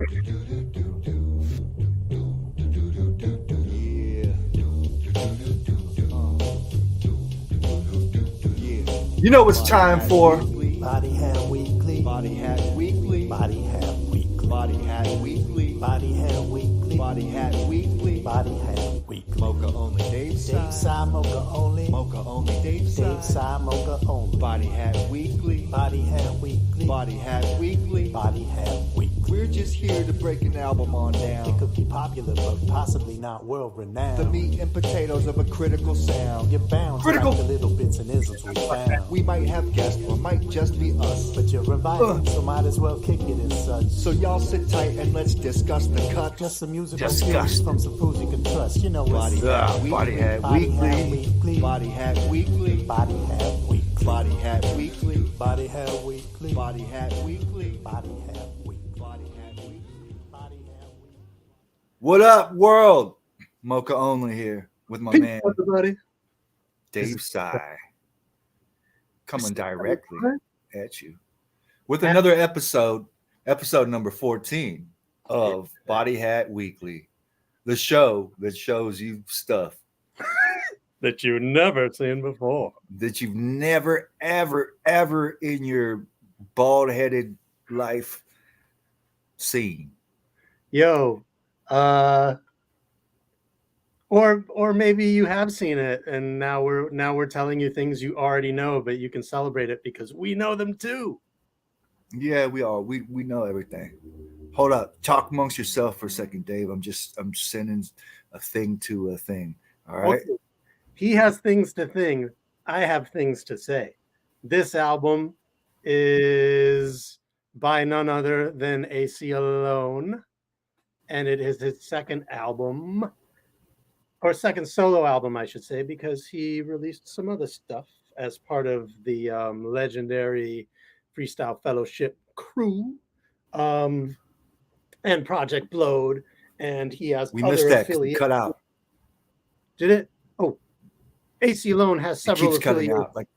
You know it's time for Body Hat Weekly. Body Hat Weekly. Body Hat Weekly. Body Hat Weekly. Body Hat Weekly. Body Hat Weekly. Body Hat Weekly. Moka Only. davepsy, Moka Only. Moka Only. davepsy, Moka Only. Body Hat Weekly. Body Hat Weekly. Body Hat Weekly. Body Hat Weekly. We're just here to break an album on It down. could be popular, but possibly not world renowned. The meat and potatoes of a critical sound. You're bound Critical. to like the little bits and isms we found. We might have guests or might just be us. But you're invited, so might as well kick it as such. So y'all sit tight and let's discuss the cuts. Just some musical Disgusting. cues from some fools you can trust. You know Body what's Hat Body Hat Body Hat Weekly. Weekly. Body Hat Weekly. Body Hat Weekly. Body Hat Weekly. Body Hat Weekly. Body Hat Weekly. Body Hat Weekly. Body Hat Weekly. Body Hat Weekly. What up, world? Moka Only here with my man everybody. davepsy, coming directly at you with another episode number 14 of Body Hat Weekly, the show that shows you stuff that you've never seen before. that you've never, ever in your bald-headed life seen. Yo, or maybe you have seen it and now we're telling you things you already know, but you can celebrate it because we know them too. Yeah, we are. We know everything. Hold up. Talk amongst yourself for a second, Dave. I'm sending a thing to a thing. All right. Okay. He has things to think. I have things to say. This album is by none other than Aceyalone, and it is his second album, or second solo album, I should say, because he released some other stuff as part of the legendary Freestyle Fellowship crew, and Project Blowed, and he has We other missed that. affiliates. Cut out. Did it? Oh, Aceyalone has It several keeps cutting affiliates. out. Like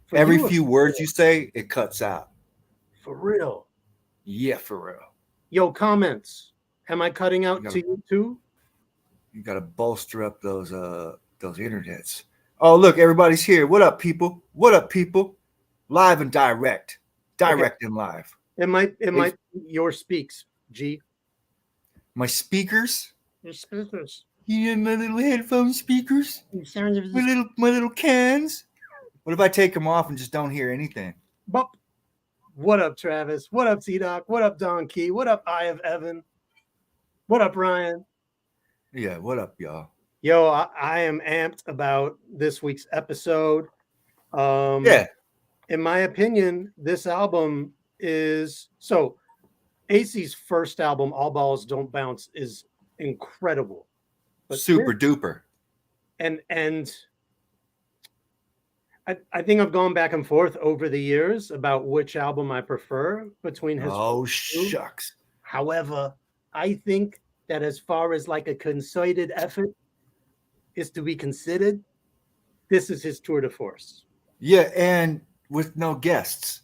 For every you, few words you say, it cuts out. for real. Yeah, for real. Yo, comments. Am I cutting out You to you too? You got to bolster up those internets. Oh, look, everybody's here. What up, people? What up, people? Live and direct. Direct and live. It might your speaks, G. My speakers. Your speakers. You know my little headphone speakers. The sounds of My little cans. What if I take them off and just don't hear anything? Bop. What up, Travis? What up, T-Doc? What up, Don Key? What up, Eye of Evan? What up, Ryan? Yeah, what up, y'all? Yo, I am amped about this week's episode. Yeah. In my opinion, this album is so AC's first album, All Balls Don't Bounce, is incredible. But Super duper. and I think I've gone back and forth over the years about which album I prefer between his. Oh, shucks. However, I think that as far as like a concerted effort is to be considered, this is his tour de force. Yeah, and with no guests,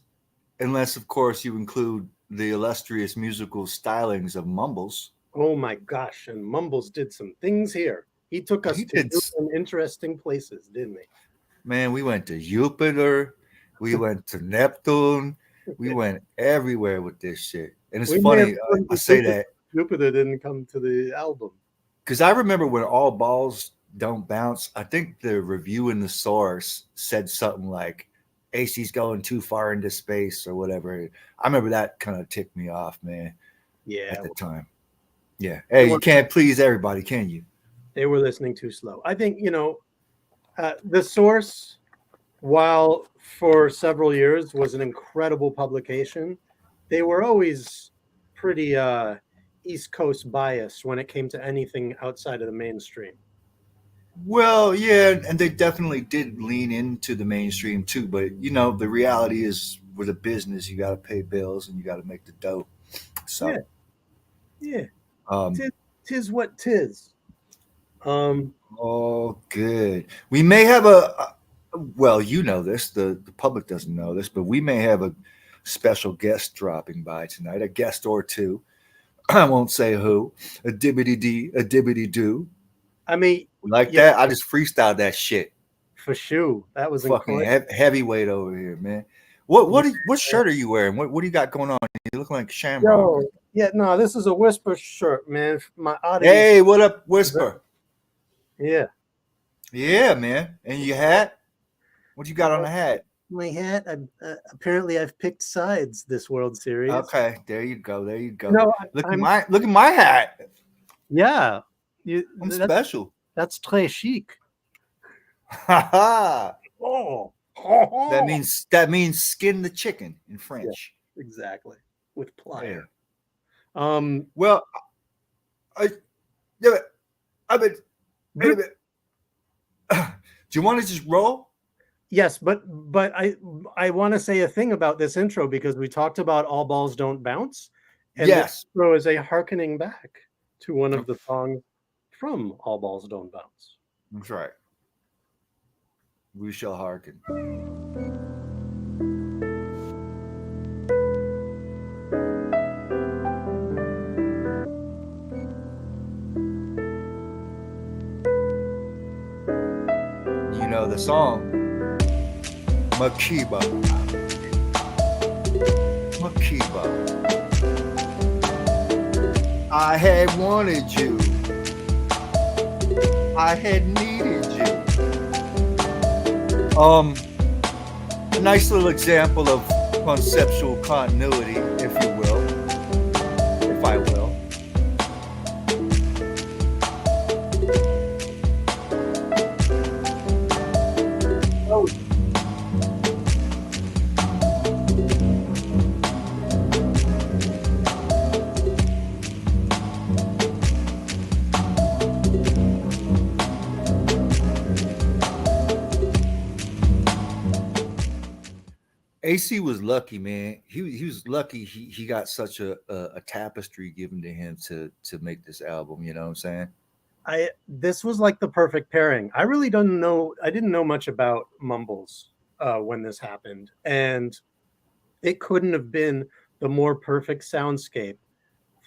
unless, of course, you include the illustrious musical stylings of Mumbles. Oh my gosh! And Mumbles did some things here. He took us He to did. some interesting places, didn't he? Man, we went to Jupiter. We went to Neptune. We went everywhere with this shit. And it's We may funny, have gone I to say Jupiter. that Jupiter didn't come to the album. because I remember when All Balls Don't Bounce, I think the review in the source said something like, AC's going too far into space or whatever. I remember that kind of ticked me off, man, Yeah, at the time. Yeah. Hey, you can't please everybody, can you? they were listening too slow. I think, the source, while for several years was an incredible publication, they were always pretty East Coast biased when it came to anything outside of the mainstream. Well, yeah, and they definitely did lean into the mainstream too. But the reality is, with a business, you got to pay bills and you got to make the dough. So, Yeah. um, Tis what tis. oh, good. We may have well, you know this. The public doesn't know this, but we may have special guest dropping by tonight, a guest or two. I won't say who. A dibbity dee, a dibbity do. I mean, Like yeah, that? I just freestyled that shit. for sure. That was Fucking incredible. heavyweight over here, man. What shirt are you wearing? What do you got going on? You look like Shamrock. Yo, yeah, no, this is a Whisper shirt, man. My audience. Hey, what up, Whisper? Yeah. Yeah, man. And your hat? What you got on the hat? My hat. Apparently, I've picked sides this World Series. Okay, there you go. There you go. No, look at my hat. Yeah, I'm special. That's très chic. Ha ha. Oh, That means skin the chicken in French. Yeah, exactly, with plier. Yeah. Well, I mean, wait a minute. Do you want to just roll? Yes, but I want to say a thing about this intro because we talked about All Balls Don't Bounce, and yes, this intro is a hearkening back to one of the songs from All Balls Don't Bounce. That's right. We shall hearken. You know the song. Myka. I had wanted you. I had needed you. A nice little example of conceptual continuity, if you will. If I will. Oh. AC was lucky, man. He was lucky he got such a tapestry given to him to make this album, you know what I'm saying? This was like the perfect pairing. I really didn't know much about Mumbles when this happened, and it couldn't have been the more perfect soundscape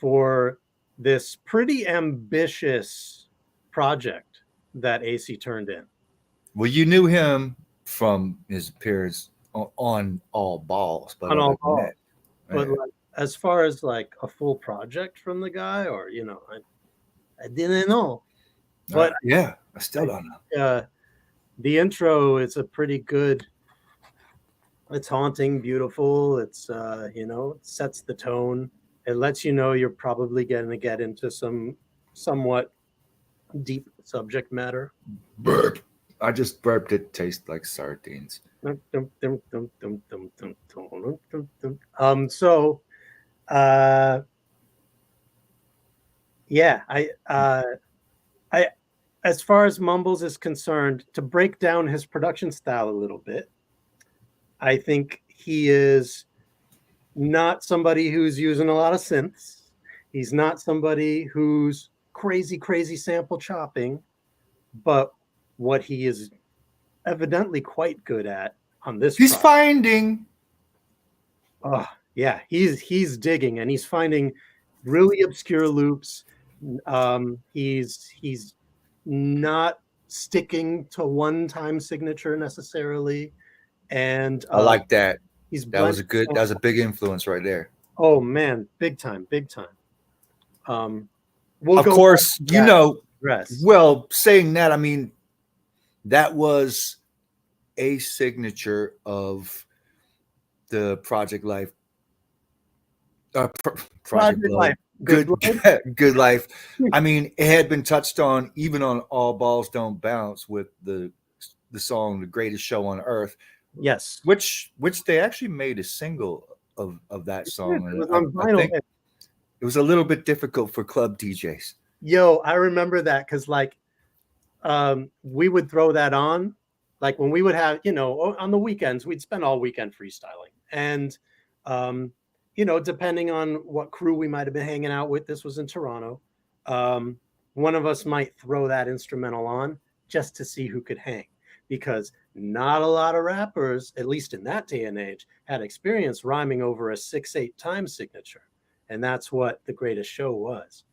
for this pretty ambitious project that AC turned in. Well, you knew him from his appearance on All Balls, but on All Balls. That, but like, as far as like a full project from the guy, or I didn't know. But yeah, I still don't know. The intro is a pretty good. It's haunting, beautiful. It's it sets the tone. It lets you know you're probably going to get into some somewhat deep subject matter. Burp. I just burped. It tastes like sardines. So yeah, I as far as Mumbles is concerned, to break down his production style a little bit, I think he is not somebody who's using a lot of synths. He's not somebody who's crazy sample chopping, but what he is evidently quite good at on this he's project. Finding he's digging, and he's finding really obscure loops. He's not sticking to one time signature necessarily, and I like that. That was a big influence right there. Oh man, big time. Of course, well, saying that, I mean, that was a signature of the Project Life. Project Life. Good Life. I mean, it had been touched on even on All Balls Don't Bounce with the song "The Greatest Show on Earth." Yes, which they actually made a single of that song. It was on vinyl. I think it was a little bit difficult for club DJs. Yo, I remember that because we would throw that on, like when we would have, on the weekends, we'd spend all weekend freestyling, and depending on what crew we might have been hanging out with, this was in Toronto, one of us might throw that instrumental on just to see who could hang, because not a lot of rappers, at least in that day and age, had experience rhyming over a 6/8 time signature. And that's what The Greatest Show was.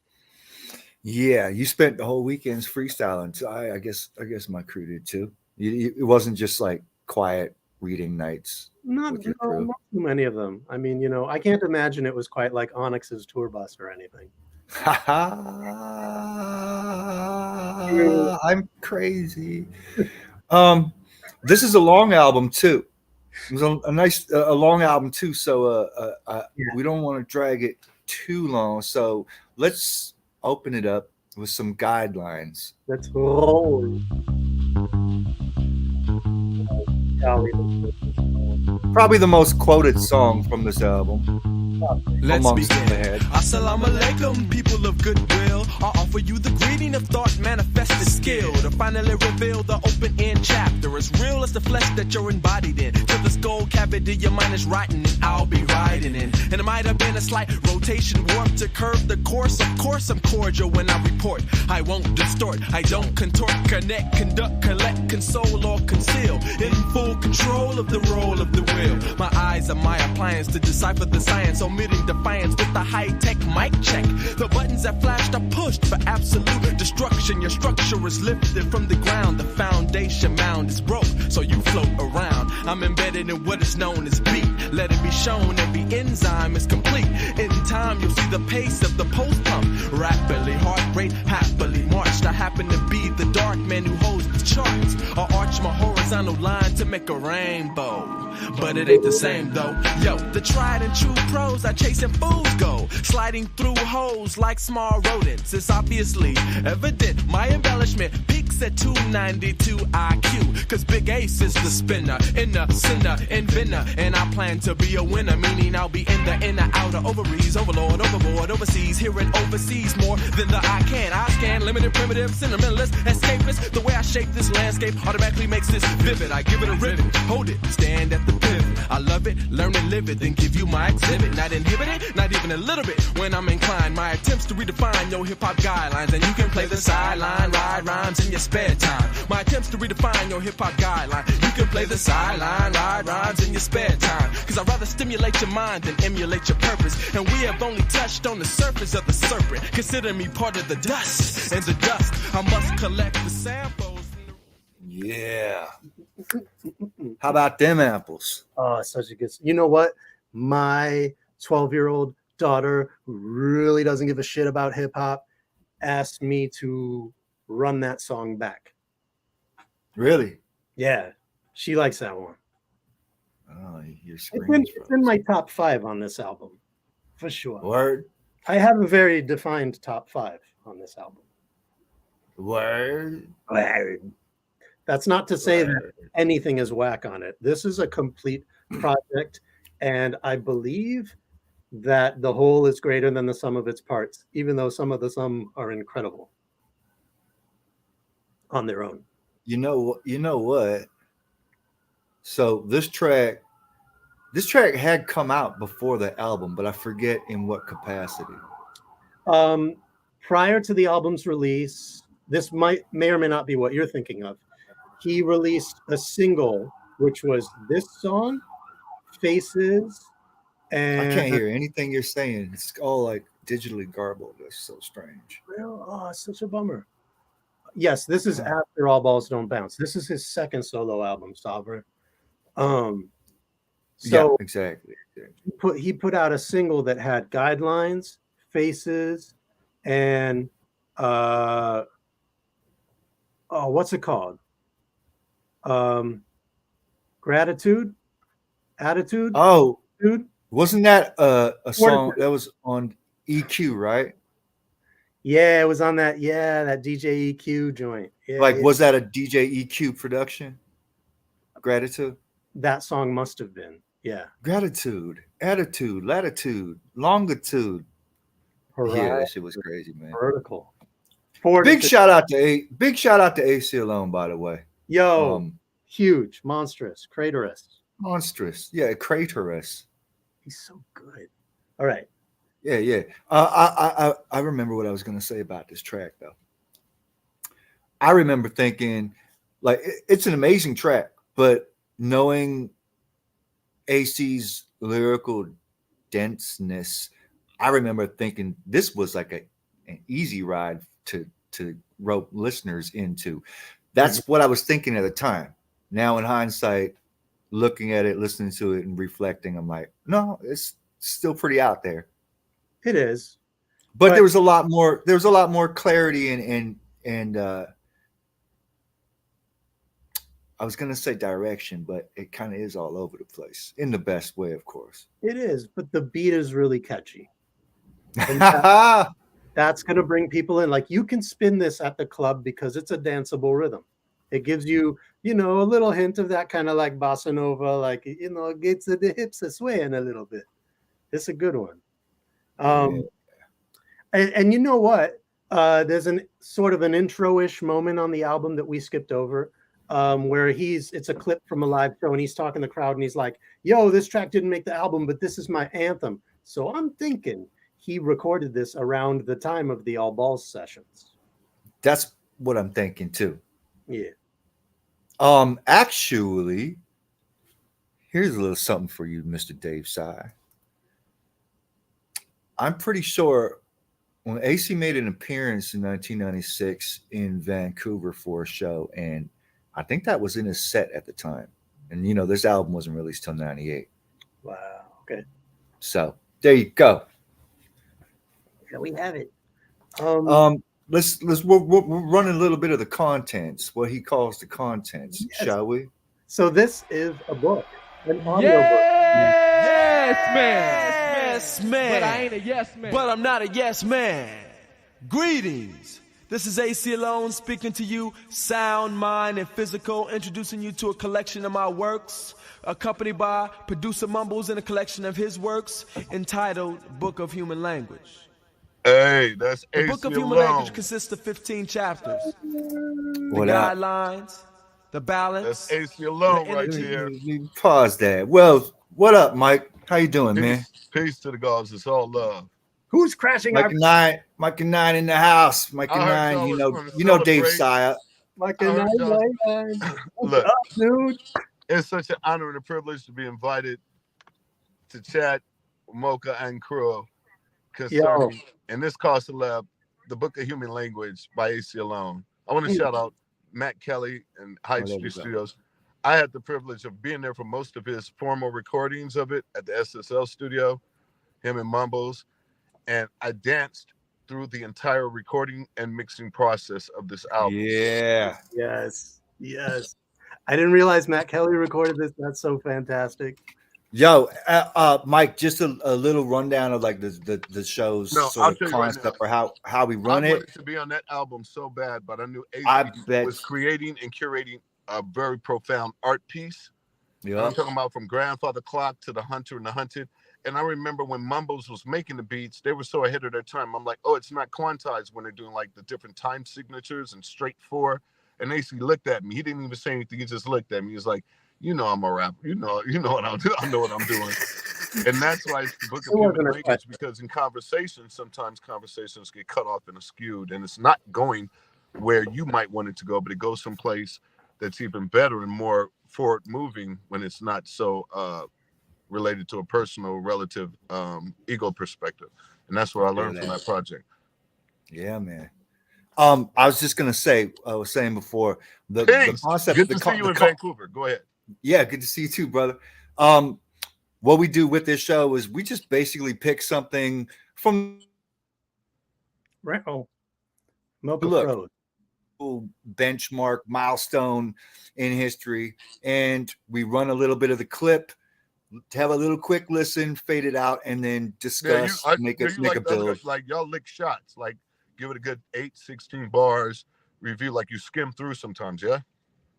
Yeah, you spent the whole weekends freestyling. So I guess my crew did too. It wasn't just like quiet reading nights with your crew. Not too many of them. I mean, I can't imagine it was quite like Onyx's tour bus or anything. I'm crazy. This is a long album too. It was a nice, long album too. So we don't want to drag it too long. So let's open it up with some guidelines. Let's roll. Probably the most quoted song from this album. Let's begin. Ahead. Assalamu alaikum, people of goodwill. I offer you the greeting of thought, manifested skill to finally reveal the open-end chapter, as real as the flesh that you're embodied in. To the skull cavity, your mind is writing, and I'll be riding in. And it might have been a slight rotation warp to curve the course. Of course, I'm cordial when I report. I won't distort, I don't contort, connect, conduct, collect, console, or conceal. In full control of the role of the will. My eyes are my appliance to decipher the science, omitting defiance with the high-tech mic check. The buttons that flashed are pushed for absolute destruction. Your structure is lifted from the ground. The foundation mound is broke, so you float around. I'm embedded in what is known as beat. Let it be shown every enzyme is complete. In time, you'll see the pace of the post pump. Rapidly, heart rate, happily marched. I happen to be the dark man who holds the charts. I arch my horizontal line to make a rainbow. But it ain't the same though. Yo, the tried and true pros are chasing fools go. Sliding through holes like small rodents. It's obviously evident my embellishment peaks at 292 IQ. Cause Big Ace is the spinner, inner sinner, inventor. And I plan to be a winner, meaning I'll be in the inner, outer ovaries, overlord, overboard, overseas, here and overseas more than the I can. I scan limited, primitive, sentimentalist, escapist. The way I shape this landscape automatically makes this vivid. I give it a ribbon, hold it, stand at the pivot. I love it, learn and live it, then give you my exhibit. Not inhibited, not even a little bit. When I'm inclined, my attempts to redefine your hip-hop guidelines. And you can play the sideline, ride rhymes in your spare time. My attempts to redefine your hip-hop guideline. You can play the sideline, ride rhymes in your spare time. Cause I'd rather stimulate your mind than emulate your purpose. And we have only touched on the surface of the serpent. Consider me part of the dust. And the dust, I must collect the samples. Yeah. How about them apples? Oh, such a good. You know what? My 12-year-old daughter, who really doesn't give a shit about hip hop, asked me to run that song back. Really? Yeah, she likes that one. Oh, your It's screens. in my top 5 on this album, for sure. Word. I have a very defined top 5 on this album. Word. That's not to say that anything is whack on it. This is a complete project, and I believe that the whole is greater than the sum of its parts, even though some of the sum are incredible on their own. You know what? So this track had come out before the album, but I forget in what capacity. Prior to the album's release, this may or may not be what you're thinking of. He released a single, which was this song, Faces, and I can't hear anything you're saying. It's all like digitally garbled. It's so strange. Oh, it's such a bummer. Yes, this is after All Balls Don't Bounce. This is his second solo album, Sovereign. So yeah, exactly. He put out a single that had Guidelines, Faces, and what's it called? Gratitude, Attitude. Oh, dude, wasn't that a song that was on EQ, right? Yeah, it was on that. Yeah, that DJ EQ joint. Yeah, was that a DJ EQ production? Gratitude. That song must have been. Yeah. Gratitude, attitude, latitude, longitude. Horizon, yeah, that shit was crazy, man. Vertical. Big shout out to Aceyalone, by the way. Yo, huge, monstrous, craterous. Monstrous, yeah, craterous. He's so good. All right. Yeah. I remember what I was gonna say about this track though. I remember thinking, like, it's an amazing track. but knowing AC's lyrical denseness, I remember thinking this was like an easy ride to rope listeners into. That's what I was thinking at the time. Now, in hindsight, looking at it, listening to it, and reflecting, I'm like, no, it's still pretty out there. It is. But there was a lot more. There was a lot more clarity and I was gonna say direction, but it kind of is all over the place in the best way, of course. It is, but the beat is really catchy. And yeah, that's going to bring people in. Like, you can spin this at the club because it's a danceable rhythm. It gives you, a little hint of that kind of like bossa nova, like, it gets the hips swaying a little bit. It's a good one. And you know what? There's an sort of an intro-ish moment on the album that we skipped over, where it's a clip from a live show and he's talking to the crowd and he's like, yo, this track didn't make the album, but this is my anthem. So I'm thinking he recorded this around the time of the All Balls sessions. That's what I'm thinking too. Yeah. Actually, here's a little something for you, Mr. Dave Sy. I'm pretty sure when AC made an appearance in 1996 in Vancouver for a show, and I think that was in his set at the time. And this album wasn't released till '98. Wow. Okay. So there you go. Yeah, we have it. Let's we'll run a little bit of the contents, what he calls the contents, shall we? So this is a book, an audio book. Yes, man. Yes, man. But I ain't a yes man. But I'm not a yes man. Greetings. This is Aceyalone speaking to you, sound, mind, and physical, introducing you to a collection of my works, accompanied by producer Mumbles and a collection of his works entitled Book of Human Language. Hey, that's The Book of Human Language consists of 15 chapters. The guidelines, the balance. That's Aceyalone right there. Pause that. Well, what up, Mike? How you doing, man? Peace to the gods. It's all love. Who's crashing Mike and Mike and Nine in the house. Mike and Nine, you know Dave Sy. Mike and Nine. Look, dude. It's such an honor and a privilege to be invited to chat with Moka and crew concerning, in this Costa Lab, the Book of Human Language by Aceyalone. I want to shout out Matt Kelly and Hyde Street Studios. I had the privilege of being there for most of his formal recordings of it at the SSL studio, him and Mumbles, and I danced through the entire recording and mixing process of this album. Yeah. Yes. I didn't realize Matt Kelly recorded this. That's so fantastic. Yo, Mike, just a little rundown of like the show's sort of concept or how we run it. I wanted to be on that album so bad, but I knew AC was creating and curating a very profound art piece. Yeah, I'm talking about from Grandfather Clock to The Hunter and the Hunted. And I remember when Mumbles was making the beats, they were so ahead of their time. I'm like, oh, it's not quantized when they're doing like the different time signatures and straight four. And AC looked at me. He didn't even say anything. He just looked at me. He was like, I'm a rapper. You know what I'm doing. I know what I'm doing. And that's why it's the Book of Human Language, because in conversations, sometimes conversations get cut off and skewed, and it's not going where you might want it to go, but it goes someplace that's even better and more forward moving when it's not so related to a personal, relative ego perspective. And that's what I learned from that project. Yeah, man. I was just gonna say, I was saying before, the concept. Good to see you in Vancouver. Go ahead. Yeah, good to see you too, brother. What we do with this show is we just basically pick something from Moka benchmark milestone in history, and we run a little bit of the clip, have a little quick listen, fade it out, and then discuss, make a build. Like y'all lick shots, like give it a good 8-16 bars review, like you skim through sometimes.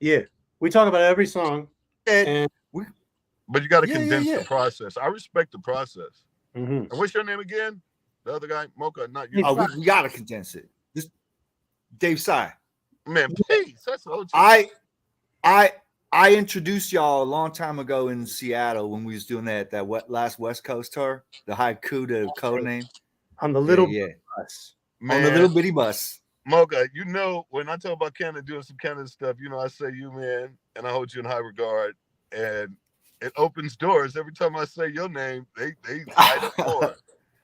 Yeah, we talk about every song, but you got to condense the process. I respect the process. Mm-hmm. And what's your name again? The other guy, Moka, not you. Oh, we got to condense it. This Dave Sy. Man, please. That's OG. I introduced y'all a long time ago in Seattle when we was doing that last West Coast tour, the Haiku, the code name on the little bus. Man. On the little bitty bus. Moka, you know, when I talk about Canada doing some Canada stuff, you know, I say you, man, and I hold you in high regard, and it opens doors. Every time I say your name, they light up more.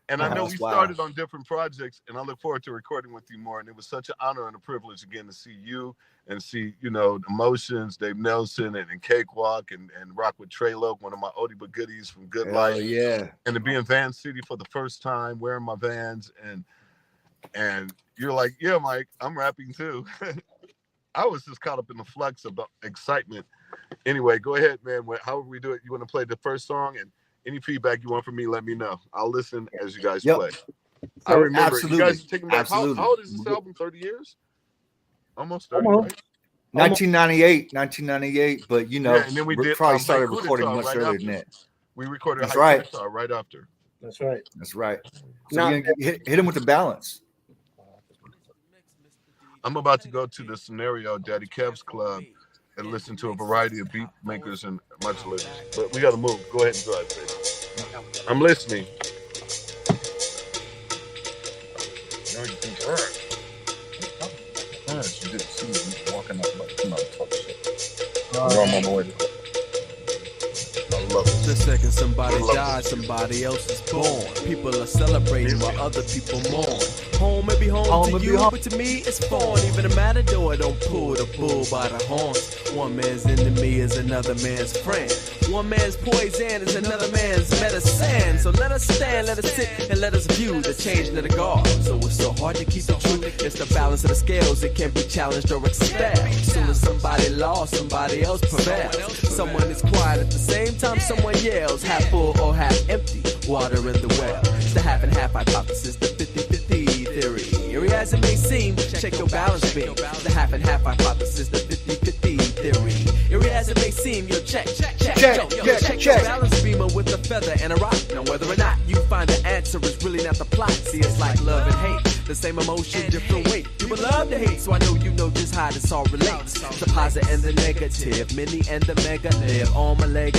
And I know we started on different projects, and I look forward to recording with you more. And it was such an honor and a privilege again to see you and see, you know, Emotions, Dave Nelson, and Cakewalk, and rock with Trey Loke, one of my oldie but goodies from Good Life. Yeah. And to be in Van City for the first time, wearing my Vans, and you're like, yeah, Mike, I'm rapping too. I was just caught up in the flux of the excitement. Anyway, go ahead, man. However we do it, you want to play the first song, and any feedback you want from me, let me know. I'll listen as you guys play. I remember you guys are taking back. How old is this album? 30 years? Almost 30, right? 1998, but you know, and then we probably started recording much earlier than that. We recorded That's right. Right after. That's right. That's right. So we're gonna hit him with the balance. I'm about to go to the Scenario Daddy Kev's Club and listen to a variety of beat makers and modulators. But we got to move. Go ahead and drive, baby. I'm listening. She didn't see me walking up like, come on, talk shit. I'm on my way to The second somebody dies, somebody else is born. People are celebrating while other people mourn. Home may be home to you, but to me it's foreign. Even a matador don't pull the bull by the horns. One man's enemy is another man's friend. One man's poison is another man's medicine. So let us stand, let us sit, and let us view the changing of the guard. So it's so hard to keep the truth. It's the balance of the scales. It can be challenged or expelled. Soon as somebody lost, somebody else prevails. Someone is quiet at the same time someone yells. Half full or half empty, water in the well. It's the half and half hypothesis, the 50-50 theory. Eerie as it may seem, check your balance beam. The half and half hypothesis, the 50-50 theory. Eerie as it may seem, yo, check your balance beamer with a feather and a rock. Now whether or not you find the answer is really not the plot. See, it's like love and hate, the same emotion, different weight. People love to hate, so I know you know just how this all relates. The positive and the negative, mini and the mega live. Arm a leg,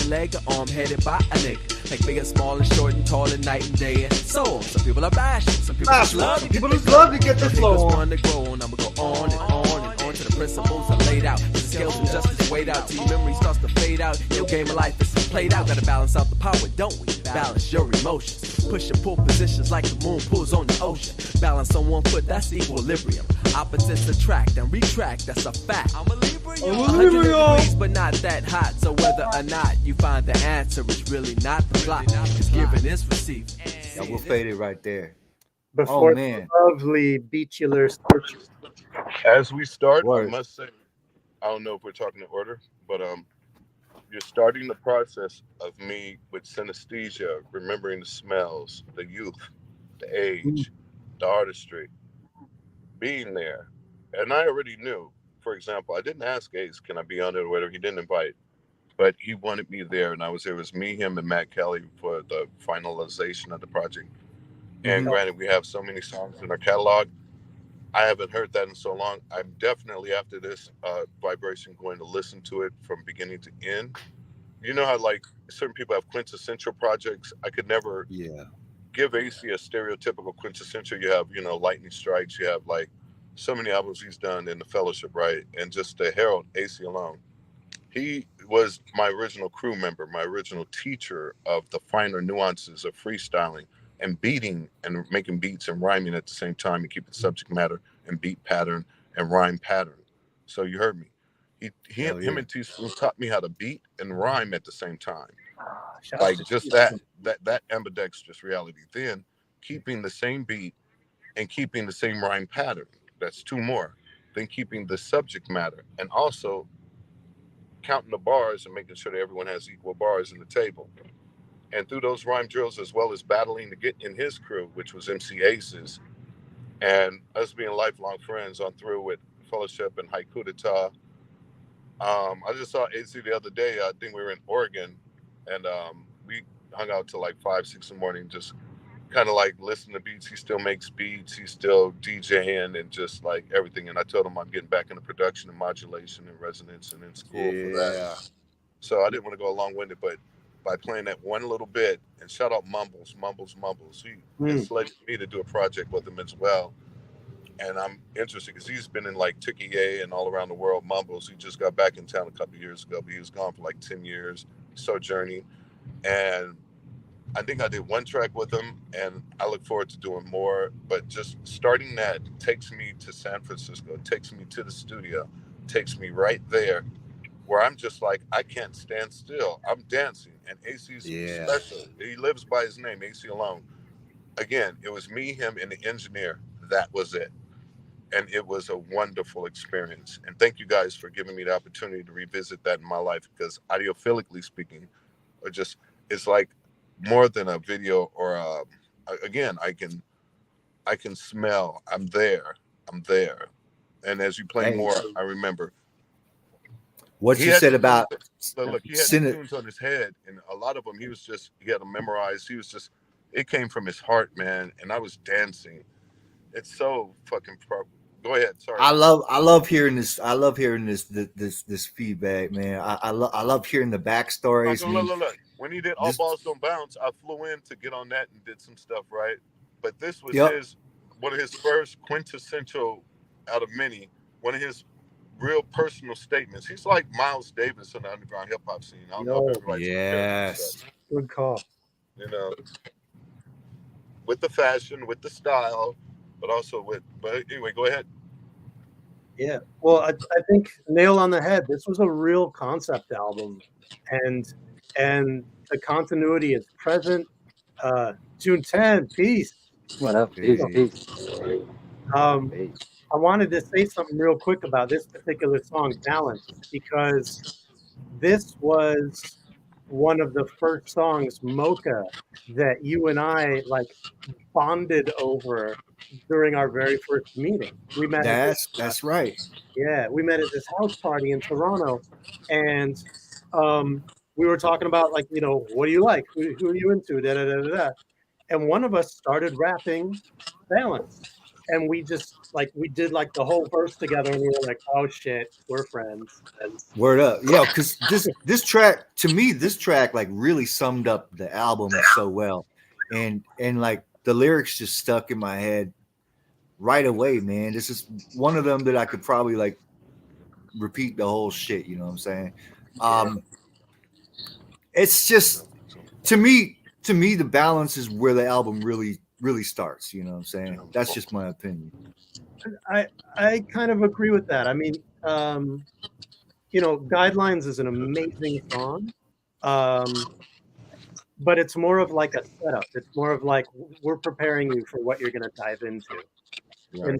arm headed by a nigga. Like big and small and short and tall and night and day. And so on. Some people are bashing, some people just love to get the flow on. To go on, I'ma go on and on and on to the principles I laid out. The scales of justice weighed out till your memory starts to fade out. Your game of life is played out. Gotta balance out the power, don't we? Balance your emotions. Push and pull positions like the moon pulls on the ocean. Balance on one foot, that's equilibrium. Opposites attract and retract, that's a fact. I'm a Libra, 100 degrees, but not that hot. So whether or not you find the answer is really not the plot. Cause giving is receiving. Yeah, we'll fade it right there. Before the lovely beachular scorcher. As we start, I must say, I don't know if we're talking in order, but you're starting the process of me with synesthesia, remembering the smells, the youth, the age, the artistry, being there. And I already knew, for example, I didn't ask Ace, can I be on it or whatever, he didn't invite, but he wanted me there, and I was there. It was me, him, and Matt Kelly for the finalization of the project. And granted, we have so many songs in our catalog. I haven't heard that in so long. I'm definitely, after this vibration, going to listen to it from beginning to end. You know how, like, certain people have quintessential projects? I could never give AC a stereotypical quintessential. You have, you know, Lightning Strikes. You have, like, so many albums he's done in the Fellowship, right? And just the herald, Aceyalone. He was my original crew member, my original teacher of the finer nuances of freestyling and beating and making beats and rhyming at the same time and keep the subject matter and beat pattern and rhyme pattern. So you heard me. Him and T Spoon taught me how to beat and rhyme at the same time. Like just that ambidextrous reality. Then keeping the same beat and keeping the same rhyme pattern. That's two more. Then keeping the subject matter and also counting the bars and making sure that everyone has equal bars in the table. And through those rhyme drills, as well as battling to get in his crew, which was MC Aces, and us being lifelong friends on through with Fellowship and Haiku d'Etat. I just saw AC the other day. I think we were in Oregon, and we hung out till like 5, 6 in the morning, just kind of like listening to beats. He still makes beats. He's still DJing and just like everything. And I told him I'm getting back into production and modulation and resonance and in school for that. So I didn't want to go long-winded, but by playing that one little bit, and shout out Mumbles. He selected me to do a project with him as well. And I'm interested because he's been in like Tiki and all around the world, Mumbles. He just got back in town a couple of years ago, but he was gone for like 10 years, sojourning. And I think I did one track with him, and I look forward to doing more. But just starting that takes me to San Francisco, takes me to the studio, takes me right there where I'm just like, I can't stand still. I'm dancing. And AC's special. He lives by his name, Aceyalone. Again, it was me, him, and the engineer. That was it. And it was a wonderful experience. And thank you guys for giving me the opportunity to revisit that in my life, because audiophilically speaking, it's like more than a video or again, I can smell. I'm there. And as you play more, I remember what you said about look, he had tunes on his head, and a lot of them he had them memorized. It came from his heart, man. And I was dancing. It's so fucking go ahead. Sorry. I love hearing this. I love hearing this feedback, man. I love hearing the backstories. Look. When he did All Balls Don't Bounce, I flew in to get on that and did some stuff, right? But this was one of his first quintessential out of many, one of his real personal statements. He's like Miles Davis in the underground hip hop scene. I don't know if everybody's yes. Good call. You know, with the fashion, with the style, but also but anyway, go ahead. Yeah. Well, I think nail on the head. This was a real concept album, and the continuity is present. June 10, peace. What up? Peace. I wanted to say something real quick about this particular song, Balance, because this was one of the first songs, Moka, that you and I bonded over during our very first meeting. We met. That's right. Yeah, we met at this house party in Toronto, and we were talking about what do you like? Who are you into? Da da da da. And one of us started rapping Balance, and we just we did the whole verse together, and we were like, oh shit, we're friends. And word up, yeah, because this track really summed up the album so well, and the lyrics just stuck in my head right away, man. This is one of them that I could probably repeat the whole shit. You know what I'm saying? It's just to me the balance is where the album really starts. You know what I'm saying? That's just my opinion. I kind of agree with that. I mean, Guidelines is an amazing song, but it's more of a setup. It's more of we're preparing you for what you're going to dive into. Right.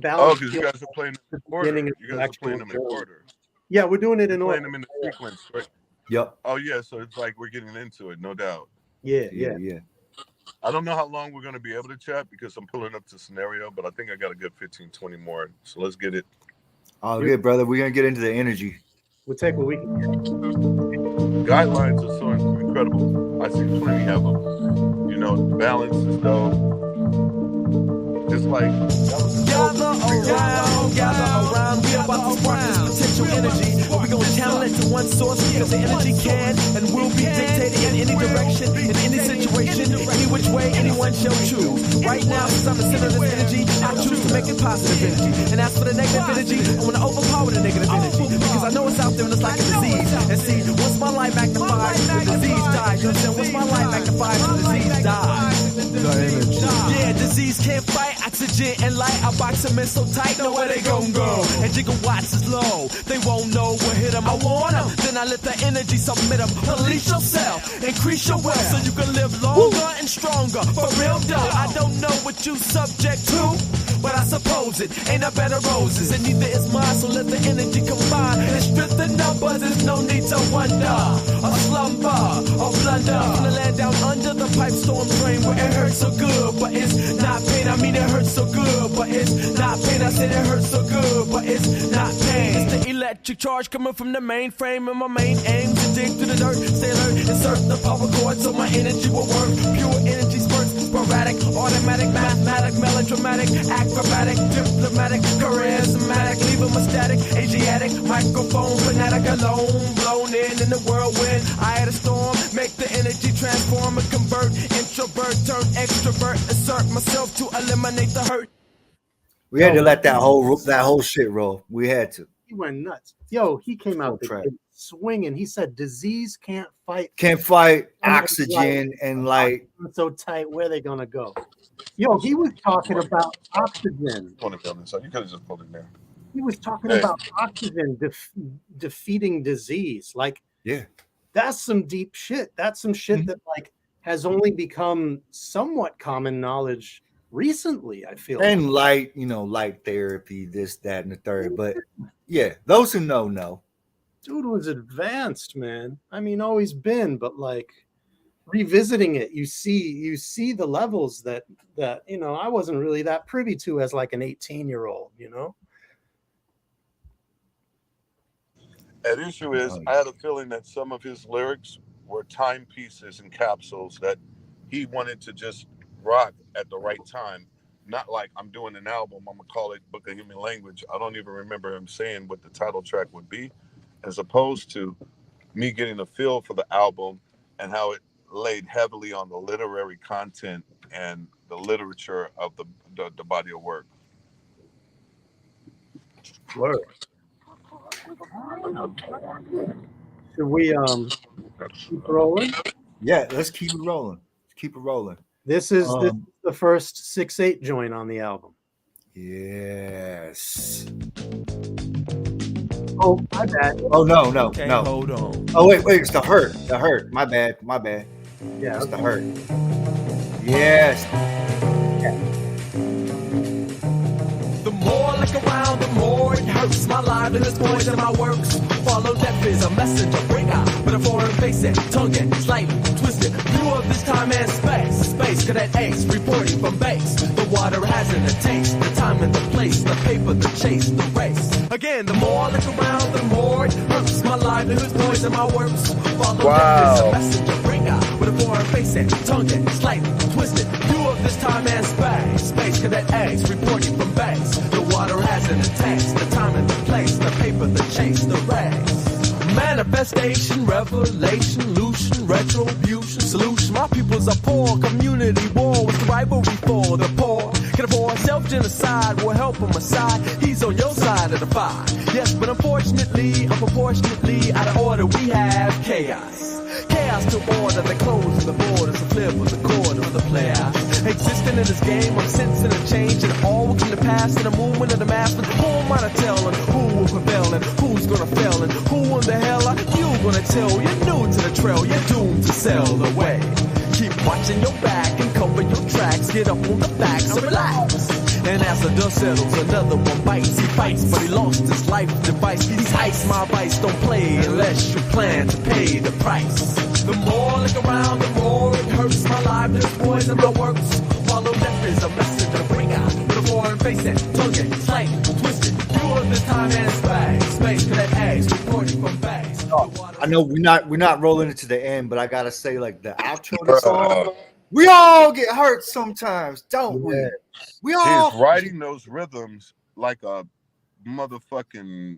Balance because you guys are playing in order. You guys are playing them in order. Yeah, we're doing it in order. Playing them in the sequence, right? Yep. Oh yeah, so it's we're getting into it, no doubt. Yeah. I don't know how long we're going to be able to chat because I'm pulling up to scenario, but I think I got a good 15, 20 more. So let's get it. Oh, good, brother. We're going to get into the energy. We'll take what we can get. Guidelines are so incredible. I see plenty of them. Balance is dope. It's gather around. We about to spark this potential energy. We gonna channel it to one source because the energy can and will be dictated in any direction, in any situation, any which way anyone shall choose. Right now, since I'm the center of this energy, I choose to make it positive energy. And as for the negative energy, I want to overpower the negative energy because I know it's out there and it's like a disease. And see, once my light magnifies, the disease dies. You understand? Once my light magnifies, the disease dies. Yeah, disease can't fight oxygen and light. I box them in so tight, know where they gon' go. And gigawatts is low, they won't know what hit them. I want them, then I let the energy submit them. Police yourself, increase your wealth so you can live longer and stronger. For real though, I don't know what you subject to, but I suppose it ain't a bed of roses, and neither is mine. So let the energy combine and strip the numbers. There's no need to wonder, or slumber, or blunder. I'm gonna land down under the pipe storm drain where it hurts so good, but it's not pain. I mean it hurts so good, but it's not pain. I said it hurts so good, but it's not pain. It's the electric charge coming from the mainframe, and my main aim to dig through the dirt, stay alert, insert the power cord so my energy will work. Pure energy spurts, sporadic, automatic, mathematic, melodramatic, acrobatic, diplomatic, charismatic, leave them ecstatic, Asiatic, microphone fanatic, alone, blown in the whirlwind. I had a storm, make the energy transform and convert, introvert, turn extrovert, assert myself to eliminate the hurt. We had to let that whole shit roll. We had to. He went nuts. Yo, he came out the track. gate swinging. He said, "Disease can't fight Oxygen and light. So tight, where they gonna go?" Yo, he was talking about oxygen. So you could have just pulled it there. He was talking about oxygen defeating disease. Like, yeah, that's some deep shit. That's some shit that like has only become somewhat common knowledge recently, I feel. And light therapy, this, that, and the third. But yeah, those who know. Dude was advanced, man. I mean, always been, but like revisiting it, you see the levels that I wasn't really that privy to as like an 18-year-old, The issue is, I had a feeling that some of his lyrics were timepieces and capsules that he wanted to just rock at the right time. Not like I'm doing an album, I'm gonna call it Book of Human Language. I don't even remember him saying what the title track would be, as opposed to me getting a feel for the album and how it laid heavily on the literary content and the literature of the body of work. Word. Should we keep rolling? Yeah, let's keep it rolling. Keep it rolling. This is the first 6/8 joint on the album. Yes. Oh, my bad. Oh no. Hold on. Oh wait, it's the hurt. The hurt. My bad. Yeah, it's the hurt. Yes. The more I look around, the more it hurts. My livelihood's poison, my works. Follow death is a messenger, bring out metaphor and face it, tongue it, slightly twisted. View of this time and space. Space cadet ace, reporting from base. The water hasn't a taste, the time and the place, the paper, the chase, the race. Again, the more I look around, the more it hurts. My livelihood's poison, my works. Follow death is a messenger, bring out metaphor and face it, tongue it, slightly twisted. View of this time and space. Space cadet ace, reporting from base. The water hasn't a taste, the time and the place, the paper, the chase, the race. Manifestation, revelation, lution, retribution, solution. My people's a poor community war with the rivalry for the poor. Can afford self-genocide, will help him aside. He's on your side of the fight. Yes, but unfortunately, unproportionately, out of order, we have chaos. Chaos to order, the close of the borders, the flip of the cord of the players. Existing in this game, I'm sensing a change, and all will come to pass in the movement of the mass. But who am I to tell, and who will prevail, and who's gonna fail, and who in the hell are you gonna tell? You're new to the trail, you're doomed to sail away. Keep watching your back and cover your tracks. Get up on the facts and relax. And as the dust settles, another one bites. He fights, but he lost his life device. He's ice, my vice. Don't play unless you plan to pay the price. The more I look around, the more it hurts. My life, there's poison, my works. Follow death is a message to bring out. With a foreign face it, tongue it, slight, twisted. View of this time and space. Space cadet eggs, reporting from base. I know we're not rolling it to the end, but I gotta say, like the outro to the song, we all get hurt sometimes, don't we? We all. He's writing those rhythms like a motherfucking,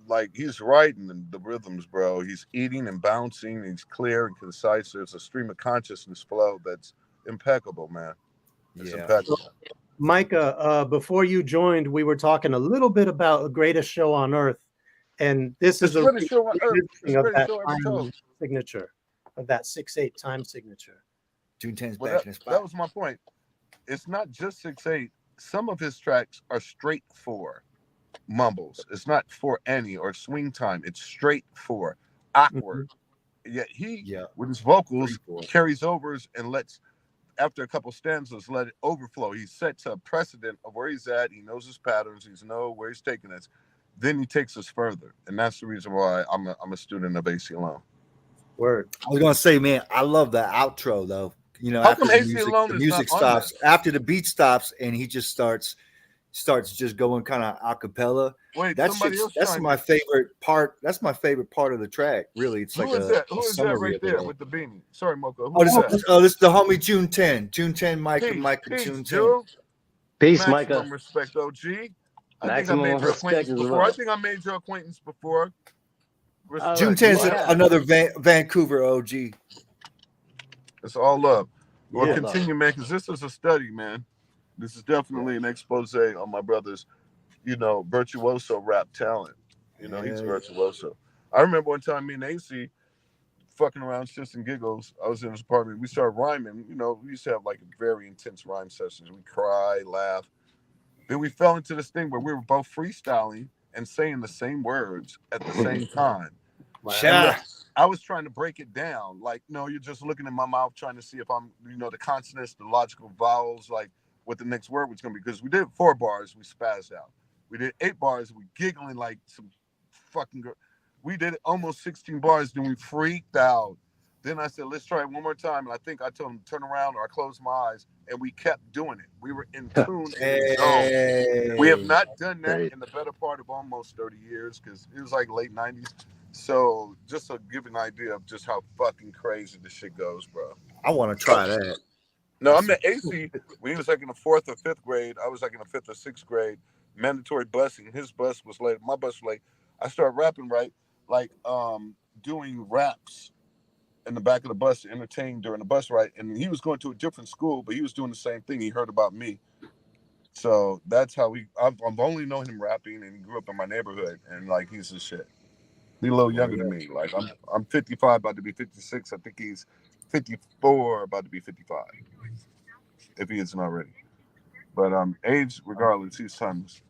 like he's writing the rhythms, bro. He's eating and bouncing. He's clear and concise. There's a stream of consciousness flow that's impeccable, man. It's impeccable. Myka, before you joined, we were talking a little bit about the greatest show on earth. And this is a of that time signature, of that 6/8 time signature. June 10's back in his spot. That was my point. It's not just 6/8. Some of his tracks are straight for mumbles. It's not for any or swing time. It's straight for awkward. Yet he, with his vocals, carries overs and lets, after a couple stanzas, let it overflow. He sets a precedent of where he's at. He knows his patterns. He knows where he's taking us. Then he takes us further, and that's the reason why I'm a student of Aceyalone. Word. I was gonna say, man, I love the outro though. You know, how after come the music stops, after the beat stops, and he just starts just going kind of a cappella. Wait, that's my favorite part. That's my favorite part of the track. Really, it's like Who is that right there with the beanie? Sorry, Moka. This is the homie June 10. June 10, Myka, June 10. Peace, Myka. Respect, OG. I think I made your acquaintance before. June 10 is another Vancouver OG. It's all love. Well, continue, man, because this is a study, man. This is definitely an expose on my brother's, virtuoso rap talent. He's virtuoso. I remember one time me and AC fucking around shits and giggles. I was in his apartment. We started rhyming. We used to have like very intense rhyme sessions. We cry, laugh. Then we fell into this thing where we were both freestyling and saying the same words at the same time. Wow. I was trying to break it down. Like, no, you're just looking in my mouth trying to see if I'm, the consonants, the logical vowels, like what the next word was going to be. Because we did 4 bars, we spazzed out. We did 8 bars, we giggling like some fucking girl. We did almost 16 bars, then we freaked out. Then I said, let's try it one more time. And I think I told him to turn around or I closed my eyes. And we kept doing it. We were in tune. We have not done that in the better part of almost 30 years because it was like late 90s. So just to give an idea of just how fucking crazy this shit goes, bro. I want to try that. No, I met AC when he was like in the 4th or 5th grade. I was like in the 5th or 6th grade. Mandatory busing. His bus was late. My bus was late. I started rapping, right? Like doing raps in the back of the bus to entertain during the bus ride. And he was going to a different school, but he was doing the same thing. He heard about me. So that's how I've only known him rapping, and he grew up in my neighborhood, and like he's the shit. He's a little younger than me. Like I'm 55, about to be 56. I think he's 54, about to be 55, if he isn't already. But age, regardless, he's timeless.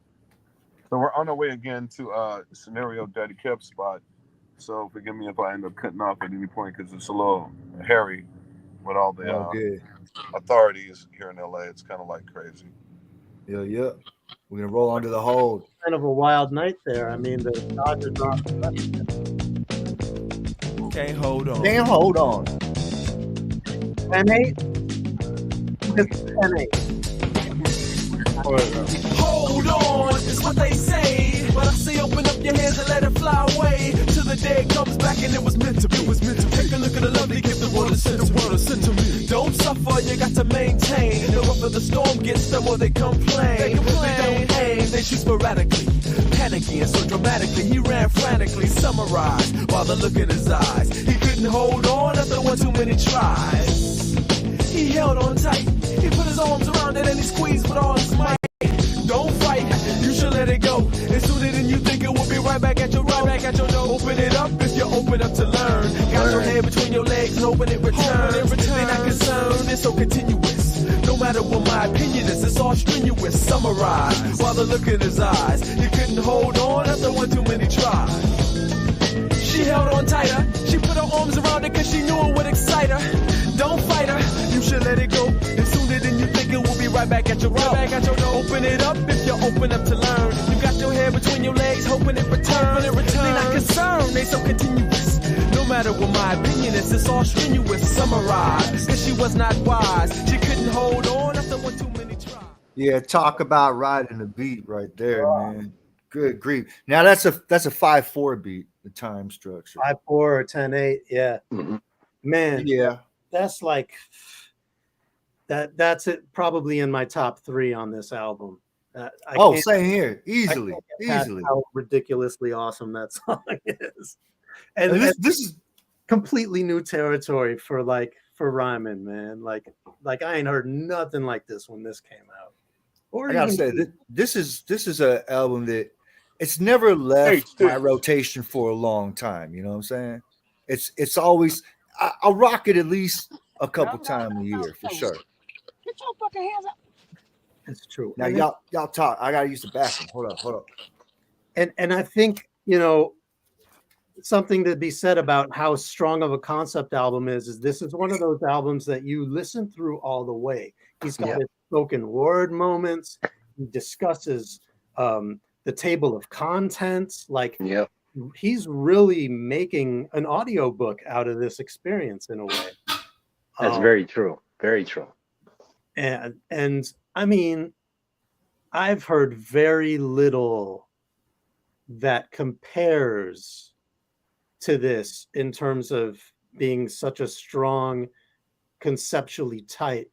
So we're on our way again to Scenario Daddy Kev spot. So forgive me if I end up cutting off at any point because it's a little hairy with all the authorities here in LA. It's kind of like crazy. Yeah. We're gonna roll onto the hold. Kind of a wild night there. I mean, the Dodgers off. Can't hold on. Damn, hold on. 10-8. It's 10-8. Hold on, is what they say. But I say open up your hands and let it fly away. Till the day it comes back and it was meant to be. Take a look at the lovely gift the world has sent to me. Don't suffer, you got to maintain. The rougher the storm gets, the more they complain. They don't aim, they shoot sporadically. Panicky and so dramatically, he ran frantically. Summarized by the look in his eyes. He couldn't hold on after one too many tries. He held on tight. He put his arms around it and he squeezed with all his might. Don't fight, you should let it go. It's sooner than you think, it will be right back at your door. Open it up if you open up to learn. Got your head between your legs and hoping it returns. They're not concerned, it's so continuous. No matter what my opinion is, it's all strenuous. Summarized while the look in his eyes. He couldn't hold on after one too many tries. She held on tighter. She put her arms around it cause she knew it would excite her. Don't fight her, you should let it go. And sooner than you think, it will be right back at your door. Open it up if you open up to learn. You got your head between your legs, hoping it returns. They're not concerned, they so continuous. No matter what my opinion is, it's all strenuous. Summarized, cause she was not wise. She couldn't hold on after one too many tries. Yeah, talk about riding the beat right there, man. Good grief. Now that's a 5/4 beat, the time structure. 5/4 or 10/8, yeah. Mm-hmm. Man, yeah. That's like that's it. Probably in my top 3 on this album. Same here, easily. How ridiculously awesome that song is, and this is completely new territory for Ryman, man. Like I ain't heard nothing like this when this came out. Or I gotta say, this is an album that it's never left my rotation for a long time. You know what I'm saying? It's always. I'll rock it at least a couple times a year for sure. Get your fucking hands up. It's true. Now y'all talk. I gotta use the bathroom. Hold up. And I think something to be said about how strong of a concept album is this is one of those albums that you listen through all the way. He's got his spoken word moments. He discusses the table of contents. He's really making an audiobook out of this experience in a way. That's very true. Very true. And I mean, I've heard very little that compares to this in terms of being such a strong, conceptually tight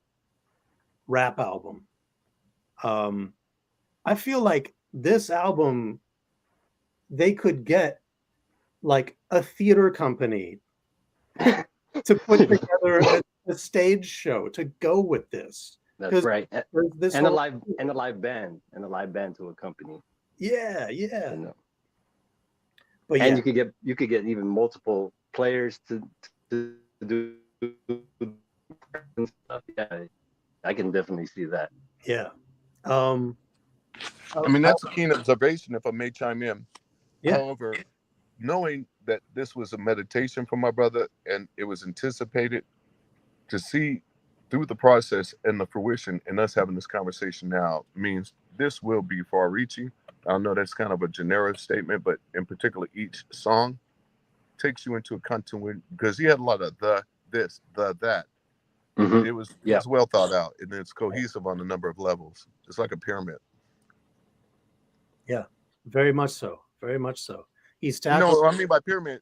rap album. I feel like this album, they could get like a theater company to put together a stage show to go with this. That's right. And a live band to accompany. Yeah. You know. But and you could get even multiple players to do stuff. Yeah, I can definitely see that. Yeah. I mean, that's a keen observation, if I may chime in. Yeah. However, knowing that this was a meditation for my brother and it was anticipated, to see through the process and the fruition and us having this conversation now means this will be far-reaching. I know that's kind of a generic statement, but in particular, each song takes you into a continuity, because he had a lot of the, this, the, that. Mm-hmm. It was well thought out, and it's cohesive on a number of levels. It's like a pyramid. Yeah, very much so. Very much so. He's You know what I mean by pyramid?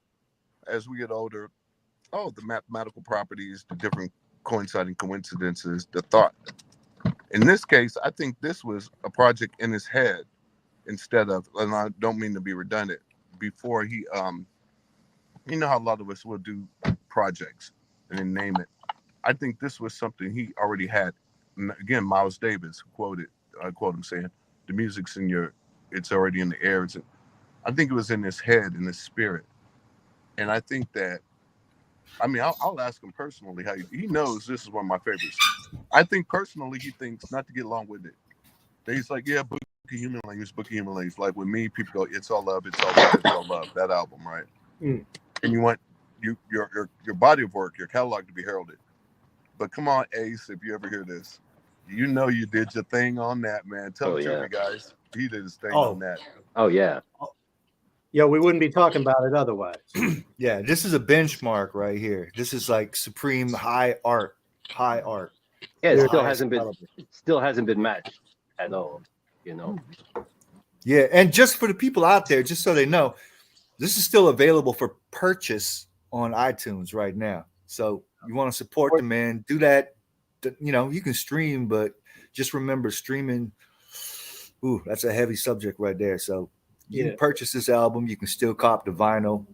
As we get older, the mathematical properties, the different coinciding coincidences, the thought. In this case, I think this was a project in his head instead of, and I don't mean to be redundant, before he, you know how a lot of us will do projects and then name it. I think this was something he already had. And again, Miles Davis quoted, I quote him saying, the music's it's already in the air. I think it was in his head, in his spirit. And I think that, I mean, I'll ask him personally how he knows this is one of my favorites. I think personally he thinks, not to get long with it, that he's like, yeah, Book of Human Language. Like with me, people go, it's all love, it's all love, it's all love. That album, right? Mm. And you want your body of work, your catalog to be heralded. But come on, Ace, if you ever hear this, you know you did your thing on that, man. Tell the truth, guys. He did his thing on that. Oh, yeah. Yeah, we wouldn't be talking about it otherwise. Yeah, this is a benchmark right here. This is like supreme high art. Yeah, it still hasn't been matched at all, you know. Yeah, and just for the people out there, just so they know, this is still available for purchase on iTunes right now. So you want to support the man, do that. You know, you can stream, but just remember streaming. Ooh, that's a heavy subject right there. So you can purchase this album. You can still cop the vinyl.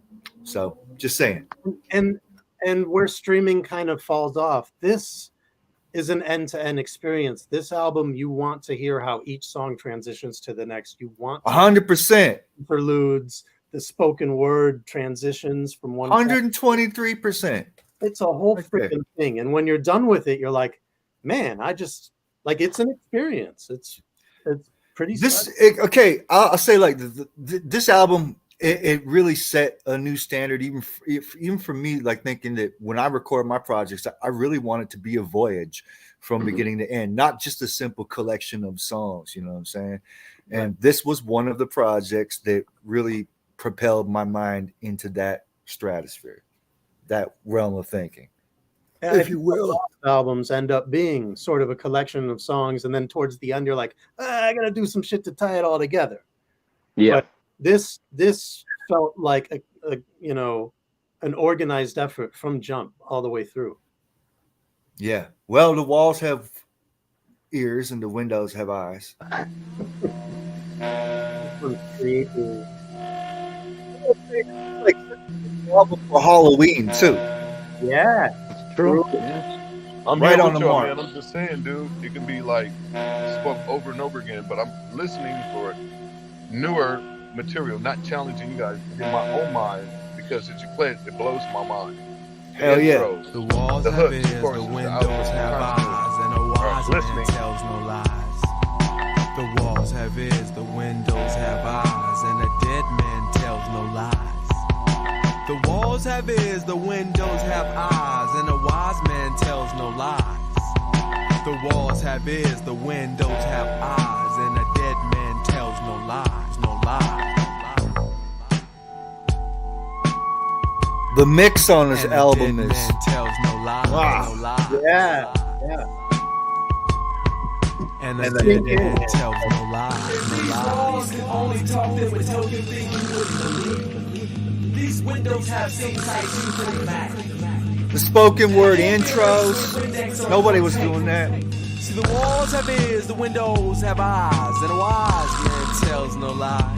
So just saying. And where streaming kind of falls off, this is an end-to-end experience. This album, you want to hear how each song transitions to the next. You want 100% interludes, the spoken word transitions from one 123%. It's a whole freaking thing. And when you're done with it, you're like, man, it's an experience. It's pretty okay, I'll say like this album, it really set a new standard, even for me, like thinking that when I record my projects, I really want it to be a voyage from beginning to end, not just a simple collection of songs, you know what I'm saying? And this was one of the projects that really propelled my mind into that stratosphere, that realm of thinking. If you will. Albums end up being sort of a collection of songs, and then towards the end you're like, I gotta do some shit to tie it all together. Yeah. But this felt like a an organized effort from jump all the way through. Yeah. Well, the walls have ears and the windows have eyes. Like album for Halloween too. Yeah. True. I'm right on the mark. mark. Man. I'm just saying, dude, it can be like spoke over and over again, but I'm listening for newer material, not challenging you guys in my own mind, because as you play it, it blows my mind. Hell yeah. The walls have ears, the windows have eyes, and a wise man tells no lies. The walls have ears, the windows have eyes, and a dead man tells no lies. The walls have ears, the windows have eyes, and a wise man tells no lies. The walls have ears, the windows have eyes, and a dead man tells no lies, no lies. The mix on this album is tells no lies, no lies. Yeah. And a dead man tells no lies, no lies. Only talk that would help you think you wouldn't believe. These windows have insights you couldn't imagine. the spoken word intros. Nobody was doing that. See, the walls have ears, the windows have eyes, and a wise man tells no lies.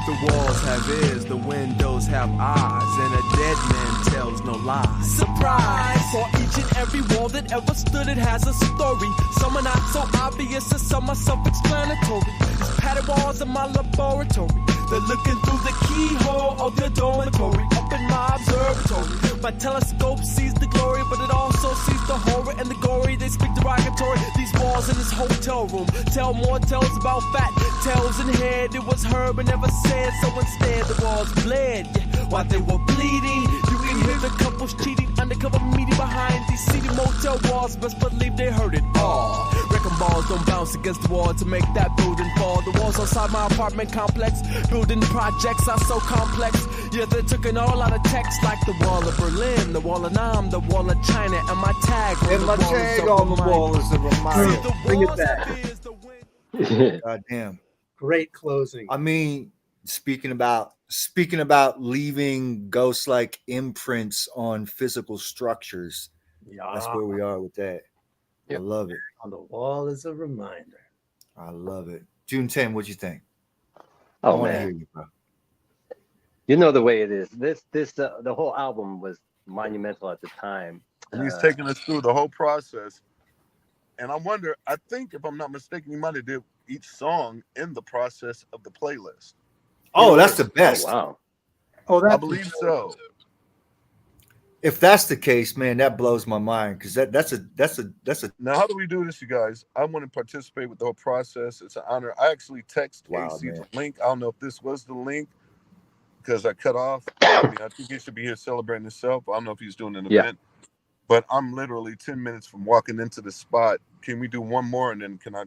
The walls have ears, the windows have eyes, and a dead man tells no lies. Surprise! For each and every wall that ever stood, it has a story. Some are not so obvious, and some are self-explanatory. These padded walls are my laboratory. They're looking through the keyhole of your dormitory. Up in my observatory, my telescope sees the glory, but it also sees the horror and the gory. They speak derogatory. These walls in this hotel room tell more tales about fat tails and head. It was heard but never said, so instead the walls bled. Yeah, while they were bleeding, you can hear the couples cheating. Undercover meeting behind these seedy motel walls. Best believe they heard it all. Wrecking balls don't bounce against the wall to make that building fall. The walls outside my apartment complex, building projects are so complex. Yeah, they took it all out of text, like the wall of Berlin, the wall of Nam, the wall of China, and my tag on And the my wall tag is on the wall is a reminder. Bring it back. God damn. Great closing. I mean, speaking about leaving ghost-like imprints on physical structures. Yeah. That's where we are with that. Yep. I love it. On the wall is a reminder. I love it. June 10, what'd you think? I Oh want to man, hear you, bro. you know the way it is. The whole album was monumental at the time. And he's taking us through the whole process. And I wonder, I think if I'm not mistaken, he might have did each song in the process of the playlist. Oh, that's the best. Oh, wow. Oh, I believe so. If that's the case, man, that blows my mind because that's a. Now, how do we do this, you guys? I want to participate with the whole process. It's an honor. I actually text AC the link. I don't know if this was the link because I cut off. I mean, I think he should be here celebrating himself. I don't know if he's doing an event, but I'm literally 10 minutes from walking into the spot. Can we do one more? And then can I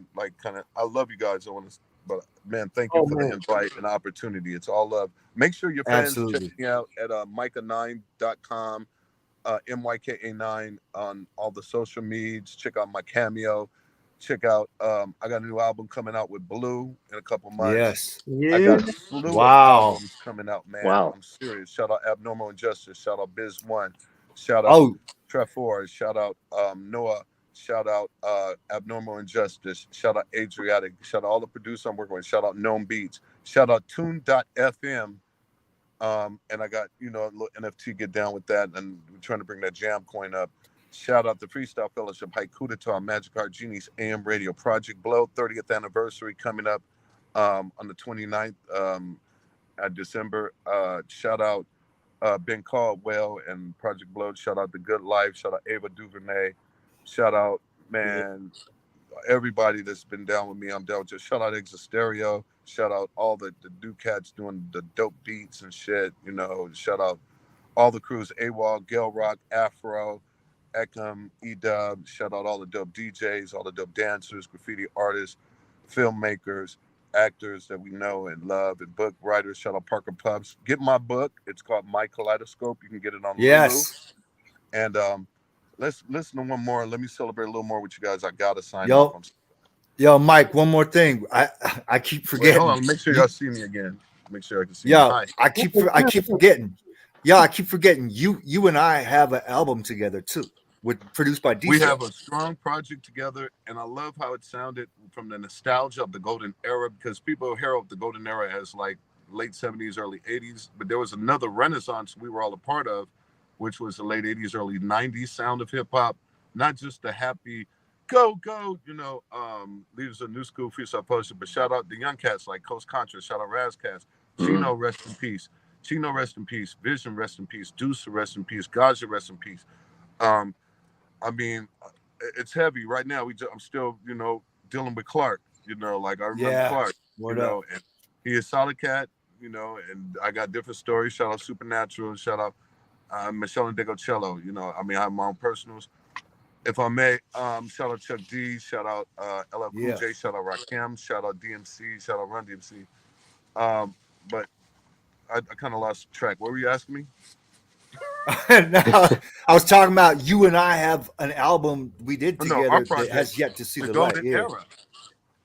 I love you guys. I want to, but man, thank you for the invite and opportunity. It's all love. Make sure your fans check me out at myka9.com. MYKA9 on all the social medias. Check out my Cameo. Check out I got a new album coming out with Blue in a couple months. Yes. I got a slew of albums coming out, man. Wow. I'm serious. Shout out Abnormal Injustice. Shout out Biz One. Shout out Trefor. Shout out Noah. Shout out Abnormal Injustice. Shout out Adriatic. Shout out all the producers I'm working with. Shout out Gnome Beats. Shout out Tune.fm. And I got, a little NFT get down with that, and we're trying to bring that jam coin up. Shout out the Freestyle Fellowship, Haiku to our Magic Heart Genies AM Radio Project Blow 30th anniversary coming up on the 29th at December. Shout out Ben Caldwell and Project Blow. Shout out The Good Life. Shout out Ava DuVernay. Shout out, man, everybody that's been down with me. I'm down with you. Shout out Exit Stereo. Shout out all the Duke cats doing the dope beats and shit. Shout out all the crews: AWOL, Gale Rock, Afro, Ekum, E-Dub. Shout out all the dope DJs, all the dope dancers, graffiti artists, filmmakers, actors that we know and love, and book writers. Shout out Parker Pubs. Get my book. It's called My Kaleidoscope. You can get it on Lulu. And let's listen to one more. Let me celebrate a little more with you guys. I gotta sign off. Yo, Mike, one more thing. I keep forgetting. Wait, hold on, make sure y'all see me again. Make sure I can see. Yeah, I keep forgetting. Yeah, I keep forgetting. You and I have an album together too, produced by DJ. We have a strong project together, and I love how it sounded from the nostalgia of the golden era, because people hear of the golden era as like late 70s, early 80s, but there was another renaissance we were all a part of, which was the late 80s, early 90s sound of hip hop. Not just the happy go, leaders of new school freestyle poster, but shout out the young cats like Coast Contra, shout out Razcast, Chino, rest in peace. Chino, rest in peace. Vision, rest in peace. Deuce, rest in peace. Gaja, rest in peace. I mean, it's heavy right now. I'm still, dealing with Clark. I remember Clark. And he is solid cat. And I got different stories. Shout out Supernatural. Shout out Michelle and Degocello. I have my own personals. If I may, shout out Chuck D. Shout out LL Cool J. Shout out Rakim. Shout out DMC. Shout out Run DMC. But I kind of lost track. What were you asking me? No, I was talking about you and I have an album we did together that has yet to see the light. Era.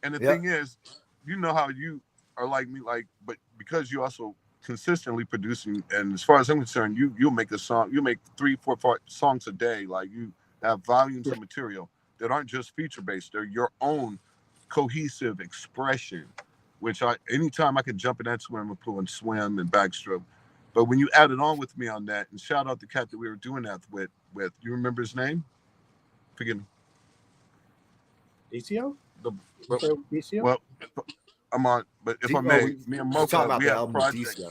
And the thing is, how you are like me, but because you also consistently producing, and as far as I'm concerned, you'll make a song, you make 3-4 songs a day. Like, you have volumes of material that aren't just feature based. They're your own cohesive expression which anytime I can jump in that swimming pool and swim and backstroke. But when you added on with me on that, and shout out the cat that we were doing that with you remember his name? Forgive me. DCO? DCO? Well, I'm on, but if I may, me and Moka, we have projects.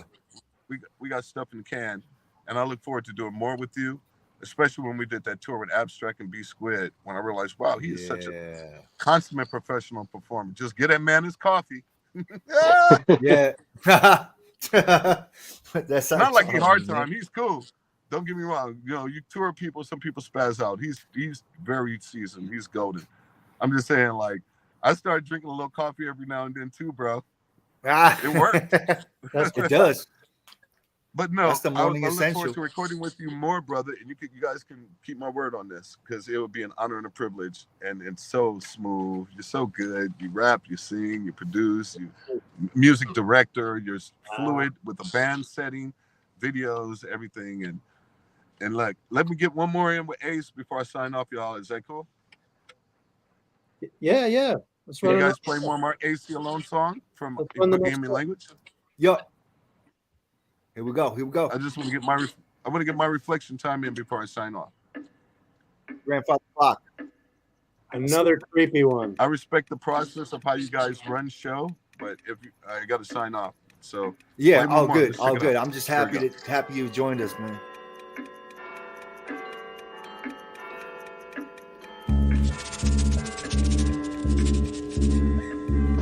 We got stuff in the can, and I look forward to doing more with you, especially when we did that tour with Abstract and B Squid, when I realized, wow, he is such a consummate professional performer. Just get that man his coffee. Yeah. That's not like he's hard time. He's cool. Don't get me wrong. You know, you tour people, some people spaz out. He's very seasoned. He's golden. I'm just saying, like, I started drinking a little coffee every now and then too, bro. It worked. It does. But no, that's the morning I look essential. forward to recording with you more, brother. And you guys can keep my word on this, because it would be an honor and a privilege. And it's so smooth. You're so good. You rap, you sing, you produce, you music director. You're fluid with the band setting, videos, everything. And like, let me get one more in with Ace before I sign off, y'all. Is that cool? Yeah. Can you guys play more of our Aceyalone song from Gaming Language? Yo. Here we go. I just want to get my reflection time in before I sign off. Grandfather Clock. Another creepy one. I respect the process of how you guys run show, but I got to sign off. So yeah, all good. I'm just happy you joined us, man.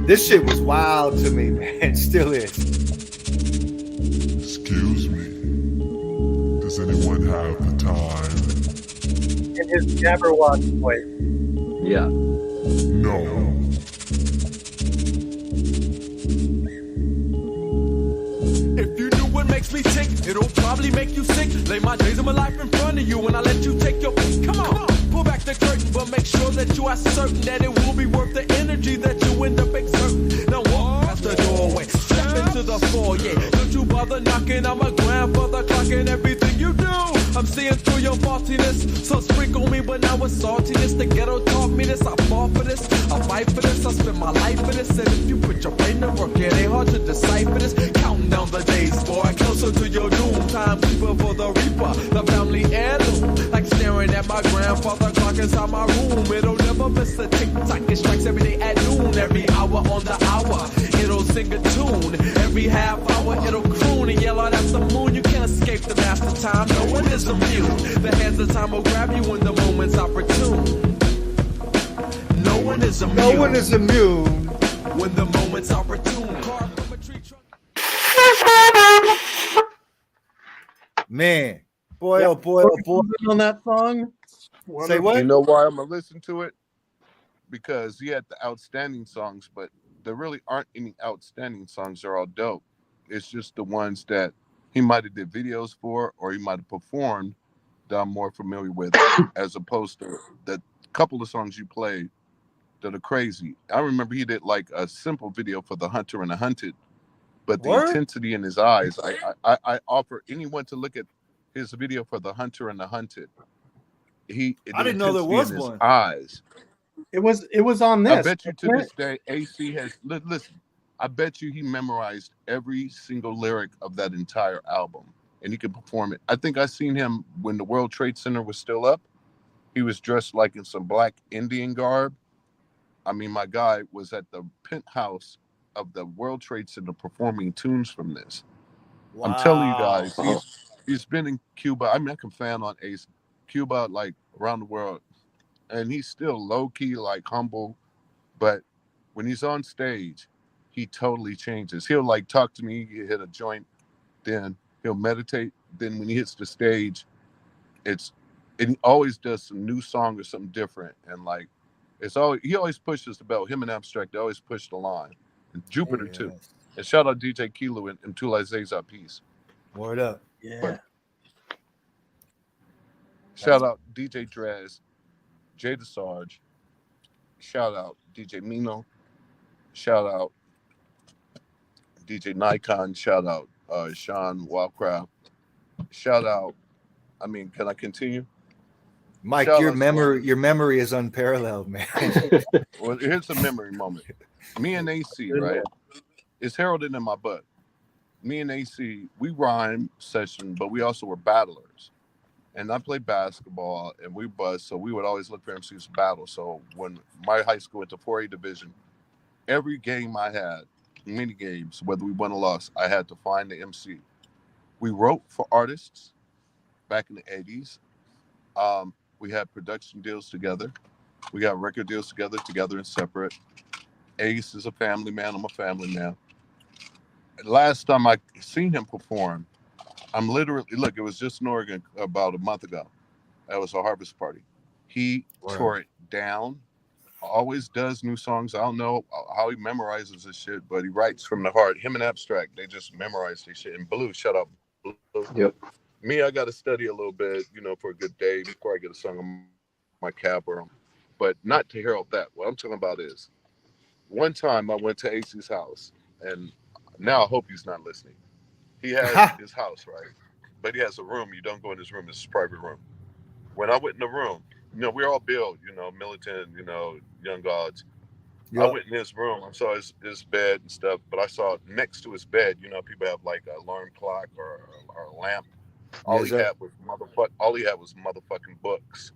This shit was wild to me, man. It still is. Excuse me. Does anyone have the time? In his Jabberwocky voice. Yeah. No. If you knew what makes me tick, it'll probably make you sick. Lay my days of my life in front of you and I let you take your pick. Come on. Pull back the curtain, but make sure that you are certain that it will be worth the energy that you end up exerting. Now walk past the doorway, step into the foyer. Don't you bother knocking, I'm a grandfather clocking everything you do. I'm seeing through your faultiness, so sprinkle me, but now it's saltiness. The ghetto taught me this, I fall for this, I fight for this, I spend my life for this. And if you put your brain to work, it ain't hard to decipher this. Counting down the days, boy, closer to your doom. Time keeper for the reaper, the family heirloom. Like staring at my grandfather clock inside my room. It'll never miss a tick-tock. It strikes every day at noon, every hour on the hour. It'll sing a tune, every half hour it'll croon and yell out at the moon. You can't escape the master time, no one is immune. The hands of time will grab you when the moment's opportune. No one is immune. No one is immune. When the moment's opportune. Man, boy, oh boy, oh boy. On that song? Say what? You know why I'm going to listen to it? Because he had the outstanding songs, but there really aren't any outstanding songs. They're all dope. It's just the ones that he might have did videos for, or he might have performed, that I'm more familiar with, as opposed to the couple of songs you played that are crazy. I remember he did like a simple video for The Hunter and the Hunted, but the intensity in his eyes, I offer anyone to look at his video for The Hunter and the Hunted. I didn't know there was one. Eyes. It was on this. I bet you to this day, AC has listen. I bet you he memorized every single lyric of that entire album, and he could perform it. I think I seen him when the World Trade Center was still up. He was dressed like in some black Indian garb. I mean, my guy was at the penthouse of the World Trade Center performing tunes from this. Wow. I'm telling you guys, he's been in Cuba. I mean, I can fan on Ace. Cuba, like around the world. And he's still low-key, like humble. But when he's on stage, he totally changes. He'll like talk to me, he'll hit a joint, then he'll meditate. Then when he hits the stage, he always does some new song or something different. And like, he always pushes the belt. Him and Abstract, they always push the line. And Jupiter too. And shout out DJ Kilo and Tula Zeza Peace. Word up. Yeah. But shout out DJ Drez, Jada Sarge. Shout out DJ Mino. Shout out DJ Nikon. Shout out Sean Wildcraft. Shout out. I mean, can I continue? Mike, shout your memory is unparalleled, man. Well, here's a memory moment. Me and AC, right? it's heralded in my butt. Me and AC, we rhyme session, but we also were battlers. And I played basketball, and we buzzed, so we would always look for MCs to battle. So when my high school went to 4A division, every game I had, mini games, whether we won or lost, I had to find the MC. We wrote for artists back in the 80s. We had production deals together. We got record deals together and separate. Ace is a family man. I'm a family man. Last time I seen him perform, I'm literally, look, it was just in Oregon about a month ago. That was a harvest party. He tore it down. Always does new songs. I don't know how he memorizes this shit, but he writes from the heart. Him and Abstract, they just memorize this shit. And Blue, shut up. Blue. Yep. Me, I got to study a little bit, for a good day before I get a song on my cap but not to herald that. What I'm talking about is one time I went to AC's house, and now I hope he's not listening. He has his house, right? But he has a room. You don't go in his room. It's his private room. When I went in the room, we're all built, militant, young gods. Yep. I went in his room. I saw his bed and stuff, but I saw next to his bed, people have like an alarm clock or a lamp. All he had was motherfucking books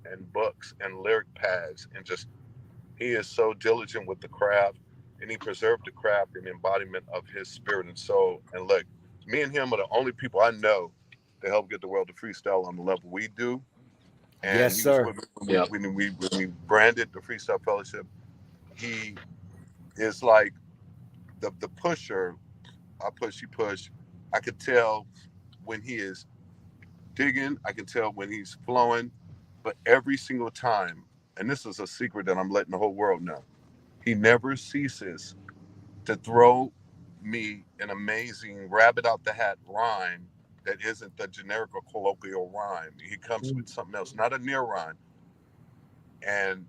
and lyric pads, and just he is so diligent with the craft, and he preserved the craft and embodiment of his spirit and soul. And look, me and him are the only people I know to help get the world to freestyle on the level we do. And yes, sir. When we branded the Freestyle Fellowship, he is like the pusher. I push, he push. I could tell when he is digging. I can tell when he's flowing. But every single time, and this is a secret that I'm letting the whole world know, he never ceases to throw me an amazing rabbit out the hat rhyme that isn't the generic or colloquial rhyme. He comes with something else, not a near rhyme. And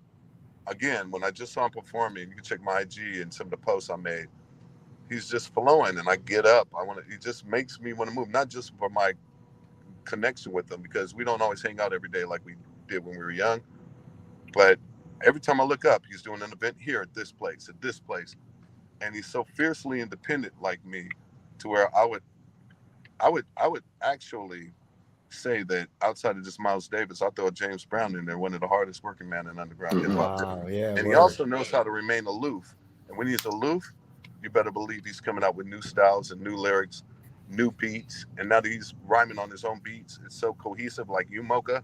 again, when I just saw him performing, you can check my IG and some of the posts I made, he's just flowing, and I get up. He just makes me want to move, not just for my connection with him, because we don't always hang out every day like we did when we were young. But every time I look up, he's doing an event here at this place, and he's so fiercely independent like me, to where I would actually say that outside of just Miles Davis, I throw James Brown in there, one of the hardest working men in underground hip hop. Wow, yeah, and he also knows how to remain aloof. And when he's aloof, you better believe he's coming out with new styles and new lyrics, new beats. And now that he's rhyming on his own beats, it's so cohesive, like you, Moka.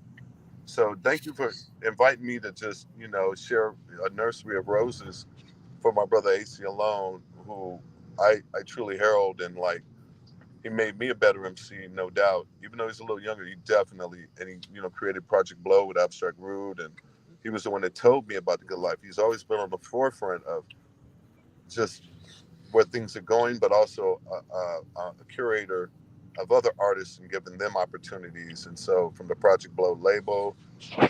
So thank you for inviting me to just, share a nursery of roses for my brother Aceyalone, who I truly herald, and like, he made me a better MC, no doubt. Even though he's a little younger, he definitely, and he, created Project Blow with Abstract Rude, and he was the one that told me about the good life. He's always been on the forefront of just where things are going, but also a curator of other artists and giving them opportunities. And so from the Project Blow label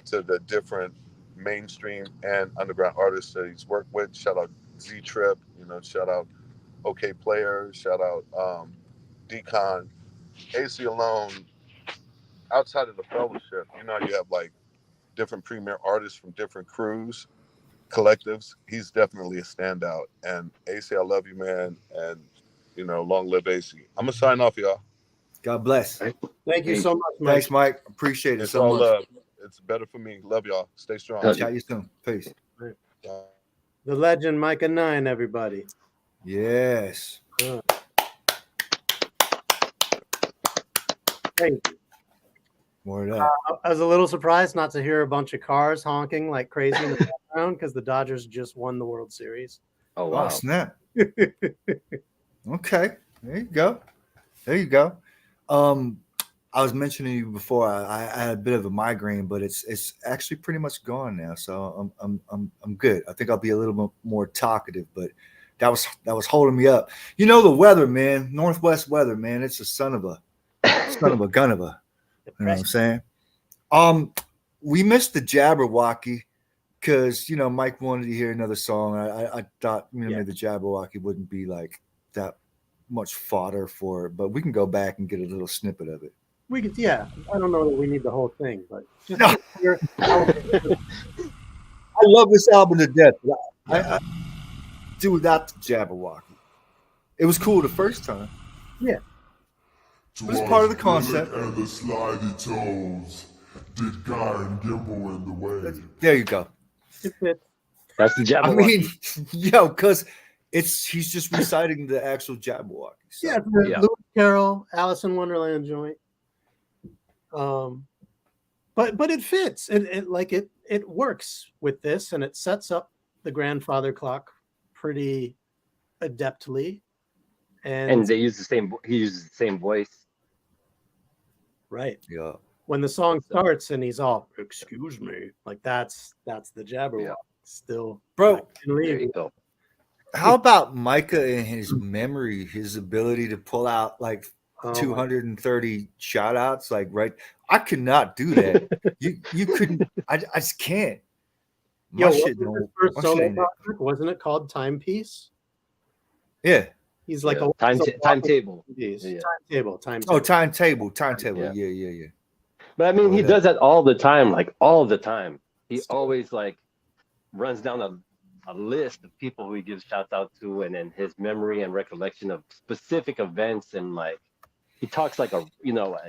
to the different mainstream and underground artists that he's worked with, shout out Z-Trip, shout out OK Player, shout out Decon, Aceyalone. Outside of the fellowship, you have like different premier artists from different crews, collectives. He's definitely a standout. And AC, I love you, man. And long live AC. I'm gonna sign off, y'all. God bless. Thank you so much, Mike. Thanks, Mike. Appreciate it It's so all much. love. It's better for me. Love y'all. Stay strong. Chat you soon. Peace. The legend, Myka 9, everybody. Yes. Thank you. More of that. I was a little surprised not to hear a bunch of cars honking like crazy in the background, because the Dodgers just won the World Series. Oh, wow. Oh, snap. Okay. There you go. I was mentioning to you before, I had a bit of a migraine, but it's actually pretty much gone now. So I'm good. I think I'll be a little bit more talkative, but that was holding me up. The weather, man, Northwest weather, man. It's a son of a gun of a. You know what I'm saying? We missed the Jabberwocky because Mike wanted to hear another song. I thought maybe the Jabberwocky wouldn't be like that much fodder for it, but we can go back and get a little snippet of it. We could, yeah. I don't know that we need the whole thing, but just I love this album to death. do without the Jabberwocky. It was cool the first time. Yeah. It was part of the concept. And the slidey toes did Guy and Gimble in the way. There you go. That's the Jabberwocky. I mean, yo, because he's just reciting the actual Jabberwocky. So. Yeah, Lewis Carroll, Alice in Wonderland joint. But it fits. It works with this, and it sets up the grandfather clock pretty adeptly. And they use the same. He uses the same voice. Right. Yeah. When the song starts and he's all, "Excuse me," like that's the Jabberwocky. Yeah. Still, bro. There you go. How about Myka and his memory, his ability to pull out like 230 shout outs? Like, right. I could not do that. you couldn't. I just can't. Yo, first solo project, wasn't it called Timepiece? Yeah. He's like a timetable. Timetable. Yeah. But I mean, he does that all the time, like all the time. He always like runs down a list of people who he gives shouts out to, and then his memory and recollection of specific events, and like he talks like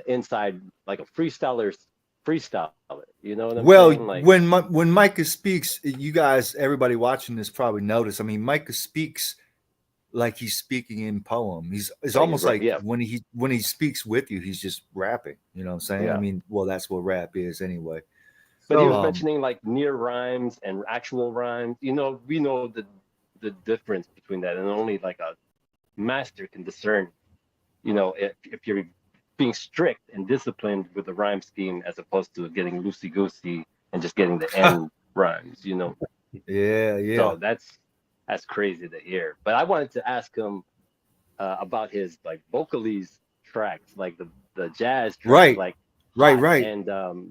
inside like a freestyler. You know what I'm saying? Like, when Myka speaks, you guys, everybody watching this probably notice. I mean, Myka speaks like he's speaking in poem. It's almost like when he speaks with you, he's just rapping. You know what I'm saying? Yeah. I mean, well, that's what rap is anyway. But he was mentioning like near rhymes and actual rhymes. You know, we know the difference between that, and only like a master can discern. You know, if you're being strict and disciplined with the rhyme scheme as opposed to getting loosey goosey and just getting the end rhymes. You know. Yeah. So that's crazy to hear. But I wanted to ask him about his like vocalese tracks, like the jazz tracks, right, like right, and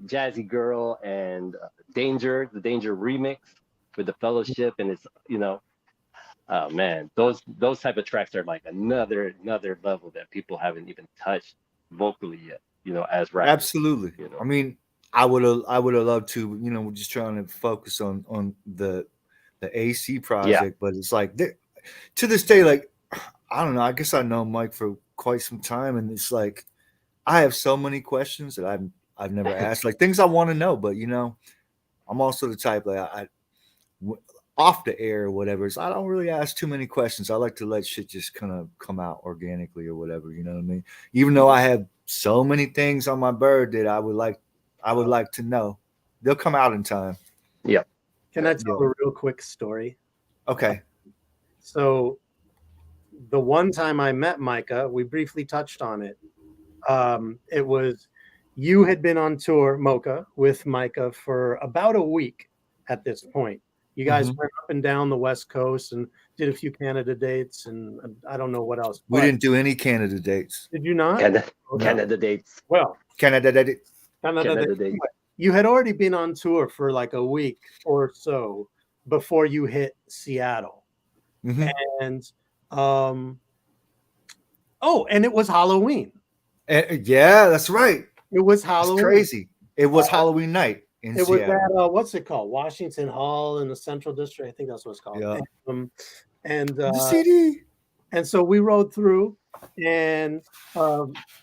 Jazzy Girl and the Danger remix with the Fellowship, and it's oh man, those type of tracks are like another level that people haven't even touched vocally yet. As rappers. Absolutely. I mean, I would have loved to. We're just trying to focus on the AC project, but it's like to this day, like I don't know. I guess I know Mike for quite some time, and it's like I have so many questions that I've never asked, like things I want to know. But I'm also the type like I off the air or whatever. So I don't really ask too many questions. I like to let shit just kind of come out organically or whatever. You know what I mean? Even though I have so many things on my bird that I would like to know, they'll come out in time. Yeah. Can I tell a real quick story? Okay. So the one time I met Myka, we briefly touched on it. It was you had been on tour, Moka, with Myka for about a week at this point. You guys went up and down the West Coast and did a few Canada dates, and I don't know what else. We didn't do any Canada dates. Did you not? Canada dates. Well, Canada dates. You had already been on tour for like a week or so before you hit Seattle. And and it was Halloween. Yeah, that's right. It was Halloween. That's crazy. It was Halloween night in Seattle. Was at what's it called? Washington Hall in the Central District. I think that's what it's called. Yeah. The CD. And so we rode through, and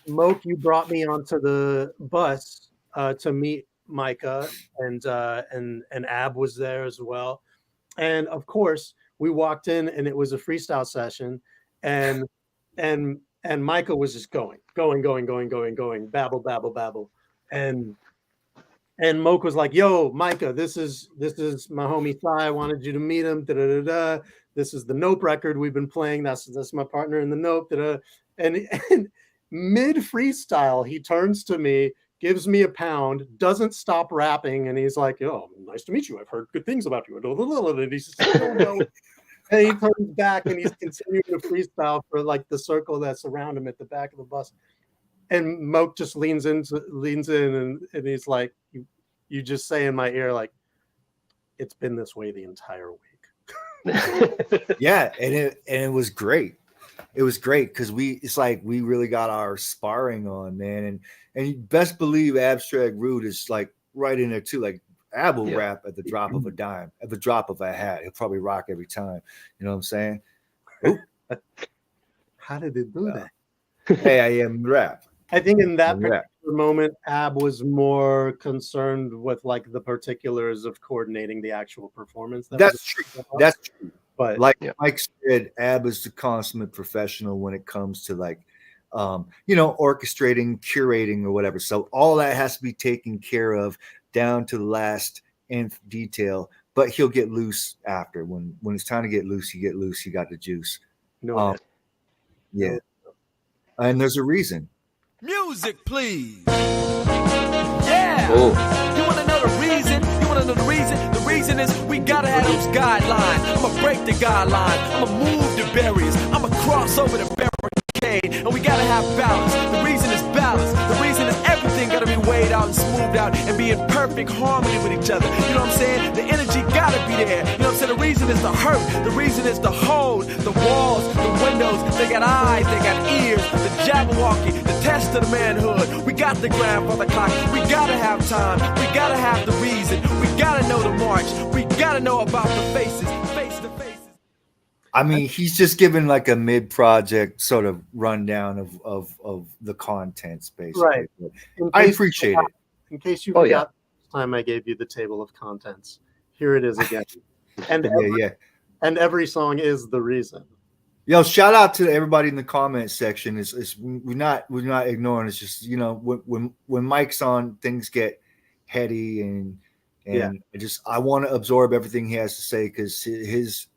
Moke, you brought me onto the bus to meet Myka, and Ab was there as well. And of course, we walked in, and it was a freestyle session, and Myka was just going, babble, and Moke was like, "Yo, Myka, this is my homie Sai. I wanted you to meet him. This is the Nope record we've been playing. That's my partner in the Nope." And mid freestyle, he turns to me, gives me a pound, doesn't stop rapping, and he's like, "Oh, nice to meet you. I've heard good things about you." And he says, "Oh, no." And he turns back and he's continuing to freestyle for like the circle that's around him at the back of the bus. And Moke just leans in and he's like, you just say in my ear, like, "It's been this way the entire week." Yeah, and it was great. It was great because it's like we really got our sparring on, man. And you best believe Abstract Rude is like right in there too. Like Ab will rap at the drop of a dime, at the drop of a hat. He'll probably rock every time. You know what I'm saying? How did it do that? Hey, I am rap. I think in that particular moment, Ab was more concerned with like the particulars of coordinating the actual performance. That's true. That's true. But like Mike said, Ab is the consummate professional when it comes to like, orchestrating, curating, or whatever. So all that has to be taken care of down to the last nth detail. But he'll get loose after. When it's time to get loose, you get loose. You got the juice. Yeah. And there's a reason. Music, please. Yeah. Ooh. You want to know the reason? You want to know the reason? The reason is we gotta have those guidelines. I'ma break the guidelines. I'ma move the barriers. I'ma cross over the barricade. And we gotta have balance. The reason is balance. The reason is everything gotta be weighed out and smoothed out and be in perfect harmony with each other. You know what I'm saying? The energy gotta be there. You know what I'm saying? The reason is the hurt. The reason is the hold. The walls, the windows. They got eyes. They got ears. The Jabberwocky. The test of the manhood. We got the grandfather clock. We gotta have time. We gotta have the reason. We gotta know the march. We gotta know about the faces. Face to faces. I mean, he's just giving like a mid-project sort of rundown of the contents, basically. Right. I appreciate it. In case you forgot the time I gave you the table of contents, here it is again. And and every song is the reason. Yo, shout out to everybody in the comment section. We're not ignoring. It's just when Mike's on, things get heady and I want to absorb everything he has to say because his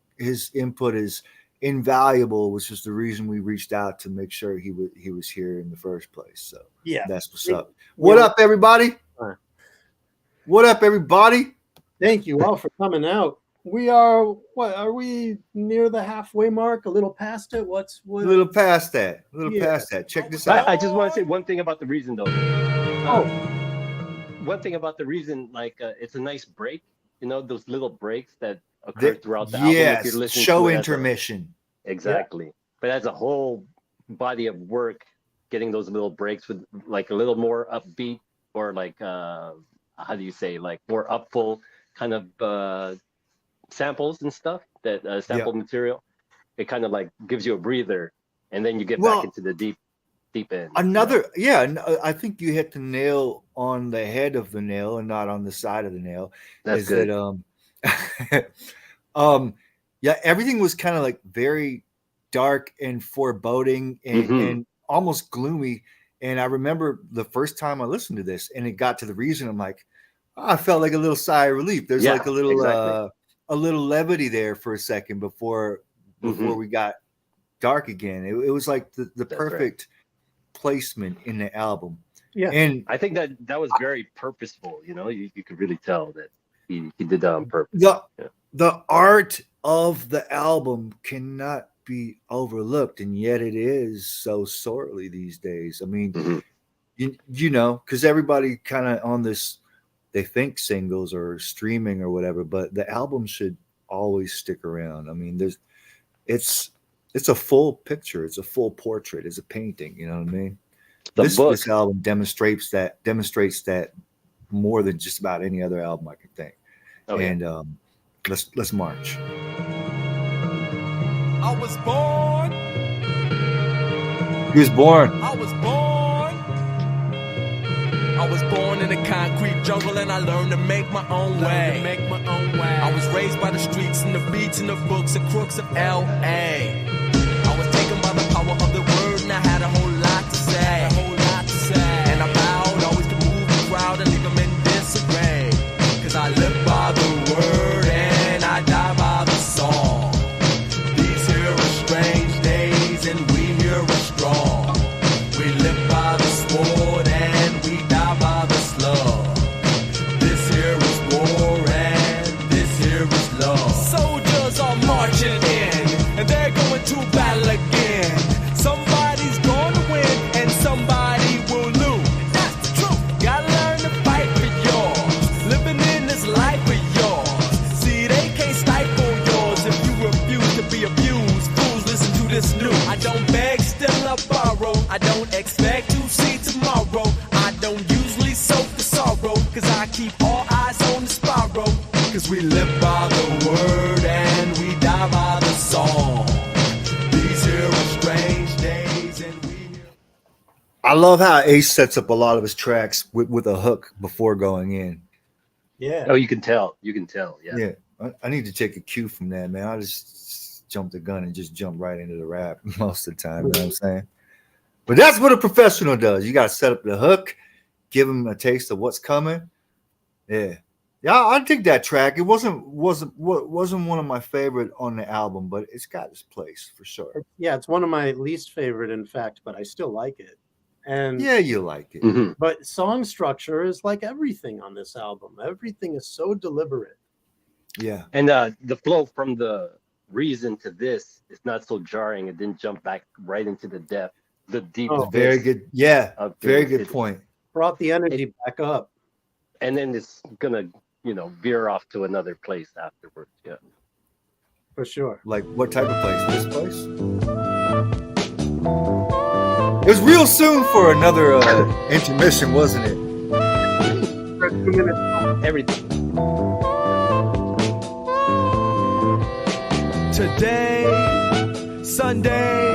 input is invaluable, which is the reason we reached out to make sure he was here in the first place. So that's what's up. What up, everybody? What up, everybody? Thank you all for coming out. We are are we near the halfway mark? A little past it? What? A little past that. Past that. Check this out. I just want to say one thing about the reason, though. One thing about the reason, like it's a nice break. You know, those little breaks that occur throughout the album. Yes, show intermission. Exactly. But as a whole body of work, getting those little breaks with like a little more upbeat or like how do you say, like more upful kind of samples and stuff, that sample material, it kind of like gives you a breather, and then you get back into the deep end. I think you hit the nail on the head of the nail and not on the side of the nail. That's good. Everything was kind of like very dark and foreboding and almost gloomy. And I remember the first time I listened to this and it got to the reason, I'm like, I felt like a little sigh of relief. There's like a little a little levity there for a second before we got dark again. It was like the perfect placement in the album. Yeah, and I think that was very purposeful. You know, you could really tell that he did that on purpose. The art of the album cannot be overlooked, and yet it is so sorely these days. I mean, you know, because everybody kind of on this. They think singles or streaming or whatever, but the album should always stick around. I mean, it's a full picture. It's a full portrait. It's a painting. You know what I mean? This album demonstrates that more than just about any other album I can think. Let's march. I was born. He was born. I was born in a concrete jungle and I learned to make my own way. I was raised by the streets and the beats and the books and crooks of L.A. I was taken by the power of the word and I had a whole lot to say. And I vowed always to move the crowd and leave them in disarray. Cause I live by the word and I die by the song. These here are strange days and we here are strong. We live by the sword and we die by the slug. This here is war and this here is love. Soldiers are marching in and they're going to battle again. Somebody's gonna win and somebody will lose. That's the truth. Gotta learn to fight for yours. Living in this life of yours. Cause we live by the word and we die by the song. These here are strange days and I love how Ace sets up a lot of his tracks with a hook before going in. Yeah. Oh, you can tell. You can tell. Yeah. Yeah. I need to take a cue from that, man. I just jump the gun and just jump right into the rap most of the time. You know what I'm saying? But that's what a professional does. You got to set up the hook, give him a taste of what's coming. Yeah. Yeah, I dig that track. It wasn't one of my favorite on the album, but it's got its place for sure. Yeah, it's one of my least favorite, in fact, but I still like it. And yeah, you like it. Mm-hmm. But song structure is like everything on this album. Everything is so deliberate. Yeah. And the flow from the reason to this is not so jarring. It didn't jump back right into the depth, the deep. Very good. Yeah. Very good point. Brought the energy back up. And then it's gonna, veer off to another place afterwards. Yeah. For sure. Like what type of place? This place? It was real soon for another intermission, wasn't it? For 2 minutes. Everything. Today, Sunday,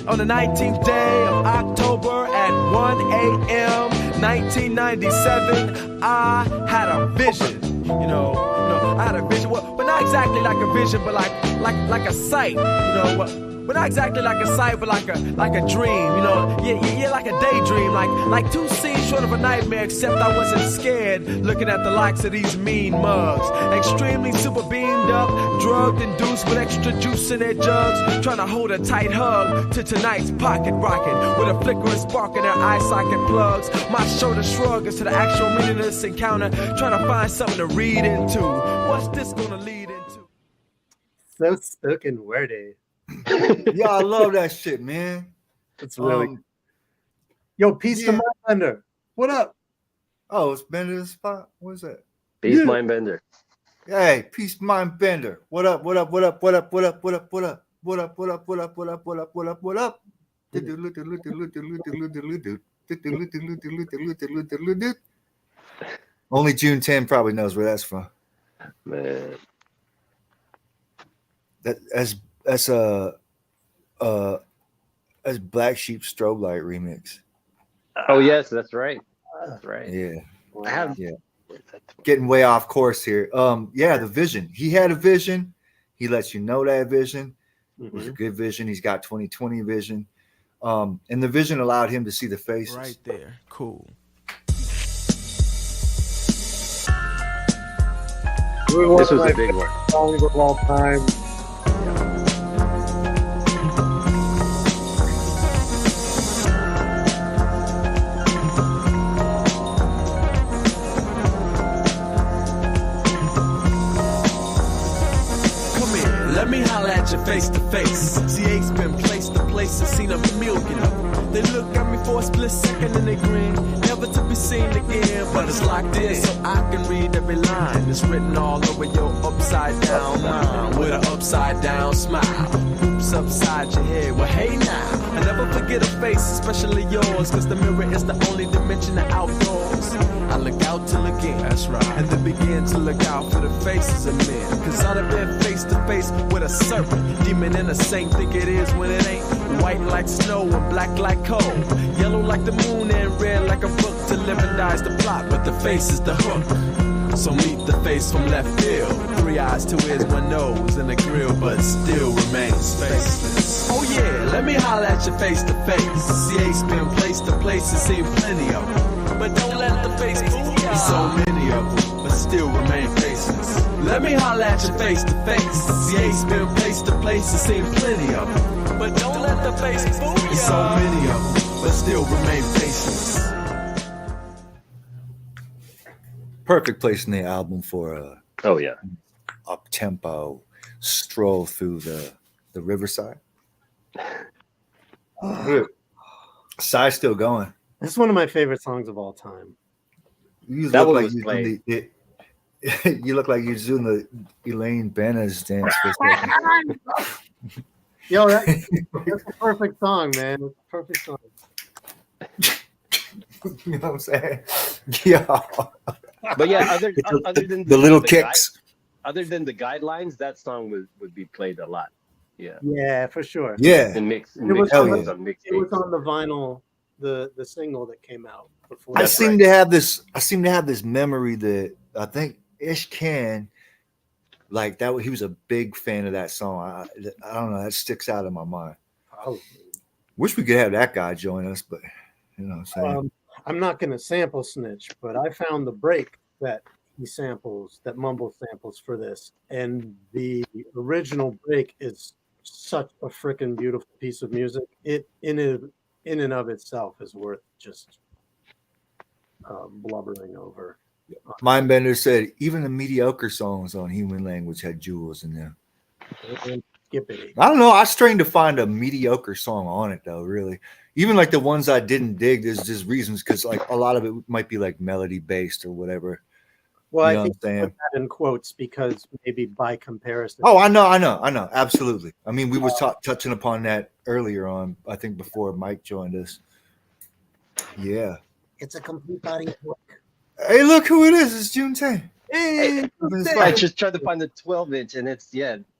on the 19th day of October at 1 a.m. 1997, I had a vision. I had a vision, but not exactly like a vision, but like a sight. But not exactly like a sight, but like a dream. Yeah, like a daydream, like two scenes short of a nightmare. Except I wasn't scared, looking at the likes of these mean mugs, extremely super beamed up, drugged, induced with extra juice in their jugs, trying to hold a tight hug to tonight's pocket rocket with a flickering spark in their eye socket plugs. My shoulder shrug as to the actual meaning of this encounter, trying to find something to read into. What's this gonna lead into? So spoken wordy. Yeah, I love that shit, man. It's really Yo, Peace to Mindbender. What up? Oh, it's Bender's spot. What is that? Peace Mindbender. Hey, Peace Mindbender. What up? What up? What up? What up? What up? What up? What up? What up? What up? What up? What up? What up? What up? What up? Only June 10 probably knows where that's from. Man. That's Black Sheep Strobe Light remix. Oh yes, that's right. That's right. Yeah. Wow. Yeah. Getting way off course here. Yeah, the vision. He had a vision. He lets you know that vision. It was a good vision. He's got 20/20 vision. And the vision allowed him to see the faces. Right there. Cool. This was a big one. Songs of all time. Let me holler at you face to face. CA's been place to place and seen a million of them. They look at me for a split second and they grin, never to be seen again. But it's locked in so I can read every line. It's written all over your upside down mind with an upside down smile. Oops, upside your head. Well, hey now, I never forget a face, especially yours, cause the mirror is the only dimension of outdoors. I look out to look in, that's right, and then begin to look out for the faces of men. Cause I'd have been face to face with a serpent, demon and a saint, think it is when it ain't. White like snow and black like coal, yellow like the moon and red like a book. To live and die's the plot, but the face is the hook. So meet the face from left field. 3 eyes, 2 ears, 1 nose, and a grill, but still remains faceless. Oh yeah, let me holler at you face to face. CA's been place to place and seen plenty of them. But don't let the face fool you. So many of them, but still remain faceless. Let me holler at you face to face. CA's been place to place and seen plenty of them. But don't let the face fool you. So many of them, but still remain faceless. Perfect place in the album for a up tempo stroll through the riverside. Side's still going. This is one of my favorite songs of all time. You look like you look like you're doing the Elaine Benez dance for a second. Yo, that's a perfect song, man. It's a perfect song. You know what I'm saying? Yeah. But yeah, other than the little kicks. other than the guidelines, that song would be played a lot. Yeah. Yeah, for sure. Yeah. And mix It was on on some mix It was tapes. on the vinyl, the single that came out before. I seem to have this memory that I think Ish Can, like that, he was a big fan of that song. I don't know, that sticks out in my mind. Oh. Wish we could have that guy join us, but you know what I'm saying. I'm not going to sample snitch, but I found the break that he samples, that Mumble samples for this, and the original break is such a freaking beautiful piece of music. It in and of itself is worth just blubbering over. Mindbender said even the mediocre songs on Human Language had jewels in them. Skippity. I don't know. I strained to find a mediocre song on it though. Really, even like the ones I didn't dig. There's just reasons because like a lot of it might be like melody based or whatever. Well, you know I think what I'm saying? put that in quotes because maybe by comparison. Oh, I know. Absolutely. I mean, we were touching upon that earlier on. I think before Mike joined us. Yeah. It's a complete body work. Hey, look who it is. It's June 10. Hey, I just tried to find the 12-inch, and it's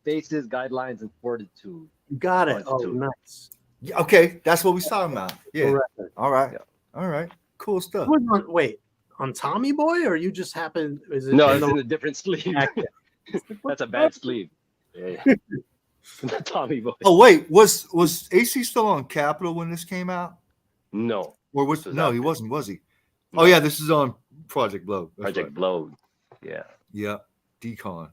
bases, guidelines, and fortitude. You got it. Oh, nice. Okay, that's what we talking about. Yeah. Correct. All right. Cool stuff. Wait, on Tommy Boy, or you just happened? Is it? No, it's in a different sleeve. That's a bad sleeve. Yeah. Tommy Boy. Oh wait, was AC still on Capitol when this came out? No. Or was no? He wasn't. Was he? Oh yeah, this is on Project Blow. That's Project right. Blow. Yeah. Yeah. Deacon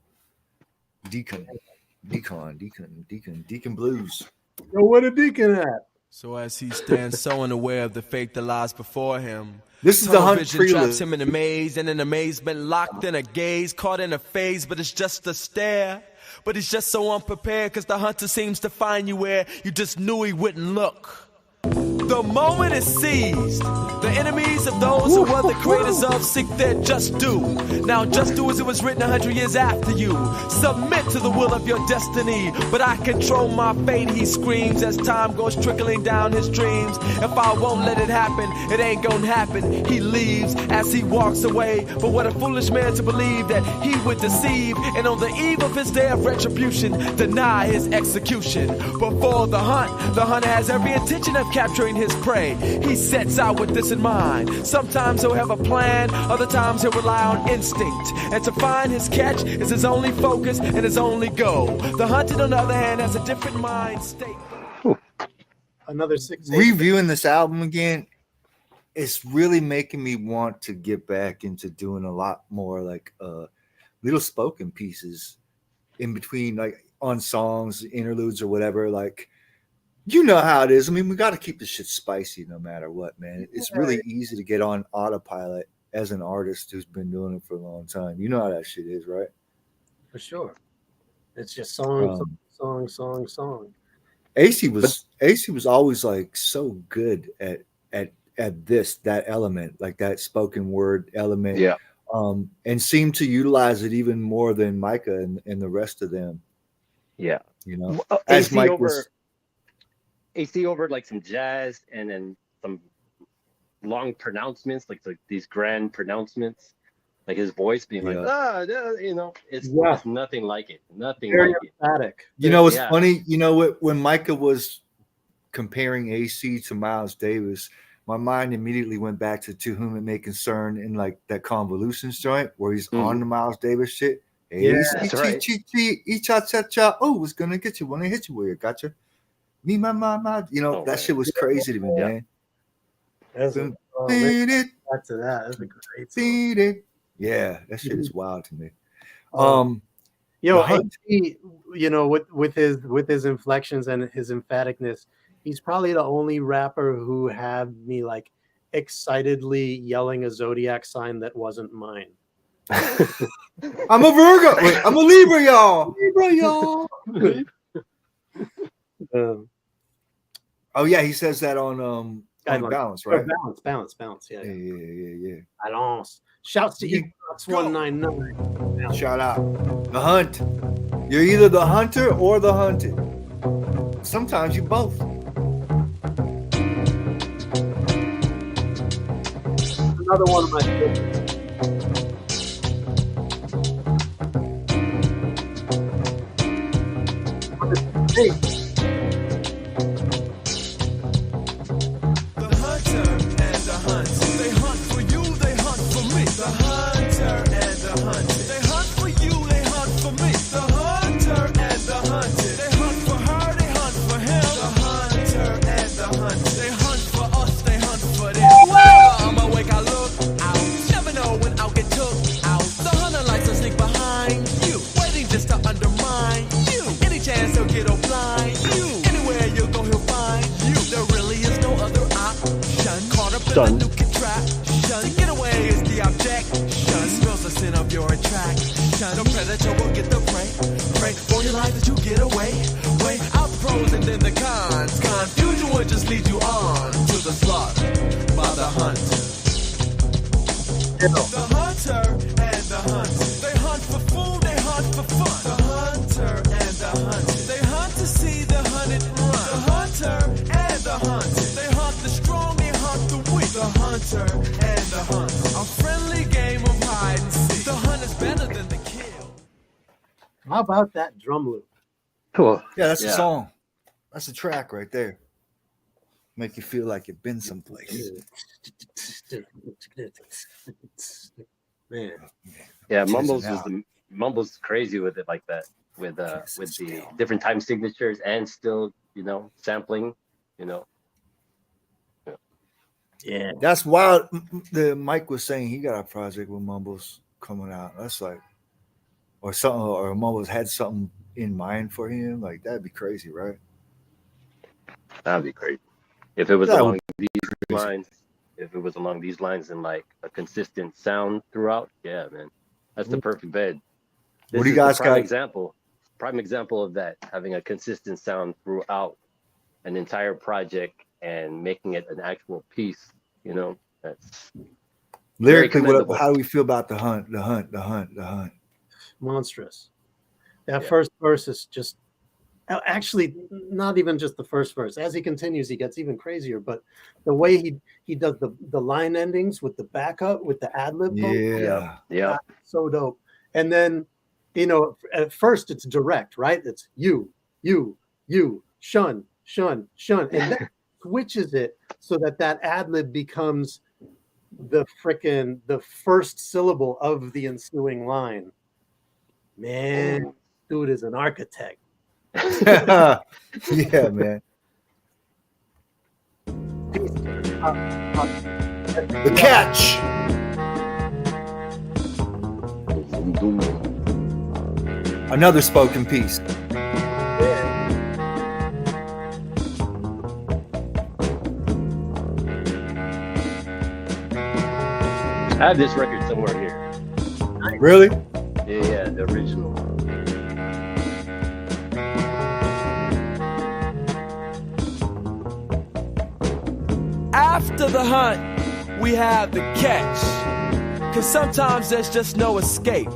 Blues. Yo, what a Deacon at? So as he stands so unaware of the fate that lies before him, this is the Hunt vision traps him in a maze, and in amazement locked in a gaze, caught in a phase, but it's just a stare. But he's just so unprepared, cause the hunter seems to find you where you just knew he wouldn't look. The moment is seized. The enemies of those who were the creators of seek their just due. Now just do as it was written 100 years after you. Submit to the will of your destiny. But I control my fate, he screams, as time goes trickling down his dreams. If I won't let it happen, it ain't gonna happen. He leaves as he walks away. But what a foolish man to believe that he would deceive, and on the eve of his day of retribution, deny his execution. Before the hunter has every intention of capturing his prey. He sets out with this in mind. Sometimes he'll have a plan, other times he'll rely on instinct. And to find his catch is his only focus and his only goal. The hunted, on the other hand, has a different mind state. Another 6. Reviewing this album again, it's really making me want to get back into doing a lot more like little spoken pieces in between, like on songs, interludes, or whatever. Like, you know how it is. I mean, we got to keep the shit spicy no matter what, man. It's really easy to get on autopilot as an artist who's been doing it for a long time. You know how that shit is, right? For sure. It's just song. AC was always like so good at that element, like that spoken word element. Yeah. And seemed to utilize it even more than Myka and the rest of them. Yeah. You know, as Mike was AC over like some jazz and then some long pronouncements, like these grand pronouncements, like his voice being like, it's nothing like it. Nothing very like emphatic. You know, it's funny. You know what? When Myka was comparing AC to Miles Davis, my mind immediately went back to Whom It May Concern in like that Convolutions joint where he's on the Miles Davis shit. Yeah, that's right. Oh, was gonna get you when I hit you where you gotcha. Me, my, you know, that shit was crazy to me, man. Back to that. That's a great song. Yeah, that shit is wild to me. AC, you know, with his inflections and his emphaticness, he's probably the only rapper who had me like excitedly yelling a zodiac sign that wasn't mine. I'm a Virgo. Wait, I'm a Libra, y'all. Oh yeah, he says that on Balance, right? Balance. Yeah. Balance. Shouts to Equinox 199. Shout out. The Hunt. You're either the hunter or the hunted. Sometimes you both. Another one of my favorites. hunter and the hunter. They hunt for you, they hunt for me. The hunter and the hunter. They hunt for you, they hunt for me. The hunter and the hunter. They hunt for her, they hunt for him. The hunter and the hunter. They hunt for us, they hunt for them. Whenever I'm awake, I look out. Never know when I'll get took out. The hunter likes to sneak behind you, waiting just to undermine you. Any chance he'll get a blind you. Anywhere you go, he'll find you. There really is no other option. Caught up in a new contraption. To get away is the objection. Smells the sin of your attraction. The predator will get the prey. Pray for your life that you get away. Weigh out the pros and then the cons. Confusion will just lead you on to the slaughter by the hunter. The hunter and the hunter. They hunt for food, they hunt for fun. The hunter and the hunter. They hunt to see the hunted run. The hunter and the hunter. They hunt the strong, they hunt the weak. The hunter and the hunter. A friendly game of hide and seek. The hunt is better than the kill. How about that drum loop? Cool. Yeah, that's a song. That's a track right there. Make you feel like you've been someplace. Man. Yeah, Mumbles crazy with it like that, with the different time signatures and still, sampling, Yeah. That's wild. The Mike was saying he got a project with Mumbles coming out. That's like, or something, or Mumbles had something in mind for him. Like that'd be crazy, right? That'd be crazy. If it was along these lines, and like a consistent sound throughout, yeah, man, that's the perfect bed. What do you guys got? Prime example of that, having a consistent sound throughout an entire project and making it an actual piece. That's lyrically. How do we feel about the hunt? Monstrous. That first verse is just. Actually, not even just the first verse. As he continues, he gets even crazier. But the way he does the line endings with the backup, with the ad lib, yeah, so dope. And then, at first it's direct, right? It's you, shun, and then switches it so that ad lib becomes the first syllable of the ensuing line. Man, dude is an architect. Yeah, man. The catch. Another spoken piece. I have this record somewhere here. Really? Yeah, the original. After the hunt, we have the catch. Cause sometimes there's just no escape.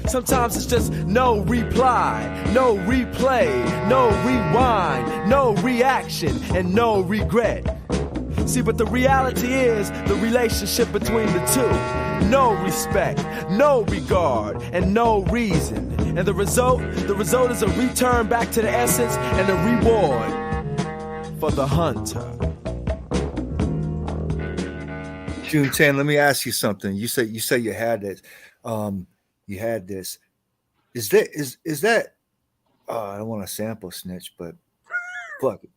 Sometimes it's just no reply, no replay, no rewind, no reaction, and no regret. See, but the reality is the relationship between the two. No respect, no regard, and no reason. And the result is a return back to the essence and a reward for the hunter. June 10, let me ask you something. You say you had this. You had this. Is that I don't want to sample snitch, but fuck it.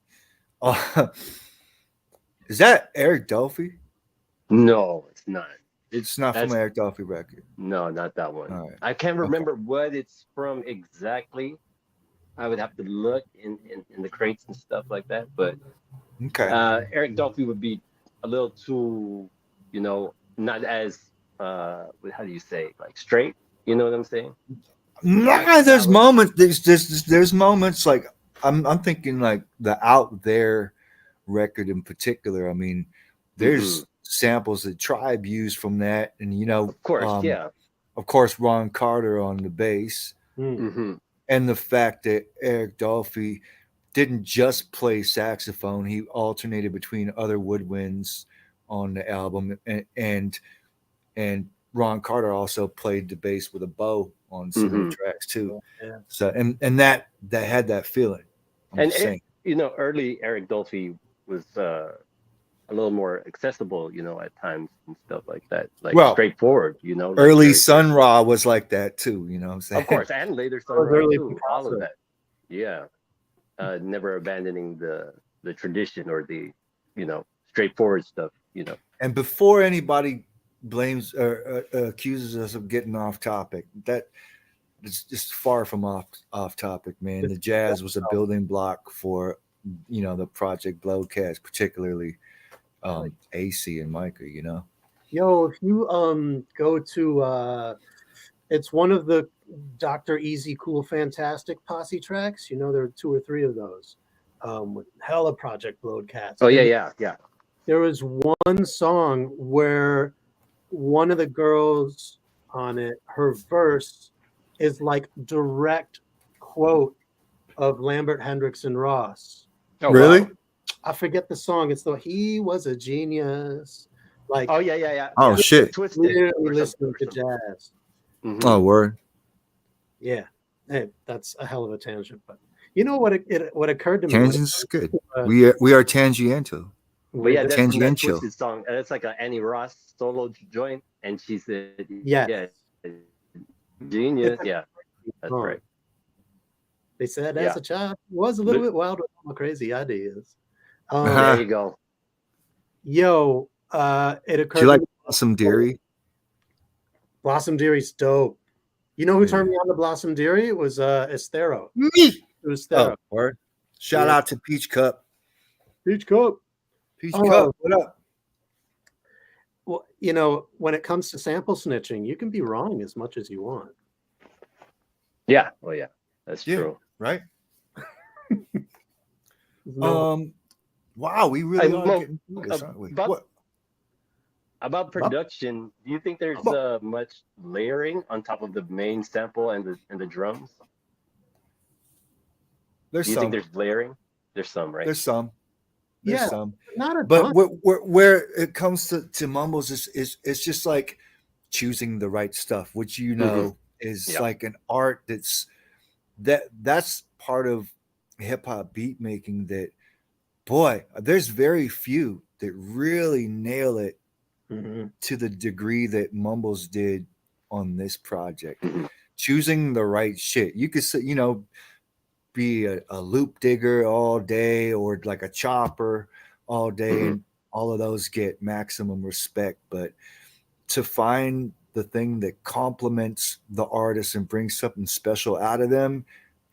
Is that Eric Dolphy? No, it's not. It's not from Eric Dolphy record. No, not that one. All right. I can't remember what it's from exactly. I would have to look in the crates and stuff like that. But okay, Eric Dolphy would be a little too, not as how do you say, like straight? You know what I'm saying? Nah, there's moments. There's moments like I'm thinking like the Out There record in particular. I mean, there's samples that Tribe used from that, and of course, of course, Ron Carter on the bass, and the fact that Eric Dolphy didn't just play saxophone; he alternated between other woodwinds on the album, and Ron Carter also played the bass with a bow on some of the tracks too. Yeah. So and that had that feeling. And early Eric Dolphy was a little more accessible, at times and stuff like that, like straightforward, like early Sun Ra was like that too, you know what I'm saying? Of course, and later Sun Ra too, all of that. Yeah, never abandoning the tradition or the, straightforward stuff, And before anybody blames or accuses us of getting off topic, that it's just far from off topic, man. The jazz was a building block for, the Project Blowcast, particularly AC and Myka, Yo, if you go to it's one of the Dr. Easy Cool Fantastic Posse tracks. There are 2 or 3 of those with hella Project Blowcats. Oh yeah. There was one song where one of the girls on it, her verse is like direct quote of Lambert Hendrickson Ross. Oh, really? Wow. I forget the song. It's he was a genius. Like, oh yeah. Oh shit. Literally listening to jazz. Mm-hmm. Oh word. Yeah. Hey, that's a hell of a tangent, but you know what occurred to me? Tangent's good. We are tangential. But yeah, that's that Twisted song. It's like an Annie Ross solo joint, and she said, "Yeah, genius." Yeah, that's right. They said as a child, he was a little bit wild with all my crazy ideas. There you go. Yo, it occurred. Do you like Blossom Dearie? Blossom Dearie's dope. You know who turned me on to Blossom Dearie? It was Estero. Me. It was Estero. Oh, word. Shout out to Peach Cup. Peach Cup. Peach Cup. What up? Well, when it comes to sample snitching, you can be wrong as much as you want. Yeah. Oh yeah. That's true. Right? Wow, we really are getting through this, aren't we? About production, do you think there's much layering on top of the main sample and the drums? There's do you think there's layering? There's some, right? There's some. There's some. Not a but where it comes to mumbles it's just like choosing the right stuff, which is like an art that's part of hip hop beat making that, boy, there's very few that really nail it to the degree that Mumbles did on this project. Choosing the right shit. You could say, be a loop digger all day or like a chopper all day, and all of those get maximum respect. But to find the thing that complements the artist and brings something special out of them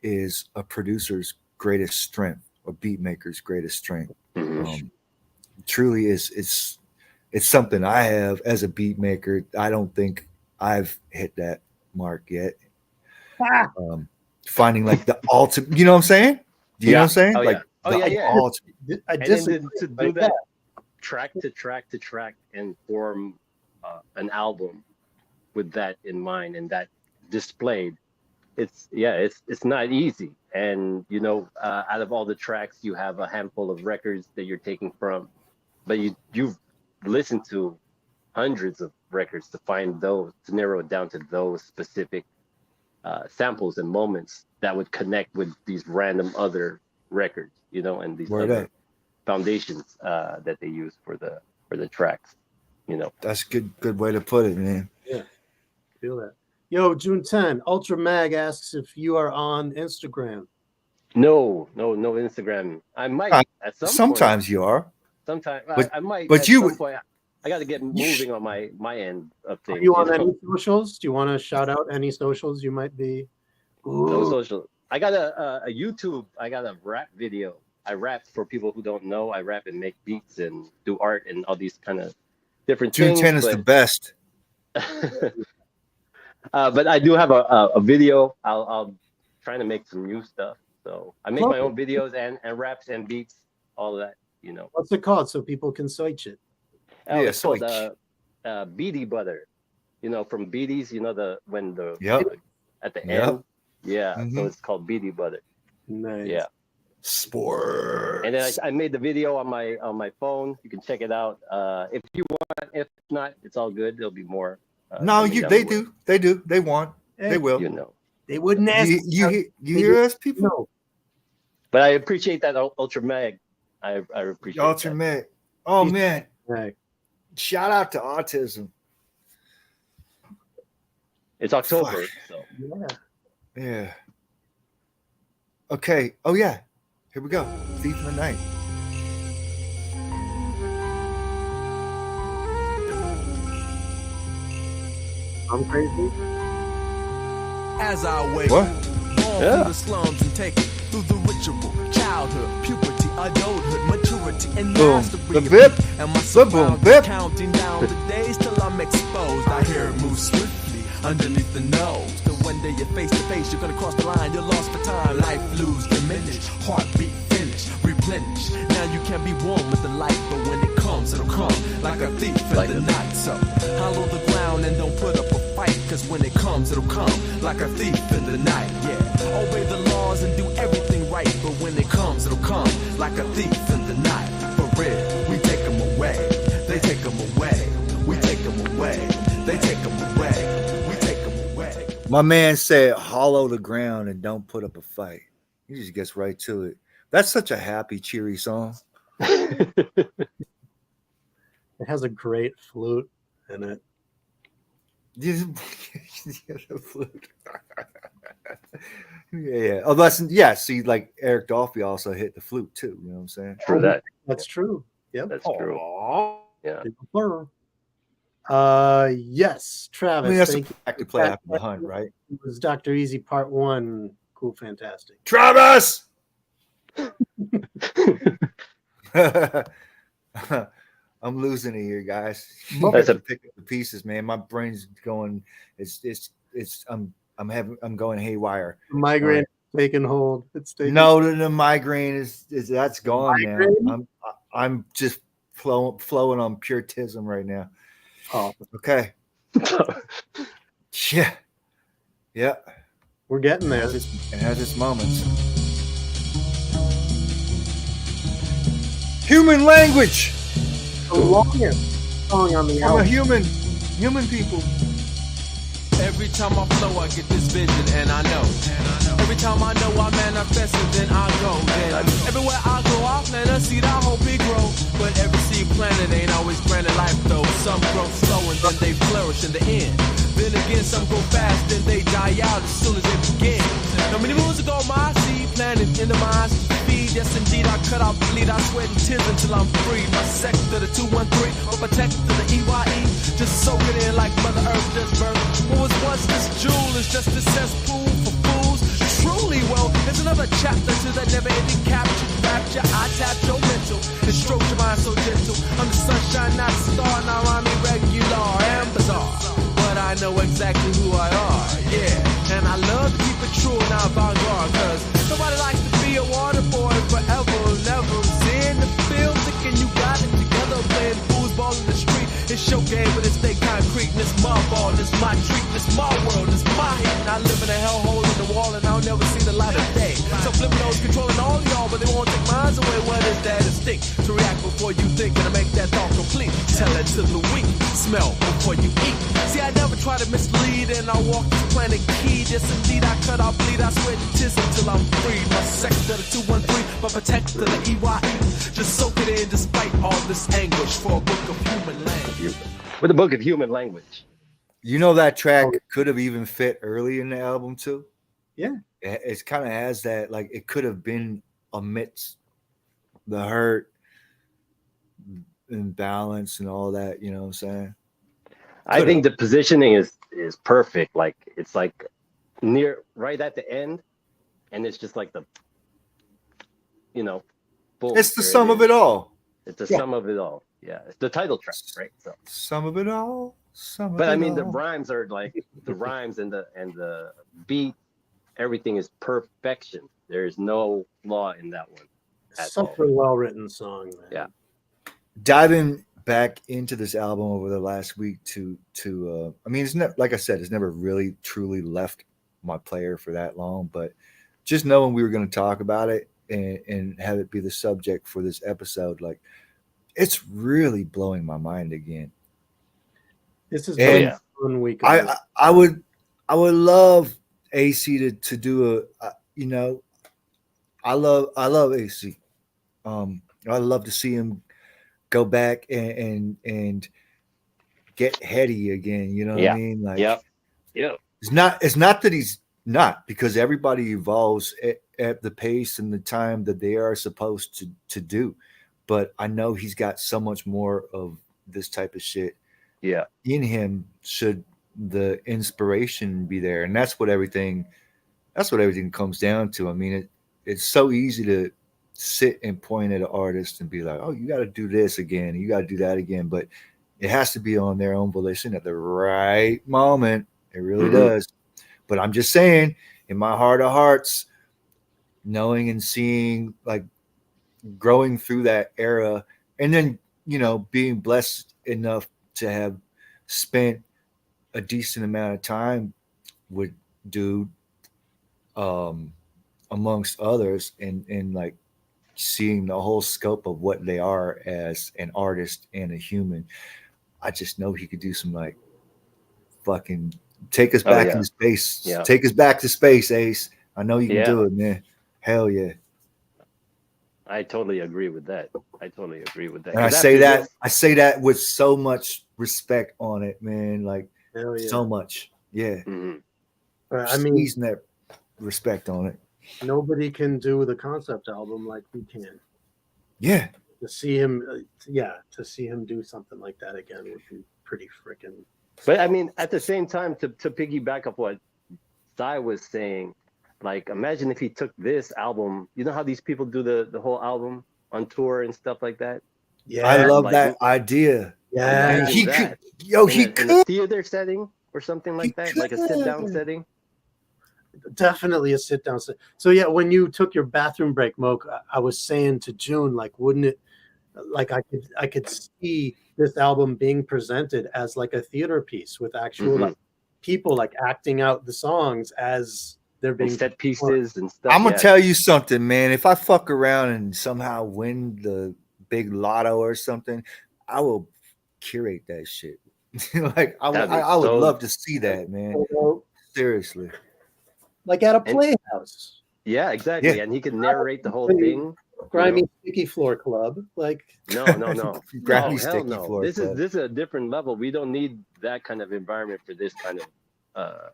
is a producer's greatest strength, a beat maker's greatest strength. Truly it's something I have as a beat maker. I don't think I've hit that mark yet. Finding like the ultimate, you know what I'm saying? Do you know what I'm saying? Ultimate. I just to do that track to track to track and form an album with that in mind and that displayed. It's not easy. And out of all the tracks, you have a handful of records that you're taking from, but you've listened to hundreds of records to find those, to narrow it down to those specific samples and moments that would connect with these random other records, and these other foundations that they use for the tracks. That's a good way to put it, man. Yeah, feel that. Yo, June 10, Ultra Mag asks if you are on Instagram. No Instagram. I might at some sometimes point. You are. Sometimes I might. But at you some point, I got to get moving on my end of things. Are you on any socials? Do you want to shout out any socials you might be? No social. I got a YouTube. I got a rap video. I rap, for people who don't know. I rap and make beats and do art and all these kind of different things. June 10 is the best. But I do have a video. I'll trying to make some new stuff. So I make my own videos and raps and beats, all of that. What's it called so people can search it? It's called Beady Butter. From Beaties. At the end. Yeah. So it's called Beady Butter. Nice. Yeah. Sport. And then I made the video on my phone. You can check it out. If you want. If not, it's all good. There'll be more. No, they do. They want. They will. They wouldn't ask. You hear us, people? No. But I appreciate that Ultra Mag. I appreciate Ultra that. Mag. Oh man. Right. Shout out to autism. It's October, so yeah. Okay. Oh yeah. Here we go. Thief in the Night. I'm crazy. As I wait, What? born through the slums and take it through the ritual, childhood, puberty, adulthood, maturity, and Boom. mastery. The VIP. And my The boom surroundings VIP. counting down the days till I'm exposed. I hear it move swiftly underneath the nose. Till one day you're face to face, you're gonna cross the line. You're lost for time. Life lose, diminish, heartbeat finish, replenish. Now you can be warm with the light, but when it comes, it'll come like a thief in the night. So hollow the ground and don't put up a fight, cause when it comes, it'll come like a thief in the night. Yeah, obey the laws and do everything right, but when it comes, it'll come like a thief in the night. For real, we take them away, they take them away, we take them away, they take them away, we take them away. My man said, "Hollow the ground and don't put up a fight." He just gets right to it. That's such a happy, cheery song. It has a great flute in it. The flute. Yeah. Oh, that's see, like Eric Dolphy also hit the flute too. You know what I'm saying? For that. That's true. Yep. That's true. Yeah. Yes, Travis. I mean, that's thank a fact to play after the hunt, right? It was Dr. Easy Part 1. Cool, fantastic. Travis. I'm losing it here, guys. That's a pick up the pieces, man. My brain's going. I'm going haywire. Migraine taking hold. It's taking No, the migraine is that's gone Migraine? now. I'm just flowing on puritism right now. Oh, okay. Yeah. We're getting there. It has its moments. Human language. The longest song on the I'm a album. human people. Every time I flow, I get this vision, and I know. Every time I know I manifest it, then I go. Then everywhere I go, I plant a seed, I hope it grow. But every seed planted ain't always granted life, though. Some grow slow and then they flourish in the end. Then again, some grow fast, then they die out as soon as they begin. Now many moons ago, my seed planted into my eyes to feed. Yes, indeed, I cut out bleed, I sweat and tears until I'm free. My sector, the 213, or protect to the EYE. Just soak it in like Mother Earth just birthed. What was once this jewel is just a cesspool for fools. Truly, well, there's another chapter to that never-ending capture. Rapture, I tap your mental and stroke your mind so gentle. I'm the sunshine, not the star. Now I'm irregular and bizarre, but I know exactly who I are. Yeah, and I love to keep it true and avant-garde, cause nobody likes to be a water boy forever, never. In the field, thinking you got it together, playing foosball in the street. It's your game, but it's they concrete. And it's my ball, and it's my treat, and it's my world, and it's my heat. And I live in a hellhole in the wall, and I'll never see the light of day. So flipping those controlling all y'all, but they won't take minds away. What is that instinct? To react before you think, and to make that thought complete. Tell it to the weak, smell before you eat. See, I never try to mislead, and I walk this planet key. Yes, indeed, I cut, I bleed, I sweat and tears until I'm free. My sector, the 213, my protector, the EYE. Just soak it in despite all this anguish for a book of human language. With a book of human language. You know that track could have even fit early in the album too. Yeah, it's kind of has that, like it could have been amidst the hurt and balance and all that. You know what I'm saying? I think the positioning is perfect. Like it's like near right at the end, and it's just like the, boom, it's the sum of it all. It's the sum of it all. Yeah, it's the title track, right? So sum of it all. But I mean, the rhymes are like the rhymes and the beat. Everything is perfection. There is no flaw in that one. Such a well-written song, man. Yeah. Diving back into this album over the last week to I mean, it's not, like I said, it's never really truly left my player for that long, but just knowing we were going to talk about it and have it be the subject for this episode, like it's really blowing my mind again. This is been 1 week. I would love AC to do love AC. I love to see him go back and get heady again. You know what I Yeah. mean? Like Yep. Yep. it's not that he's not, because everybody evolves at the pace and the time that they are supposed to do. But I know he's got so much more of this type of shit Yeah. in him, should the inspiration be there. And that's what everything comes down to. I mean, it's so easy to sit and point at an artist and be like, oh, you got to do this again, you got to do that again, but it has to be on their own volition at the right moment. It really does. But I'm just saying, in my heart of hearts, knowing and seeing, like, growing through that era, and then, you know, being blessed enough to have spent a decent amount of time with dude, amongst others, and like seeing the whole scope of what they are as an artist and a human. I just know he could do some, like, fucking take us back into space. Yeah. Take us back to space, Ace. I know you can do it, man. Hell yeah. I totally agree with that. And I say that with so much respect on it, man. Like, so much. Yeah. I mean, Squeezing that respect on it. Nobody can do the concept album like we can. Yeah. To see him do something like that again would be pretty freaking. But I mean, at the same time, to piggyback up what Sai was saying, like, imagine if he took this album. You know how these people do the whole album on tour and stuff like that? Yeah. I love that idea. Yeah. And he could, in a theater setting or something like that, like a sit-down setting. Definitely a sit-down set. So yeah, when you took your bathroom break, Moke, I was saying to June, like, wouldn't it, like, I could see this album being presented as like a theater piece with actual like people like acting out the songs as they're being set pieces and stuff. I'm gonna tell you something, man. If I fuck around and somehow win the big lotto or something, I will curate that shit. Like, I would love to see that, man. Seriously. Like at a playhouse. Yeah, exactly. Yeah. And he can narrate the whole thing. Grimy Sticky Floor Club. Like no. Grimy Sticky Floor This Club. is a different level. We don't need that kind of environment for this kind of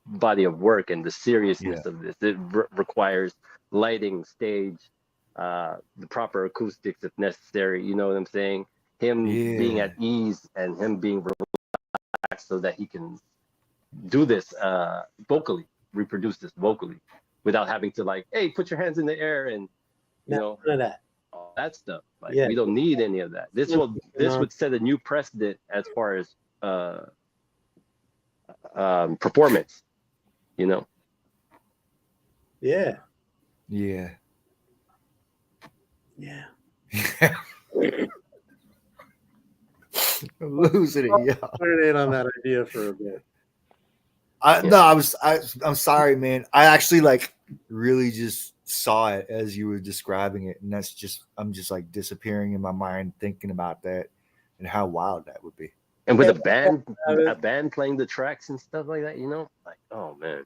body of work and the seriousness of this. It requires lighting, stage, the proper acoustics if necessary. You know what I'm saying? Him being at ease and him being relaxed so that he can do this vocally, reproduce this vocally, without having to, like, hey, put your hands in the air and none of that. All that stuff. Like, we don't need any of that. This would set a new precedent as far as performance. You know. Yeah. Yeah. Yeah. I'm losing it, yeah. Marinate on that idea for a bit. I'm sorry, man. I actually, like, really just saw it as you were describing it, and I'm just like disappearing in my mind thinking about that and how wild that would be. And with a band playing the tracks and stuff like that, you know, like, oh man.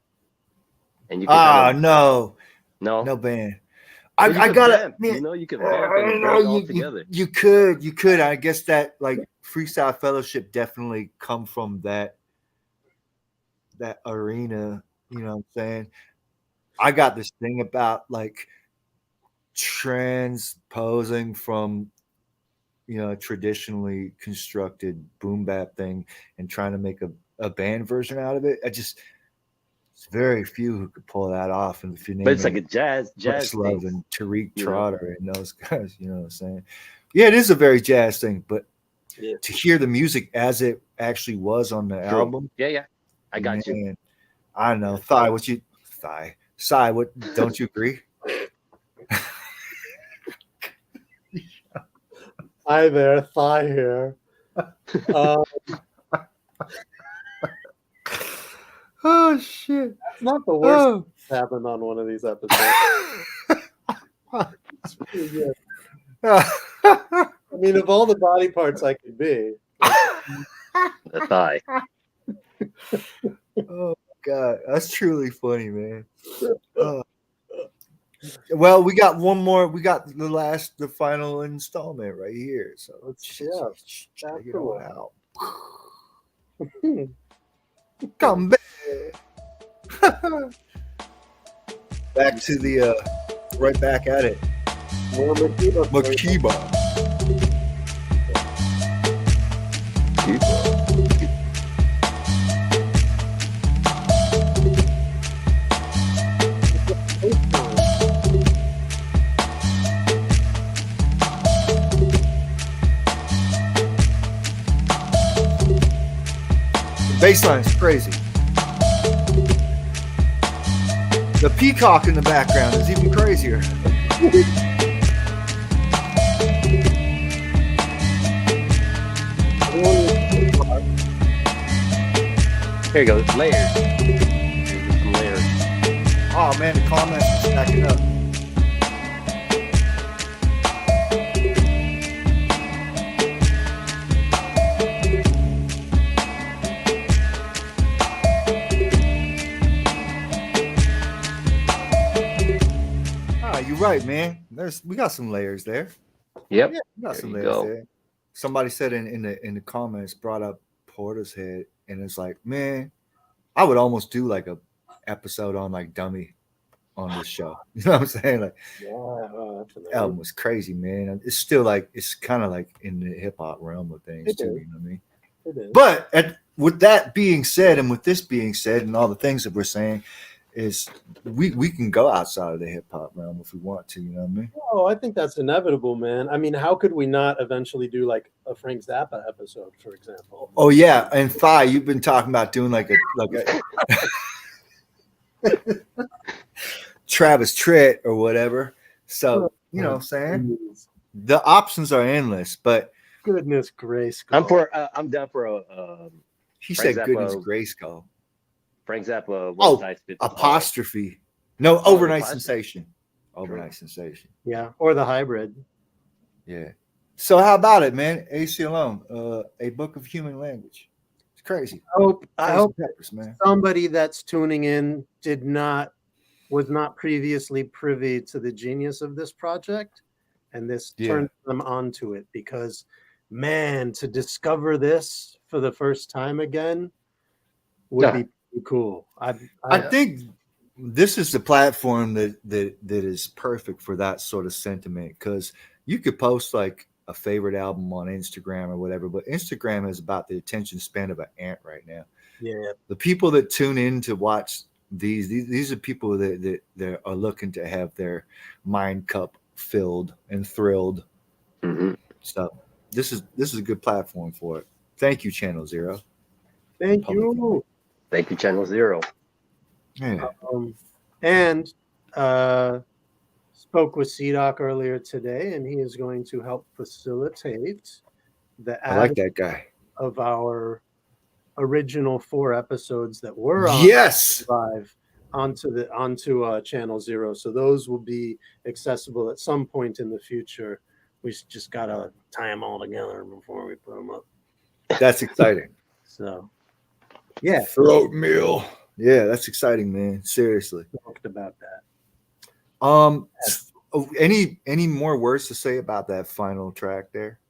And you can no band. I gotta, man, you know, you can vamp and break all together. You could. I guess that, like, Freestyle Fellowship definitely come from that arena. You know what I'm saying? I got this thing about, like, transposing from, you know, a traditionally constructed boom bap thing and trying to make a band version out of it. It's very few who could pull that off. And if you name, but it's like a jazz Love and Tariq Trotter and those guys, you know what I'm saying? Yeah, it is a very jazz thing, but to hear the music as it actually was on the album. Yeah. I got you. I don't know. Sai, what, don't you agree? Hi there, Thigh here. Oh shit! It's not the worst that's happened on one of these episodes. It's pretty good. I mean, of all the body parts I could be, the thigh. Oh God, that's truly funny, man. Well, we got one more. We got the final installment right here. So check it all out. Come back. Back to the right back at it. Makiba. Baseline is crazy. The peacock in the background is even crazier. Here you go. Layers. Here's some layers. Oh man, the comments are stacking up. You're right, man. We got some layers there. Yep. Yeah, we got some layers there. Somebody said in the comments, brought up Portishead, and it's like, man, I would almost do like a episode on like Dummy on this show. You know what I'm saying? Like, that album was crazy, man. It's still like, it's kind of like in the hip hop realm of things too. You know what I mean? It is. But with that being said, and with this being said, and all the things that we're saying, is we can go outside of the hip hop realm if we want to, you know what I mean? Oh, I think that's inevitable, man. I mean, how could we not eventually do like a Frank Zappa episode, for example? Oh yeah, and Fi, you've been talking about doing like a Travis Tritt or whatever. So you know what I'm saying? The options are endless, but goodness grace. I'm down for a he said goodness grayskull. Frank Zappa. Apostrophe. No, overnight sensation. Overnight sensation. Yeah, or the hybrid. Yeah. So how about it, man? Aceyalone, a book of human language. It's crazy. I hope somebody that's tuning in was not previously privy to the genius of this project, and this turned them onto it, because, man, to discover this for the first time again would be cool. I think this is the platform that is perfect for that sort of sentiment, because you could post like a favorite album on Instagram or whatever, but Instagram is about the attention span of an ant right now. Yeah, the people that tune in to watch these are people that are looking to have their mind cup filled and thrilled. So this is a good platform for it. Thank you, Channel Zero. Thank you. Thank you, Channel Zero. Yeah. And spoke with C-Doc earlier today, and he is going to help facilitate the I like that guy. Of our original 4 episodes that were on live onto Channel Zero. So those will be accessible at some point in the future. We just gotta tie them all together before we put them up. That's exciting. So yeah, throat meal. Yeah, that's exciting, man. Seriously. Talked about that. Any more words to say about that final track there?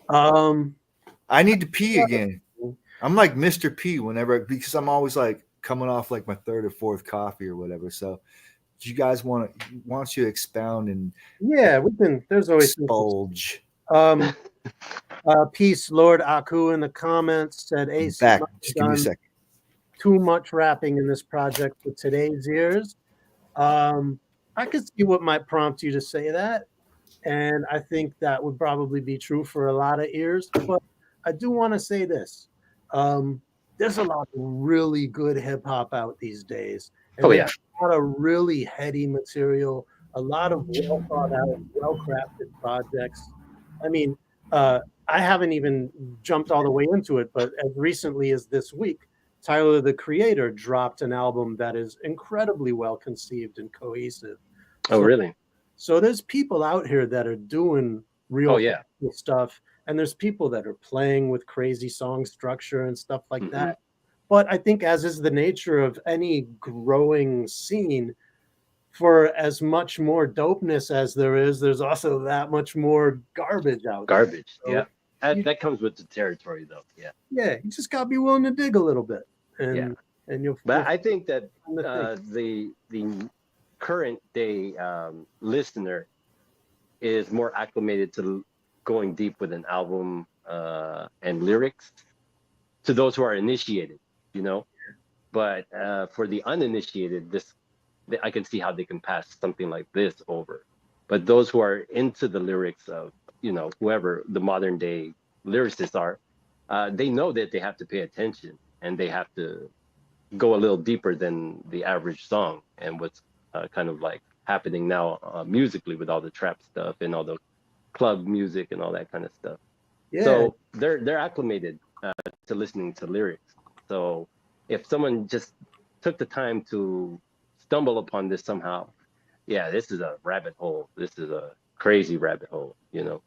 I need to pee again. I'm like Mr. P because I'm always like coming off like my 3rd or 4th coffee or whatever. So do you guys want you to expound and we can, there's always bulge. Peace, Lord Aku in the comments said back. Just give me a second. Too much rapping in this project for today's ears. I could see what might prompt you to say that, and I think that would probably be true for a lot of ears. But I do want to say this: there's a lot of really good hip hop out these days. And a lot of really heady material, a lot of well thought out, well crafted projects. I mean, I haven't even jumped all the way into it, but as recently as this week, Tyler, the Creator, dropped an album that is incredibly well conceived and cohesive. Oh, really? So there's people out here that are doing real stuff, and there's people that are playing with crazy song structure and stuff like that. But I think, as is the nature of any growing scene, for as much more dopeness as there is, there's also that much more garbage out there. Garbage, yeah. That comes with the territory, though. Yeah. Yeah, you just gotta be willing to dig a little bit, and you'll. But I think that the current day listener is more acclimated to going deep with an album and lyrics. To those who are initiated, you know, but for the uninitiated, I can see how they can pass something like this over. But those who are into the lyrics of, you know, whoever the modern day lyricists are, they know that they have to pay attention and they have to go a little deeper than the average song and what's kind of like happening now musically with all the trap stuff and all the club music and all that kind of stuff. Yeah. So they're acclimated to listening to lyrics. So if someone just took the time to stumble upon this somehow, yeah, this is a rabbit hole. This is a crazy rabbit hole, you know.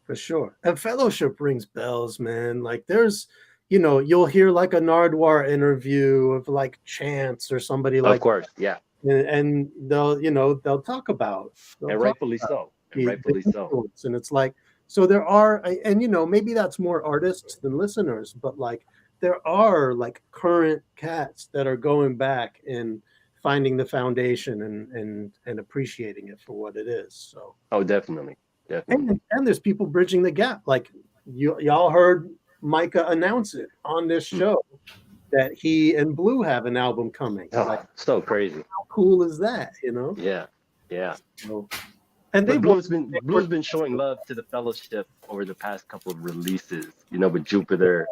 For sure. And fellowship rings bells, man. Like there's, you know, you'll hear like a Nardwar interview of like Chance or somebody like, of course, yeah. And they'll, you know, they'll talk about, and rightfully so. And rightfully so. And it's like, so there are, and you know, maybe that's more artists than listeners, but like there are like current cats that are going back and finding the foundation and appreciating it for what it is. So definitely. And there's people bridging the gap. Like y'all heard Myka announce it on this show that he and Blue have an album coming. Like, so crazy. How cool is that? You know? Yeah. So, and Blue's been showing love to the fellowship over the past couple of releases. You know, with Jupiter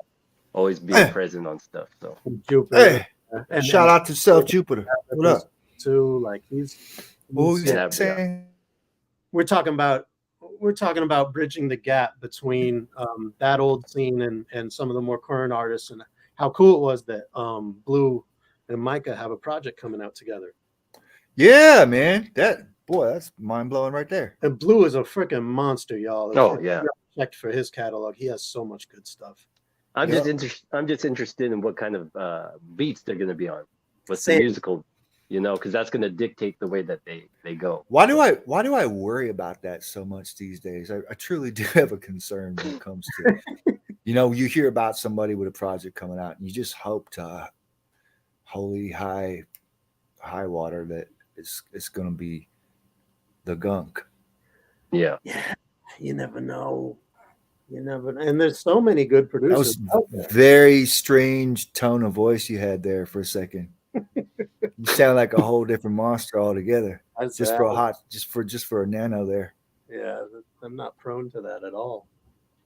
always being present on stuff. So Jupiter. And shout out to Self Jupiter. What up? Too like he's saying. We're talking about bridging the gap between that old scene and some of the more current artists, and how cool it was that Blue and Myka have a project coming out together. Yeah, man. That's mind blowing right there. And Blue is a freaking monster, y'all. Checked for his catalog. He has so much good stuff. I'm just interested in what kind of beats they're going to be on. What's the musical, you know, because that's going to dictate the way that they go. Why do I worry about that so much these days? I truly do have a concern when it comes to, you know, you hear about somebody with a project coming out and you just hope to holy high water that it's going to be the gunk. Yeah. You never know. And there's so many good producers. That was a very strange tone of voice you had there for a second. You sound like a whole different monster altogether. Just for a nano there. Yeah, I'm not prone to that at all.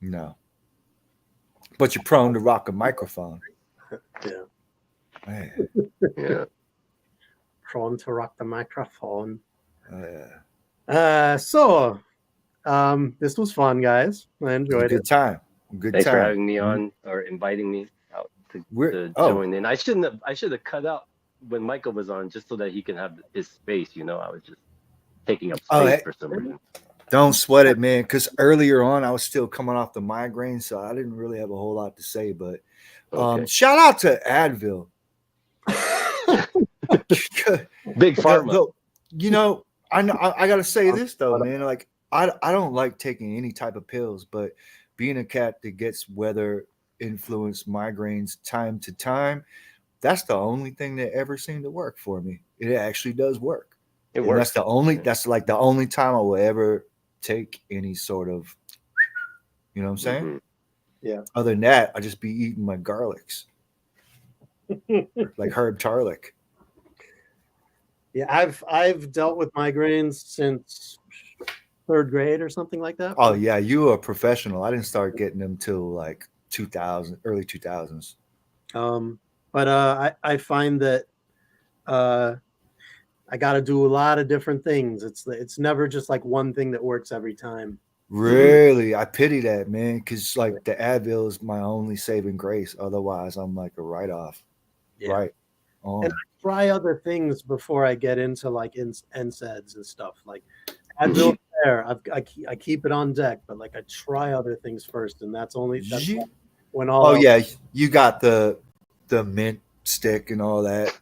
No. But you're prone to rock a microphone. Yeah. Man. Yeah. Prone to rock the microphone. Oh, yeah. So this was fun, guys. I enjoyed it. Good time. Thanks for having me on or inviting me out to join in. I should have cut out when Myka was on just so that he can have his space. You know, I was just taking up space for some reason. Don't sweat it, man. Because earlier on, I was still coming off the migraine, so I didn't really have a whole lot to say. But shout out to Advil. Big pharma. You know, I gotta say this though, man. Like, I don't like taking any type of pills, but being a cat that gets weather influenced migraines time to time, that's the only thing that ever seemed to work for me. It actually does work. It works. That's like the only time I will ever take any sort of, you know what I'm saying? Mm-hmm. Yeah. Other than that, I just be eating my garlics. Like Herb Tarlick. Yeah, I've dealt with migraines since 3rd grade or something like that. Oh yeah, you are a professional. I didn't start getting them till like 2000, early 2000s. But I find that I got to do a lot of different things. It's never just like one thing that works every time. Really, I pity that, man, because like the Advil is my only saving grace. Otherwise, I'm like a write-off. Yeah. Right. And I try other things before I get into like NSAIDs and stuff. Like Advil there, I keep it on deck, but like I try other things first, and that's when all. Oh yeah, you got the mint stick and all that.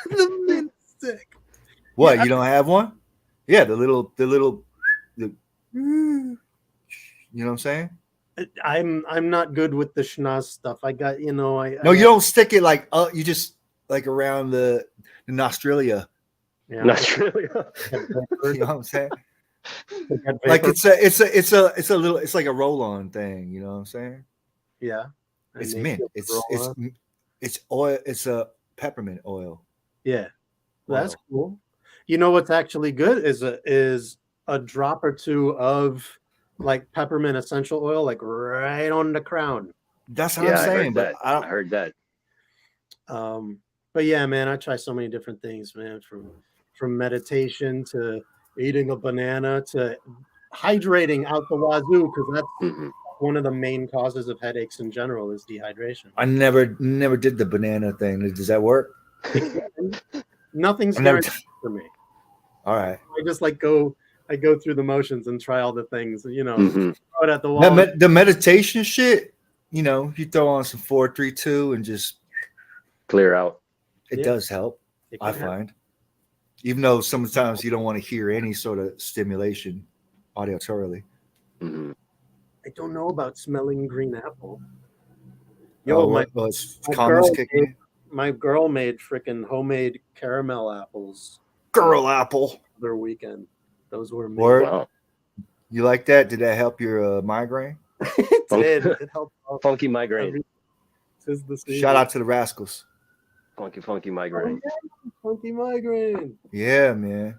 The mint stick. What, you don't have one? Yeah, the little you know what I'm saying? I'm not good with the schnoz stuff. I got, you know, No, you don't stick it like you just like around the nostralia. Yeah. Australia. You know what I'm saying? Like Like it's a little, it's like a roll-on thing, you know what I'm saying? Yeah. It's mint. It's oil, it's a peppermint oil. Yeah. That's cool. You know what's actually good is a drop or two of like peppermint essential oil, like right on the crown. That's what I'm saying. But I heard that. But yeah, man, I try so many different things, man, from meditation to eating a banana to hydrating out the wazoo, because that's one of the main causes of headaches in general is dehydration. I never did the banana thing. Does that work? Nothing's guaranteed for me. All right. I just I go through the motions and try all the things, you know, throw it at the wall. Now, the meditation shit, you know, you throw on some 4-3-2 and just clear out. It does help, I find. Even though sometimes you don't want to hear any sort of stimulation auditorily. I don't know about smelling green apple. My girl made freaking homemade caramel apples. Girl apple. Their weekend. Those were made. Wow. You like that? Did that help your migraine? It did. It helped. Funky migraine. Shout out to the Rascals. Funky migraine. Oh, yeah. Funky migraine. Yeah, man.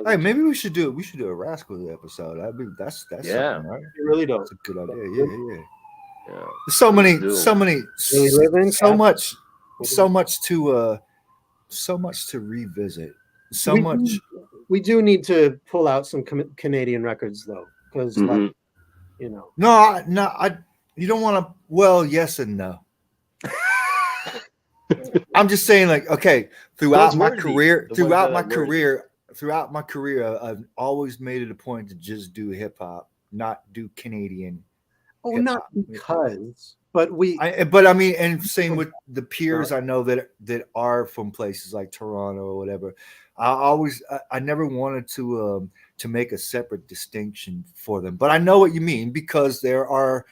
Hey, maybe we should do a Rascals episode. That's yeah, right? You really don't. That's a good idea. Yeah. There's so much to revisit. We do need to pull out some Canadian records though, because you know. No, you don't want to. Well, yes and no. I'm just saying, like, okay, throughout my career, I've always made it a point to just do hip hop, not do Canadian. Oh, not because, but I mean, and same with the peers I know that are from places like Toronto or whatever. I never wanted to make a separate distinction for them, but I know what you mean, because there are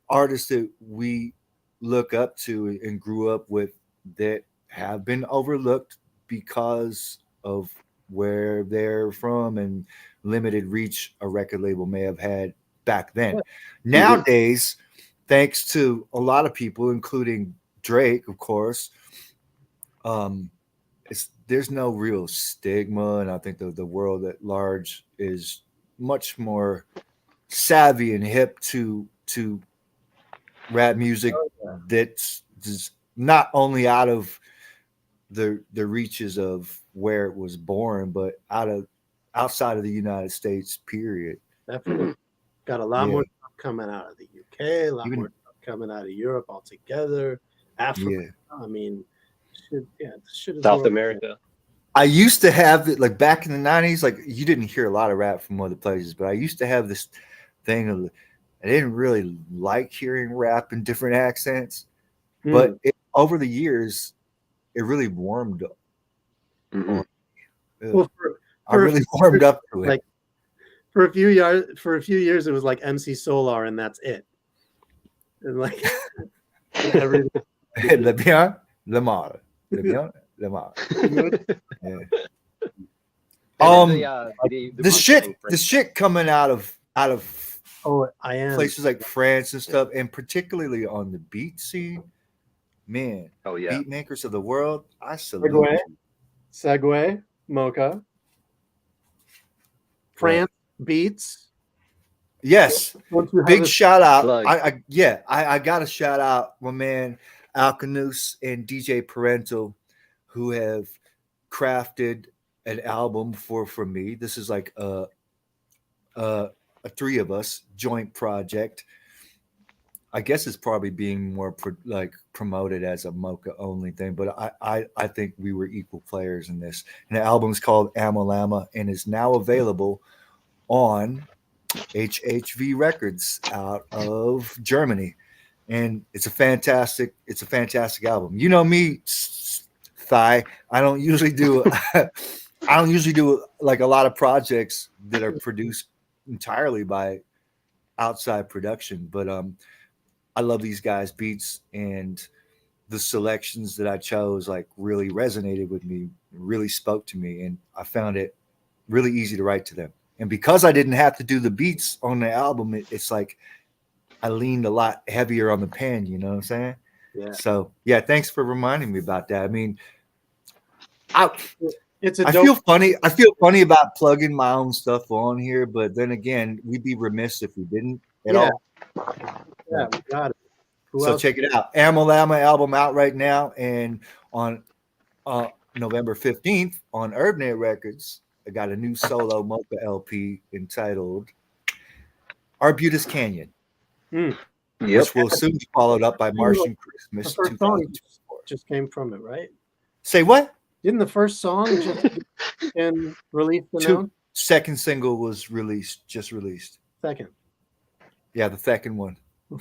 artists that we look up to and grew up with that have been overlooked because of where they're from and limited reach a record label may have had back then. Nowadays, thanks to a lot of people, including Drake, of course, there's no real stigma, and I think the world at large is much more savvy and hip to rap music that's just not only out of the reaches of where it was born, but outside of the United States, period. Definitely. Got a lot more stuff coming out of the UK, a lot more stuff coming out of Europe altogether. Africa. I mean, shit is South America. I used to have it, like back in the 90s, like you didn't hear a lot of rap from other places, but I used to have this thing of, I didn't really like hearing rap in different accents, but over the years, it really warmed up. Well, I really warmed up to it. Like for a few years, it was like MC Solar, and that's it. And like everything. Lamar. The shit coming out of places like France and stuff, and particularly on the beat scene, man. Oh yeah, beat makers of the world. I salute. Segue, Moka, France beats. Yes, big shout out. I got to shout out my man Alcanus and DJ Parental, who have crafted an album for me. This is like a three of us joint project. I guess it's probably being more promoted as a Moka Only thing, but I think we were equal players in this. And the album is called Amalama and is now available on HHV Records out of Germany. And it's a fantastic album. You know me, Thigh. I don't usually do like a lot of projects that are produced entirely by outside production, but I love these guys' beats, and the selections that I chose like really resonated with me, really spoke to me, and I found it really easy to write to them. And because I didn't have to do the beats on the album, it's like I leaned a lot heavier on the pen, you know what I'm saying? Yeah. So yeah, thanks for reminding me about that. I mean, I feel funny about plugging my own stuff on here, but then again, we'd be remiss if we didn't at all. Yeah, we got it. So check it out. Amalama album out right now, and on November 15th on Urbnet Records, I got a new solo Moka LP entitled Arbutus Canyon, which will soon be followed up by Martian Christmas. The first song just came from it, right? Say what? Didn't the first song just and released now? Second single was just released. Second. Yeah, the second one. You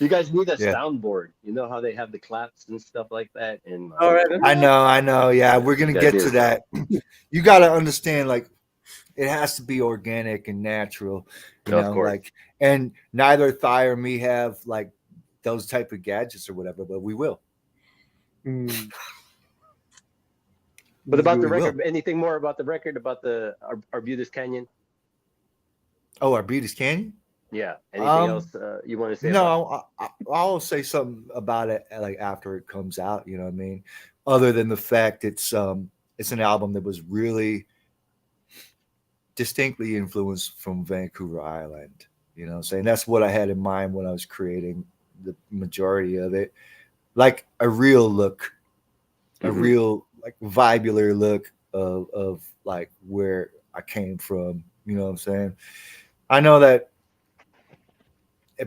guys need a soundboard. You know how they have the claps and stuff like that. And all right, I know. Yeah, we're gonna get to that. You got to understand, like, it has to be organic and natural. You know, like, and neither Thigh or me have like those type of gadgets or whatever, but we will. But about the record, anything more about the record, about the Arbutus Canyon? Oh, Arbutus Canyon? Yeah. Anything else you want to say? No, I'll say something about it like after it comes out. You know what I mean? Other than the fact it's an album that was really distinctly influenced from Vancouver Island. You know what I'm saying? That's what I had in mind when I was creating the majority of it. Like a real look, a real like vibular look of like where I came from. You know what I'm saying? I know that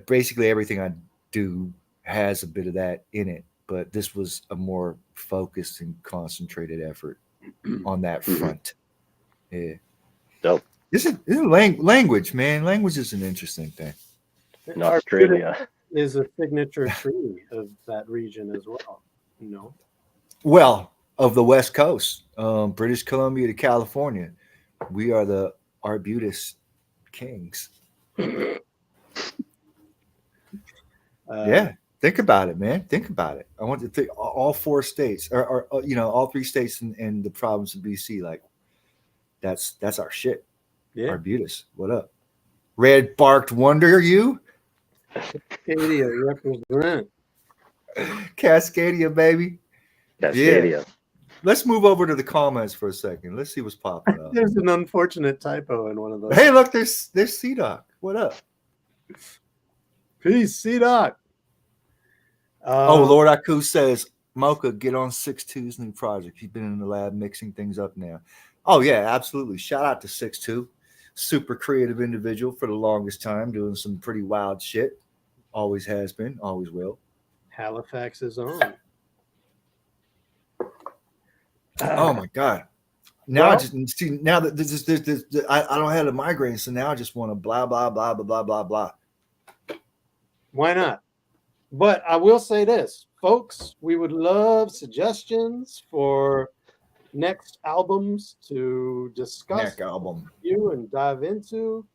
basically everything I do has a bit of that in it, but this was a more focused and concentrated effort on that front. Yeah. Dope. This is language, man. Language is an interesting thing. In Australia is a signature tree of that region as well. No. Well, of the West Coast, British Columbia to California, we are the Arbutus Kings. Yeah, think about it, man. Think about it. I want to think all 4 states, or all 3 states in the province of BC. Like, that's our shit. Yeah, Arbutus. What up? Red barked wonder you. Cascadia represent. Cascadia, baby. Cascadia. Yeah. Let's move over to the comments for a second. Let's see what's popping up. There's an unfortunate typo in one of those. Hey, look, there's C-Doc. What up? Peace, C-Doc. Lord Aku says, Moka, get on 6'2's new project. He's been in the lab mixing things up now. Oh, yeah, absolutely. Shout out to 6'2. Super creative individual for the longest time, doing some pretty wild shit. Always has been, always will. Halifax is on. Oh my God! Now I just see. Now that this I don't have a migraine, so now I just want to blah blah blah blah blah blah blah. Why not? But I will say this, folks: we would love suggestions for next albums to discuss. Next album, you and dive into.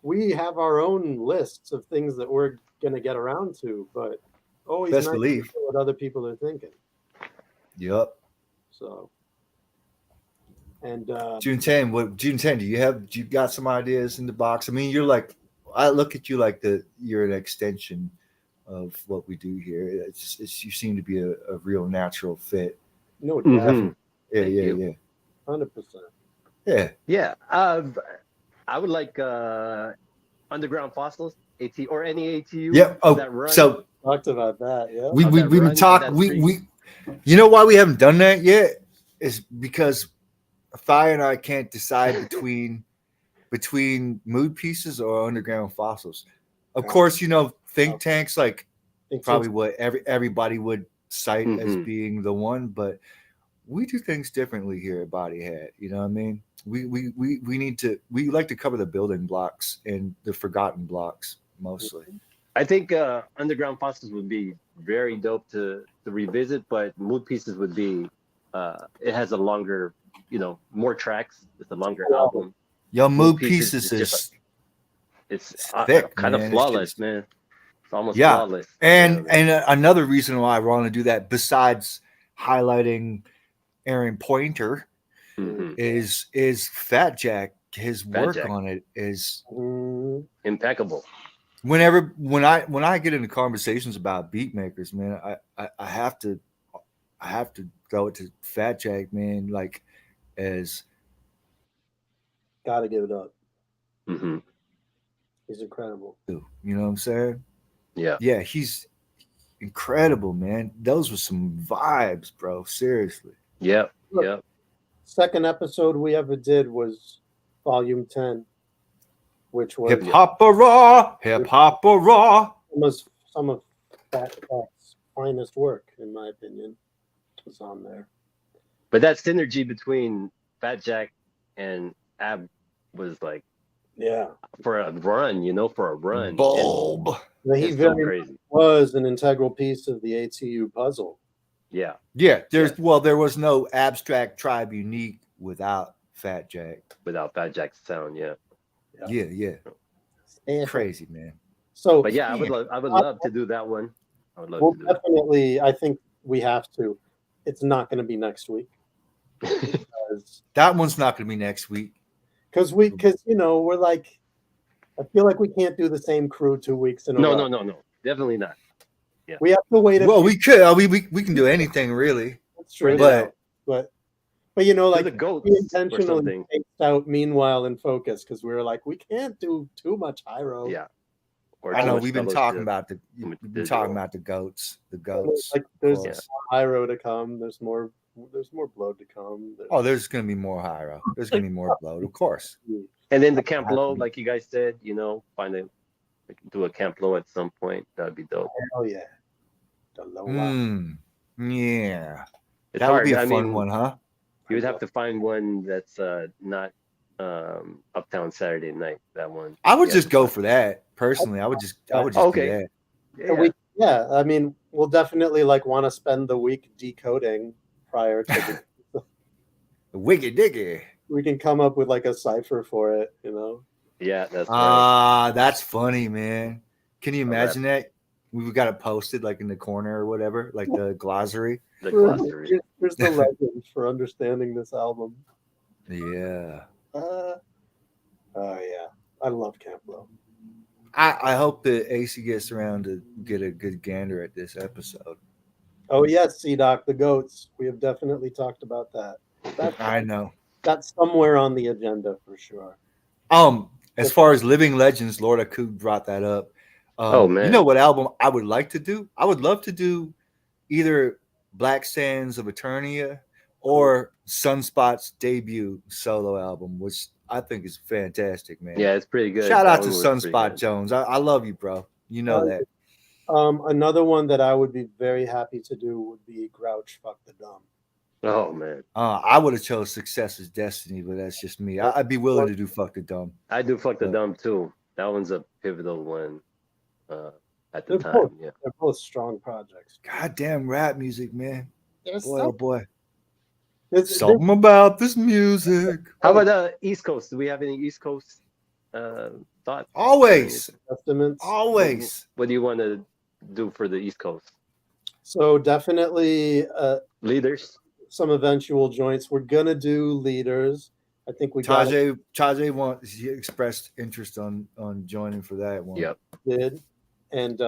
We have our own lists of things that we're going to get around to, but always best nice believe to know what other people are thinking. Yep. So, and June 10. June 10? Do you got some ideas in the box? I mean, I look at you like you're an extension of what we do here. You seem to be a real natural fit. No doubt. Yeah. 100%. Yeah. I would like Underground Fossils, AT or any ATU. Yeah. Oh, that run. So talked about that. Yeah. We've been talking. We you know why we haven't done that yet is because Thigh and I can't decide between mood pieces or Underground Fossils. Of course, think tanks like probably what everybody would cite as being the one, but we do things differently here at Bodyhead. You know what I mean? We like to cover the building blocks and the forgotten blocks mostly. I think Underground Fossils would be very dope to revisit, but Mood Pieces would be it has a longer, more tracks. It's a longer album. Yo, Mood Pieces Pieces is it's thick, kind of man. flawless, man. It's almost Yeah. flawless. And another reason why I want to do that, besides highlighting Aaron Pointer, is Fat Jack. His work on it is impeccable. When I get into conversations about beat makers, man, I have to go to Fat Jack, man. Like, as gotta give it up. Mm-hmm. He's incredible. You know what I'm saying? Yeah, he's incredible, man. Those were some vibes, bro. Seriously. Yeah. Second episode we ever did was Volume 10, which was Hip Hop Raw. Some of Fat Jack's finest work, in my opinion, was on there. But that synergy between Fat Jack and Ab was like, for a run. Bulb. He very was an integral piece of the ATU puzzle. Yeah. There was no Abstract Tribe Unique without Fat Jack. Without Fat Jack's sound, yeah. Crazy, man. So, but yeah, I would love to do that one. I would love to do definitely. That. I think we have to. It's not going to be next week. That one's not going to be next week. Because we're like, I feel like we can't do the same crew 2 weeks in a row. No, definitely not. Yeah. We have to wait. We could. We can do anything really. That's true. But like the goats we intentionally takes out Meanwhile in Focus because we were like, we can't do too much Hyro. Yeah. I know we've been talking about the goats. The goats. Like there's Hyro to come. There's more blow to come. There's gonna be more Hyro. There's gonna be more blow, of course. And then the Camp Low, like you guys said, do a Camp Low at some point. That'd be dope. Oh yeah. The low yeah. It's that would be a fun one, huh? You would have to find one that's not Uptown Saturday Night. That one. I would just go for that personally. I would just do that. Yeah. I mean, we'll definitely want to spend the week decoding prior to the Wiggy Diggy. We can come up with a cipher for it, Yeah, that's right. That's funny, man. Can you imagine that? We've got it posted in the corner or whatever, like the glossary. The glossary. Here's the legend for understanding this album. Yeah. Yeah. I love Camp Low. I hope that AC gets around to get a good gander at this episode. Oh yes, C-Doc, the goats. We have definitely talked about that. I know. That's somewhere on the agenda for sure. As far as living legends, Lord Aku brought that up. Man. You know what album I would like to do? I would love to do either Black Sands of Eternia or Sunspot's debut solo album, which I think is fantastic, man. Yeah, it's pretty good. Shout out to Sunspot Jones. I love you, bro. You know that. Another one that I would be very happy to do would be Grouch Fuck the Dumb. Oh man. I would have chose Success is Destiny, but that's just me. I'd be willing to do Fuck the Dumb. I do Fuck the Dumb too. That one's a pivotal one at the time. They're both strong projects. Goddamn rap music, man. Oh boy. Something about this music. How about East Coast? Do we have any East Coast thoughts? Always. Estimates? Always. What do you want to do for the East Coast? So definitely Leaders. Some eventual joints. We're gonna do Leaders. I think we Tajay he expressed interest on joining for that one. Yep. Did and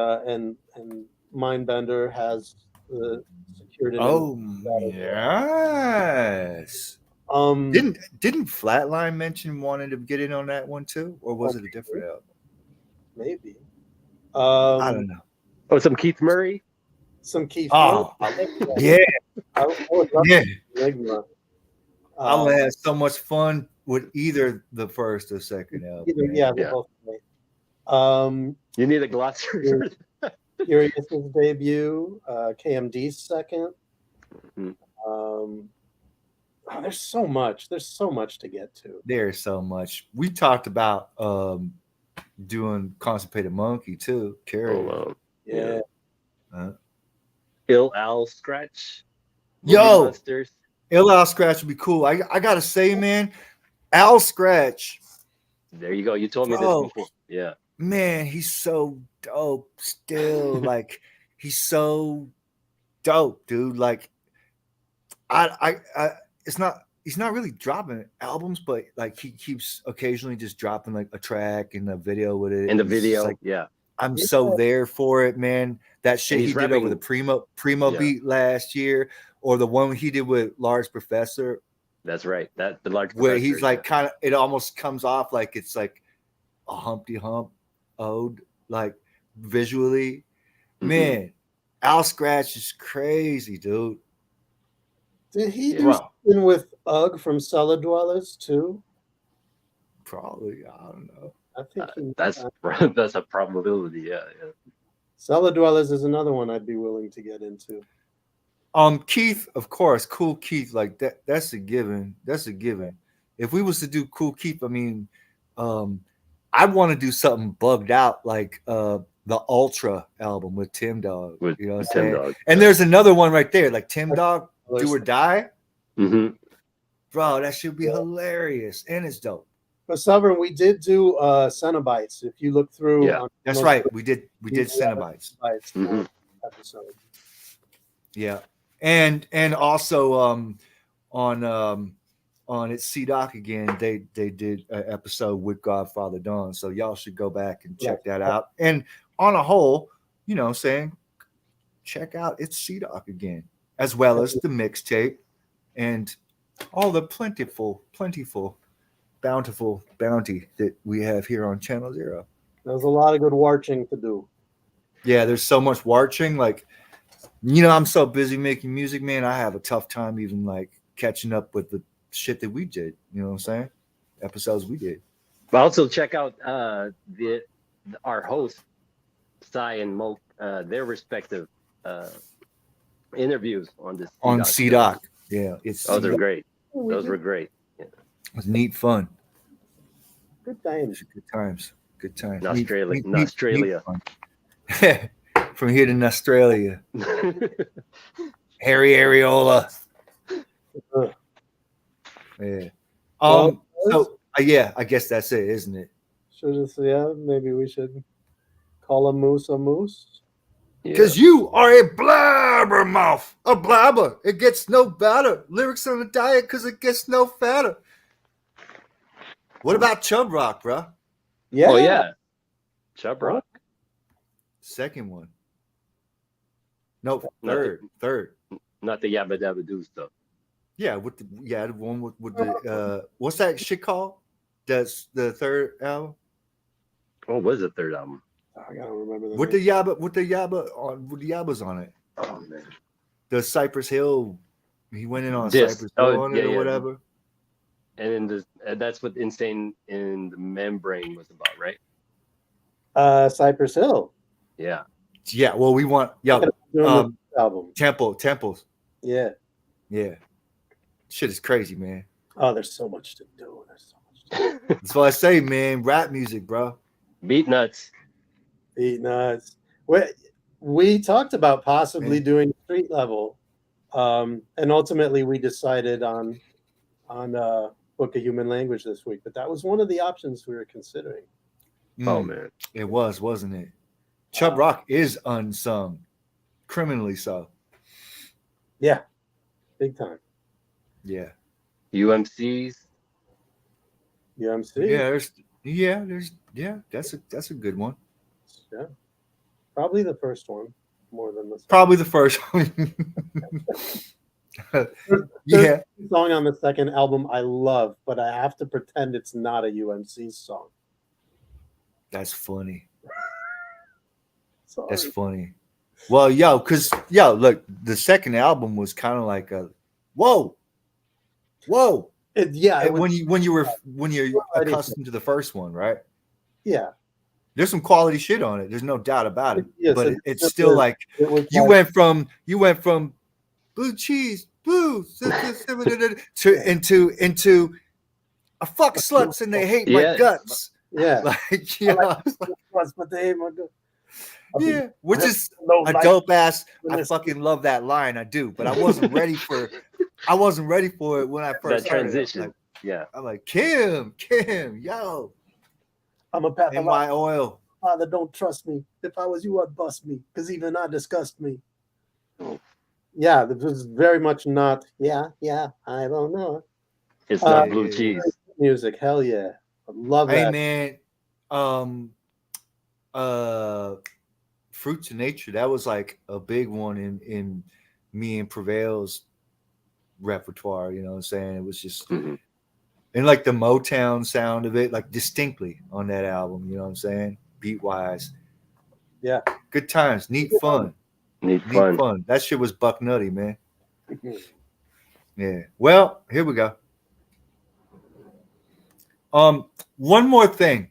Mindbender has secured it. Oh yes. Didn't Flatline mention wanting to get in on that one too, or was it a different album? Maybe. I don't know. Oh, some Keith Murray. Some Keith. Oh, Murray. I would love Enigma. I would have so much fun with either the first or second album. Both great. You need a glossary. Curious's debut, KMD's second. Mm-hmm. There's so much. There's so much to get to. There's so much. We talked about doing Constipated Monkey too. Carrie. Yeah. Ill Al Scratch. Yo, Monsters. Ill Al Scratch would be cool. I gotta say, man, Al Scratch. There you go. You told me this before. Yeah. Man, he's so dope still. Like, he's so dope, dude. Like, he's not really dropping albums, but like he keeps occasionally just dropping like a track and a video with it. And the video, like, yeah. I'm so there for it, man. That shit he did over the Primo beat last year, or the one he did with Large Professor. That's right. The Large where Professor, he's like kind of, it almost comes off like it's like a Humpty Hump ode, like visually. Man, Al Scratch is crazy, dude. Did he do something with Ugg from Cellar Dwellers too? Probably, I don't know. I think that's a probability. Yeah. Cellar Dwellers is another one I'd be willing to get into. Keith, of course, Cool Keith, like that's a given. That's a given. If we was to do Cool Keith, I mean, I want to do something bugged out like the Ultra album with Tim Dog. You know what I'm saying? Dog. And there's another one right there, like Tim Dog, Do or Die. Mm-hmm. Bro, that should be hilarious, and it's dope. But Sovereign, we did do Cenobites. If you look through, That's right. We did Cenobites. Episode. Yeah, and also on It's C-Doc again, they did an episode with Godfather Dawn, so y'all should go back and check that out. And on a whole, you know, saying check out It's C-Doc again, as well as the mixtape and all the plentiful bounty that we have here on Channel Zero. There's a lot of good watching to do. Yeah, there's so much watching. Like, you know, I'm so busy making music, man. I have a tough time even like catching up with the shit that we did. You know what I'm saying? Episodes we did. But also check out our hosts, Cy and Moke, their respective interviews on this. On C-Doc. Yeah, those are great. Those were great. Yeah. It was neat fun. Good times. Good times. Good times. In Australia. From here to Australia. Harry Areola. Yeah. I guess that's it, isn't it? Maybe we should call a moose a moose. Because you are a blabbermouth. A blabber. It gets no better. Lyrics on a diet because it gets no fatter. What about Chub Rock, bro? Yeah. Oh, yeah. Chub Rock. Second one. No, third. Not the Yabba Dabba Doo stuff. Yeah, the one with the what's that shit called? That's the third album. What was the third album? I gotta remember that. With the Yabbas on it. Oh man. The Cypress Hill. He went in on Cypress Hill on it or whatever. And then that's what Insane in the Membrane was about, right? Cypress Hill. Yeah. Yeah. Well, we want album. Temples. Yeah. Yeah. Shit is crazy, man. Oh, there's so much to do. That's what I say, man. Rap music, bro. Beat nuts. We talked about possibly doing street level, and ultimately we decided on Book of Human Language this week. But that was one of the options we were considering. Oh man, it was, wasn't it? Chub Rock is unsung, criminally so. Yeah, big time. Yeah. UMCs. Yeah, that's a good one. Yeah. Probably the first one more than the second. Probably the first one. There's a song on the second album I love, but I have to pretend it's not a UMC song. That's funny. Sorry. That's funny. Well, look, the second album was kind of like a whoa. When you're accustomed to the first one, right? Yeah. There's some quality shit on it. There's no doubt about it. Yes, but it's still like you went from blue cheese, blue into a fuck sluts and they hate my guts Yeah. Like, you know, But they ain't my good. yeah, which is a dope ass. I fucking love that line. I do, but I wasn't ready for it. I wasn't ready for it when I first that transition. Like, yeah, I'm like, Kim, yo, I'm a path. In my oil. Father, don't trust me. If I was you, I'd bust me, because even I disgust me. Yeah, this was very much not. Yeah, I don't know. It's not blue cheese music. Hell yeah, I love that. Hey man, Fruits of Nature. That was like a big one in me and Prevail's repertoire. You know what I'm saying? It was just. Mm-hmm. And like the Motown sound of it, like distinctly on that album, you know what I'm saying? Beat wise. Yeah. Good times, neat fun. Neat fun. That shit was buck nutty, man. Yeah. Well, here we go. One more thing.